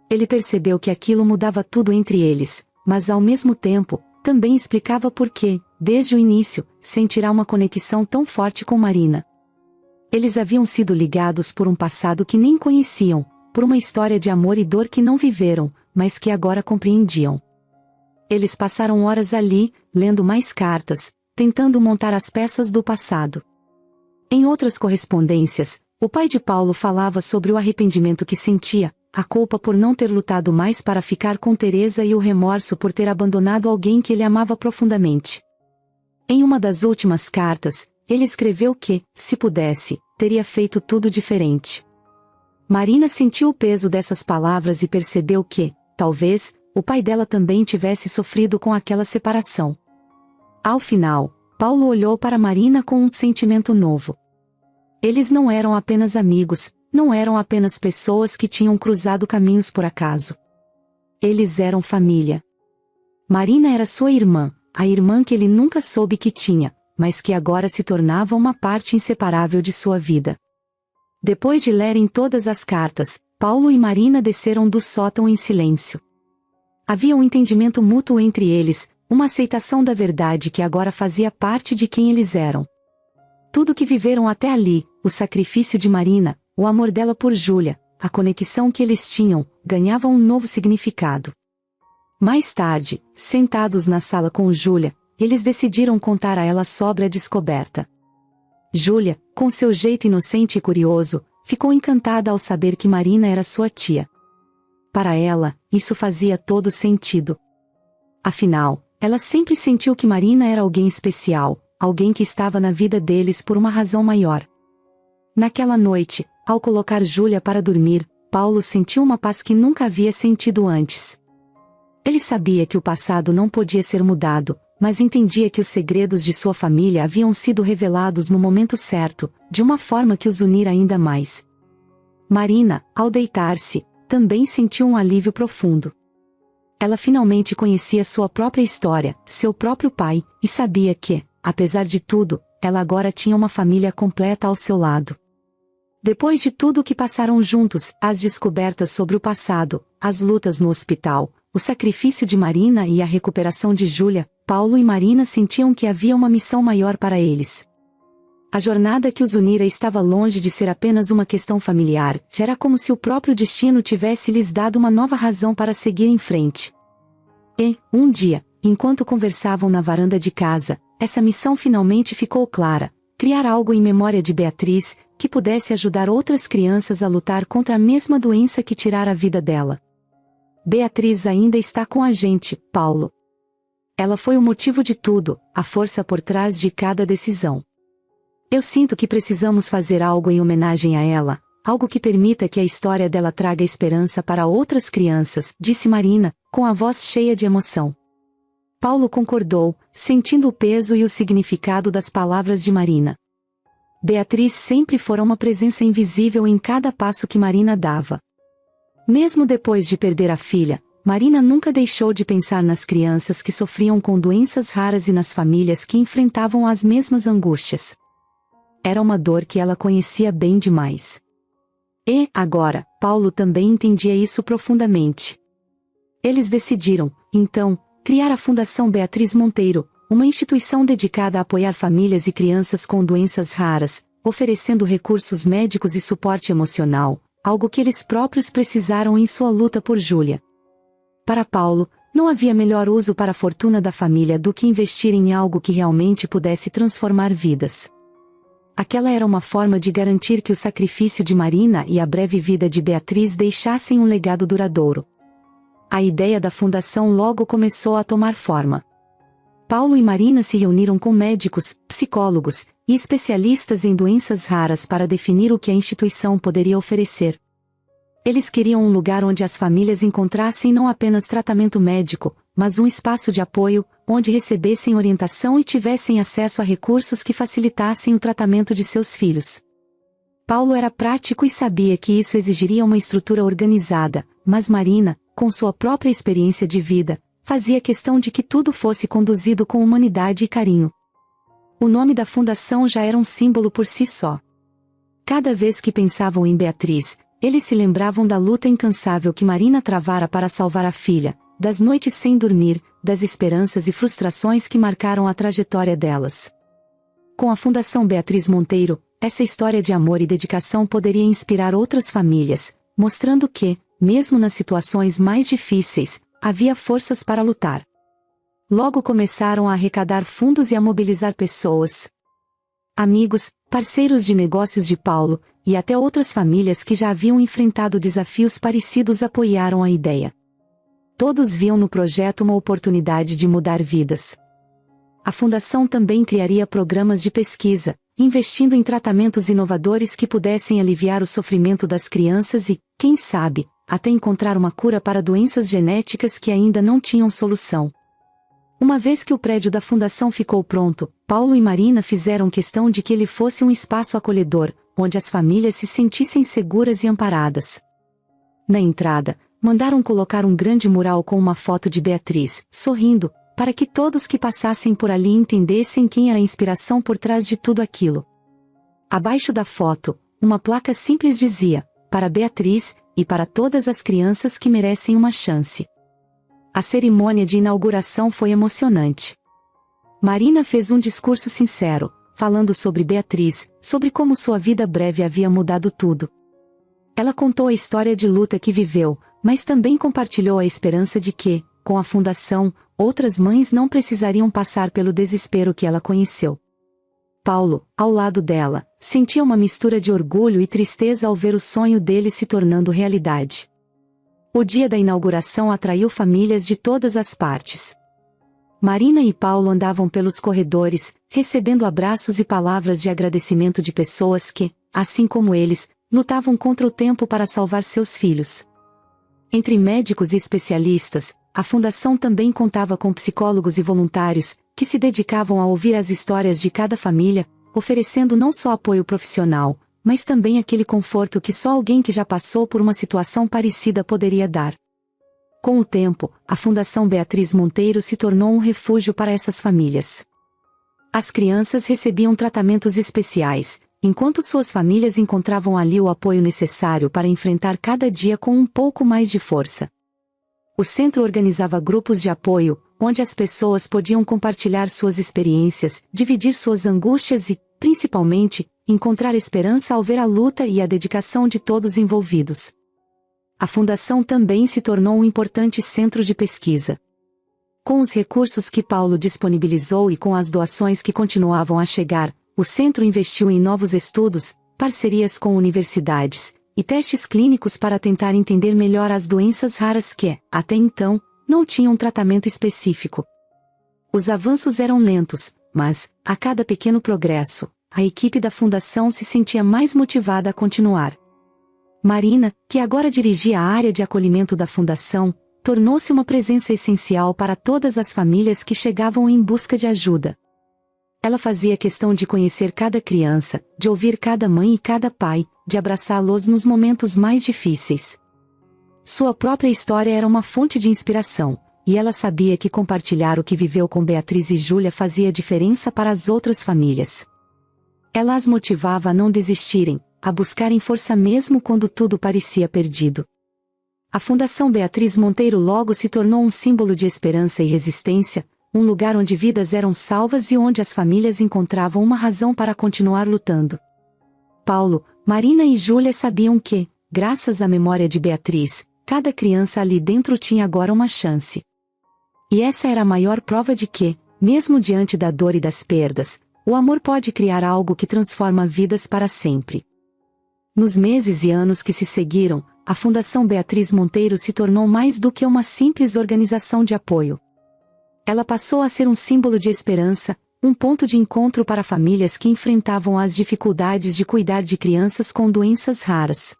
Ele percebeu que aquilo mudava tudo entre eles, mas ao mesmo tempo, também explicava por que, desde o início, sentirá uma conexão tão forte com Marina. Eles haviam sido ligados por um passado que nem conheciam, por uma história de amor e dor que não viveram, mas que agora compreendiam. Eles passaram horas ali, lendo mais cartas, tentando montar as peças do passado. Em outras correspondências, o pai de Paulo falava sobre o arrependimento que sentia, a culpa por não ter lutado mais para ficar com Teresa e o remorso por ter abandonado alguém que ele amava profundamente. Em uma das últimas cartas, ele escreveu que, se pudesse, teria feito tudo diferente. Marina sentiu o peso dessas palavras e percebeu que, talvez, o pai dela também tivesse sofrido com aquela separação. Ao final, Paulo olhou para Marina com um sentimento novo. Eles não eram apenas amigos, não eram apenas pessoas que tinham cruzado caminhos por acaso. Eles eram família. Marina era sua irmã, a irmã que ele nunca soube que tinha, mas que agora se tornava uma parte inseparável de sua vida. Depois de lerem todas as cartas, Paulo e Marina desceram do sótão em silêncio. Havia um entendimento mútuo entre eles, uma aceitação da verdade que agora fazia parte de quem eles eram. Tudo que viveram até ali, o sacrifício de Marina, o amor dela por Júlia, a conexão que eles tinham, ganhava um novo significado. Mais tarde, sentados na sala com Júlia, eles decidiram contar a ela sobre a descoberta. Júlia, com seu jeito inocente e curioso, ficou encantada ao saber que Marina era sua tia. Para ela, isso fazia todo sentido. Afinal, ela sempre sentiu que Marina era alguém especial, alguém que estava na vida deles por uma razão maior. Naquela noite, ao colocar Júlia para dormir, Paulo sentiu uma paz que nunca havia sentido antes. Ele sabia que o passado não podia ser mudado, mas entendia que os segredos de sua família haviam sido revelados no momento certo, de uma forma que os unira ainda mais. Marina, ao deitar-se, também sentiu um alívio profundo. Ela finalmente conhecia sua própria história, seu próprio pai, e sabia que, apesar de tudo, ela agora tinha uma família completa ao seu lado. Depois de tudo o que passaram juntos, as descobertas sobre o passado, as lutas no hospital, o sacrifício de Marina e a recuperação de Júlia, Paulo e Marina sentiam que havia uma missão maior para eles. A jornada que os unira estava longe de ser apenas uma questão familiar, era como se o próprio destino tivesse lhes dado uma nova razão para seguir em frente. E, um dia, enquanto conversavam na varanda de casa, essa missão finalmente ficou clara: criar algo em memória de Beatriz, que pudesse ajudar outras crianças a lutar contra a mesma doença que tirara a vida dela. Beatriz ainda está com a gente, Paulo. Ela foi o motivo de tudo, a força por trás de cada decisão. Eu sinto que precisamos fazer algo em homenagem a ela, algo que permita que a história dela traga esperança para outras crianças, disse Marina, com a voz cheia de emoção. Paulo concordou, sentindo o peso e o significado das palavras de Marina. Beatriz sempre fora uma presença invisível em cada passo que Marina dava. Mesmo depois de perder a filha, Marina nunca deixou de pensar nas crianças que sofriam com doenças raras e nas famílias que enfrentavam as mesmas angústias. Era uma dor que ela conhecia bem demais. E, agora, Paulo também entendia isso profundamente. Eles decidiram, então, criar a Fundação Beatriz Monteiro, uma instituição dedicada a apoiar famílias e crianças com doenças raras, oferecendo recursos médicos e suporte emocional, algo que eles próprios precisaram em sua luta por Júlia. Para Paulo, não havia melhor uso para a fortuna da família do que investir em algo que realmente pudesse transformar vidas. Aquela era uma forma de garantir que o sacrifício de Marina e a breve vida de Beatriz deixassem um legado duradouro. A ideia da fundação logo começou a tomar forma. Paulo e Marina se reuniram com médicos, psicólogos e especialistas em doenças raras para definir o que a instituição poderia oferecer. Eles queriam um lugar onde as famílias encontrassem não apenas tratamento médico, mas um espaço de apoio, onde recebessem orientação e tivessem acesso a recursos que facilitassem o tratamento de seus filhos. Paulo era prático e sabia que isso exigiria uma estrutura organizada, mas Marina, com sua própria experiência de vida, fazia questão de que tudo fosse conduzido com humanidade e carinho. O nome da fundação já era um símbolo por si só. Cada vez que pensavam em Beatriz, eles se lembravam da luta incansável que Marina travara para salvar a filha, das noites sem dormir, das esperanças e frustrações que marcaram a trajetória delas. Com a Fundação Beatriz Monteiro, essa história de amor e dedicação poderia inspirar outras famílias, mostrando que, mesmo nas situações mais difíceis, havia forças para lutar. Logo começaram a arrecadar fundos e a mobilizar pessoas. Amigos, parceiros de negócios de Paulo, e até outras famílias que já haviam enfrentado desafios parecidos apoiaram a ideia. Todos viam no projeto uma oportunidade de mudar vidas. A fundação também criaria programas de pesquisa, investindo em tratamentos inovadores que pudessem aliviar o sofrimento das crianças e, quem sabe, até encontrar uma cura para doenças genéticas que ainda não tinham solução. Uma vez que o prédio da fundação ficou pronto, Paulo e Marina fizeram questão de que ele fosse um espaço acolhedor, onde as famílias se sentissem seguras e amparadas. Na entrada, mandaram colocar um grande mural com uma foto de Beatriz, sorrindo, para que todos que passassem por ali entendessem quem era a inspiração por trás de tudo aquilo. Abaixo da foto, uma placa simples dizia: para Beatriz, e para todas as crianças que merecem uma chance. A cerimônia de inauguração foi emocionante. Marina fez um discurso sincero, falando sobre Beatriz, sobre como sua vida breve havia mudado tudo. Ela contou a história de luta que viveu, mas também compartilhou a esperança de que, com a fundação, outras mães não precisariam passar pelo desespero que ela conheceu. Paulo, ao lado dela, sentia uma mistura de orgulho e tristeza ao ver o sonho dele se tornando realidade. O dia da inauguração atraiu famílias de todas as partes. Marina e Paulo andavam pelos corredores, recebendo abraços e palavras de agradecimento de pessoas que, assim como eles, lutavam contra o tempo para salvar seus filhos. Entre médicos e especialistas, a fundação também contava com psicólogos e voluntários, que se dedicavam a ouvir as histórias de cada família, oferecendo não só apoio profissional, mas também aquele conforto que só alguém que já passou por uma situação parecida poderia dar. Com o tempo, a Fundação Beatriz Monteiro se tornou um refúgio para essas famílias. As crianças recebiam tratamentos especiais, enquanto suas famílias encontravam ali o apoio necessário para enfrentar cada dia com um pouco mais de força. O centro organizava grupos de apoio, onde as pessoas podiam compartilhar suas experiências, dividir suas angústias e, principalmente, encontrar esperança ao ver a luta e a dedicação de todos envolvidos. A fundação também se tornou um importante centro de pesquisa. Com os recursos que Paulo disponibilizou e com as doações que continuavam a chegar, o centro investiu em novos estudos, parcerias com universidades, e testes clínicos para tentar entender melhor as doenças raras que, até então, não tinham tratamento específico. Os avanços eram lentos, mas, a cada pequeno progresso, a equipe da fundação se sentia mais motivada a continuar. Marina, que agora dirigia a área de acolhimento da fundação, tornou-se uma presença essencial para todas as famílias que chegavam em busca de ajuda. Ela fazia questão de conhecer cada criança, de ouvir cada mãe e cada pai, de abraçá-los nos momentos mais difíceis. Sua própria história era uma fonte de inspiração, e ela sabia que compartilhar o que viveu com Beatriz e Júlia fazia diferença para as outras famílias. Ela as motivava a não desistirem, a buscarem força mesmo quando tudo parecia perdido. A Fundação Beatriz Monteiro logo se tornou um símbolo de esperança e resistência, um lugar onde vidas eram salvas e onde as famílias encontravam uma razão para continuar lutando. Paulo, Marina e Júlia sabiam que, graças à memória de Beatriz, cada criança ali dentro tinha agora uma chance. E essa era a maior prova de que, mesmo diante da dor e das perdas, o amor pode criar algo que transforma vidas para sempre. Nos meses e anos que se seguiram, a Fundação Beatriz Monteiro se tornou mais do que uma simples organização de apoio. Ela passou a ser um símbolo de esperança, um ponto de encontro para famílias que enfrentavam as dificuldades de cuidar de crianças com doenças raras.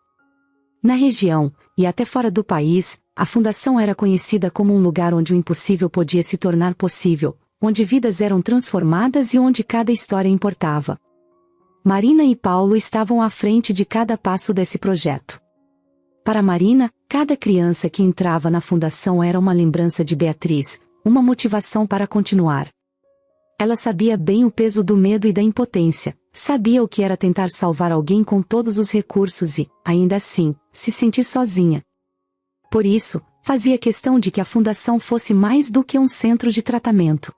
Na região, e até fora do país, a fundação era conhecida como um lugar onde o impossível podia se tornar possível, onde vidas eram transformadas e onde cada história importava. Marina e Paulo estavam à frente de cada passo desse projeto. Para Marina, cada criança que entrava na fundação era uma lembrança de Beatriz, uma motivação para continuar. Ela sabia bem o peso do medo e da impotência, sabia o que era tentar salvar alguém com todos os recursos e, ainda assim, se sentir sozinha. Por isso, fazia questão de que a fundação fosse mais do que um centro de tratamento.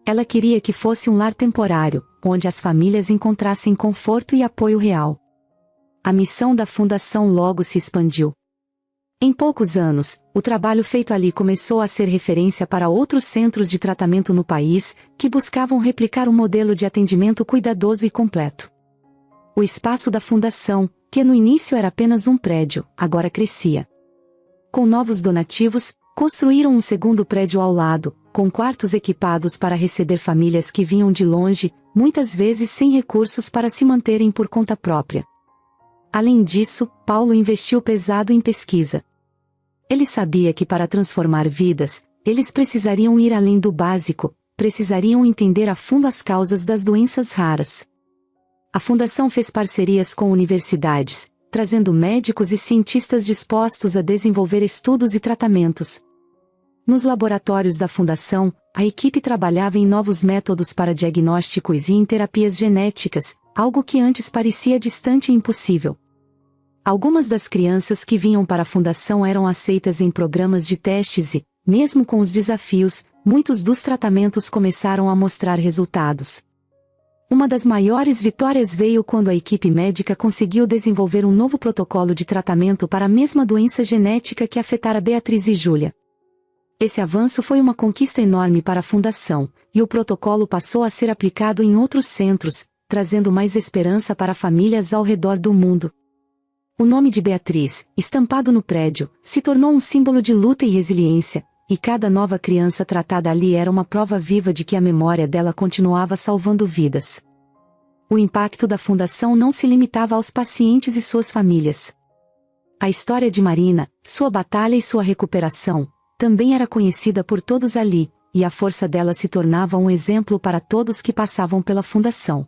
Ela queria que fosse um lar temporário, onde as famílias encontrassem conforto e apoio real. A missão da fundação logo se expandiu. Em poucos anos, o trabalho feito ali começou a ser referência para outros centros de tratamento no país, que buscavam replicar um modelo de atendimento cuidadoso e completo. O espaço da fundação, que no início era apenas um prédio, agora crescia. Com novos donativos, construíram um segundo prédio ao lado, com quartos equipados para receber famílias que vinham de longe, muitas vezes sem recursos para se manterem por conta própria. Além disso, Paulo investiu pesado em pesquisa. Ele sabia que para transformar vidas, eles precisariam ir além do básico, precisariam entender a fundo as causas das doenças raras. A fundação fez parcerias com universidades, trazendo médicos e cientistas dispostos a desenvolver estudos e tratamentos. Nos laboratórios da Fundação, a equipe trabalhava em novos métodos para diagnósticos e em terapias genéticas, algo que antes parecia distante e impossível. Algumas das crianças que vinham para a Fundação eram aceitas em programas de testes e, mesmo com os desafios, muitos dos tratamentos começaram a mostrar resultados. Uma das maiores vitórias veio quando a equipe médica conseguiu desenvolver um novo protocolo de tratamento para a mesma doença genética que afetara Beatriz e Júlia. Esse avanço foi uma conquista enorme para a Fundação, e o protocolo passou a ser aplicado em outros centros, trazendo mais esperança para famílias ao redor do mundo. O nome de Beatriz, estampado no prédio, se tornou um símbolo de luta e resiliência, e cada nova criança tratada ali era uma prova viva de que a memória dela continuava salvando vidas. O impacto da Fundação não se limitava aos pacientes e suas famílias. A história de Marina, sua batalha e sua recuperação, também era conhecida por todos ali, e a força dela se tornava um exemplo para todos que passavam pela Fundação.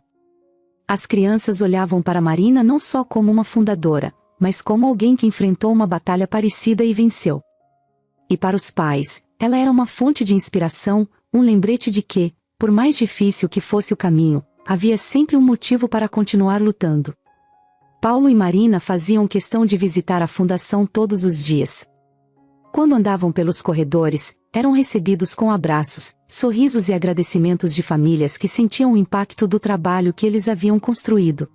As crianças olhavam para Marina não só como uma fundadora, mas como alguém que enfrentou uma batalha parecida e venceu. E para os pais, ela era uma fonte de inspiração, um lembrete de que, por mais difícil que fosse o caminho, havia sempre um motivo para continuar lutando. Paulo e Marina faziam questão de visitar a Fundação todos os dias. Quando andavam pelos corredores, eram recebidos com abraços, sorrisos e agradecimentos de famílias que sentiam o impacto do trabalho que eles haviam construído.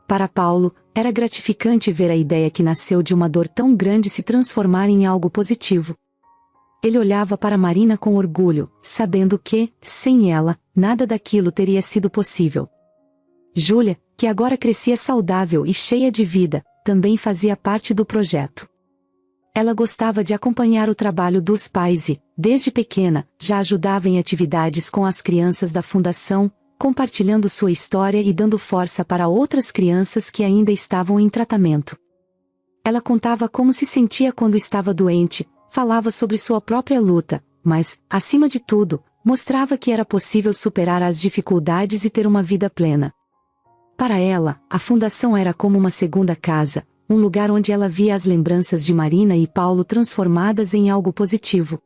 Para Paulo, era gratificante ver a ideia que nasceu de uma dor tão grande se transformar em algo positivo. Ele olhava para Marina com orgulho, sabendo que, sem ela, nada daquilo teria sido possível. Júlia, que agora crescia saudável e cheia de vida, também fazia parte do projeto. Ela gostava de acompanhar o trabalho dos pais e, desde pequena, já ajudava em atividades com as crianças da Fundação, compartilhando sua história e dando força para outras crianças que ainda estavam em tratamento. Ela contava como se sentia quando estava doente, falava sobre sua própria luta, mas, acima de tudo, mostrava que era possível superar as dificuldades e ter uma vida plena. Para ela, a Fundação era como uma segunda casa, um lugar onde ela via as lembranças de Marina e Paulo transformadas em algo positivo.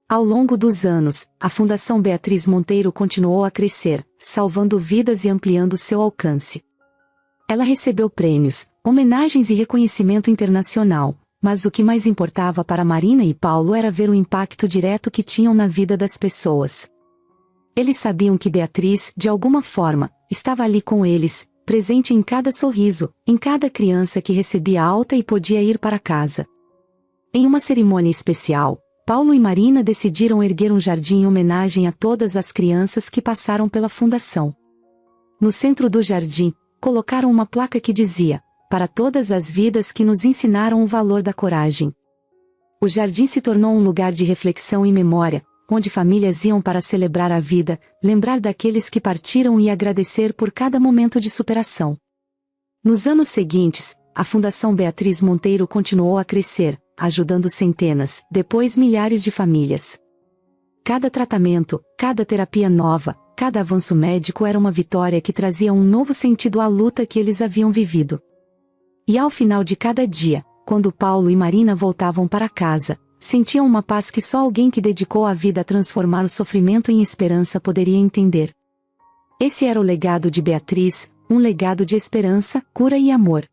Ao longo dos anos, a Fundação Beatriz Monteiro continuou a crescer, salvando vidas e ampliando seu alcance. Ela recebeu prêmios, homenagens e reconhecimento internacional, mas o que mais importava para Marina e Paulo era ver o impacto direto que tinham na vida das pessoas. Eles sabiam que Beatriz, de alguma forma, estava ali com eles, presente em cada sorriso, em cada criança que recebia alta e podia ir para casa. Em uma cerimônia especial, Paulo e Marina decidiram erguer um jardim em homenagem a todas as crianças que passaram pela Fundação. No centro do jardim, colocaram uma placa que dizia: "Para todas as vidas que nos ensinaram o valor da coragem." O jardim se tornou um lugar de reflexão e memória, onde famílias iam para celebrar a vida, lembrar daqueles que partiram e agradecer por cada momento de superação. Nos anos seguintes, a Fundação Beatriz Monteiro continuou a crescer, ajudando centenas, depois milhares de famílias. Cada tratamento, cada terapia nova, cada avanço médico era uma vitória que trazia um novo sentido à luta que eles haviam vivido. E ao final de cada dia, quando Paulo e Marina voltavam para casa, sentiam uma paz que só alguém que dedicou a vida a transformar o sofrimento em esperança poderia entender. Esse era o legado de Beatriz, um legado de esperança, cura e amor.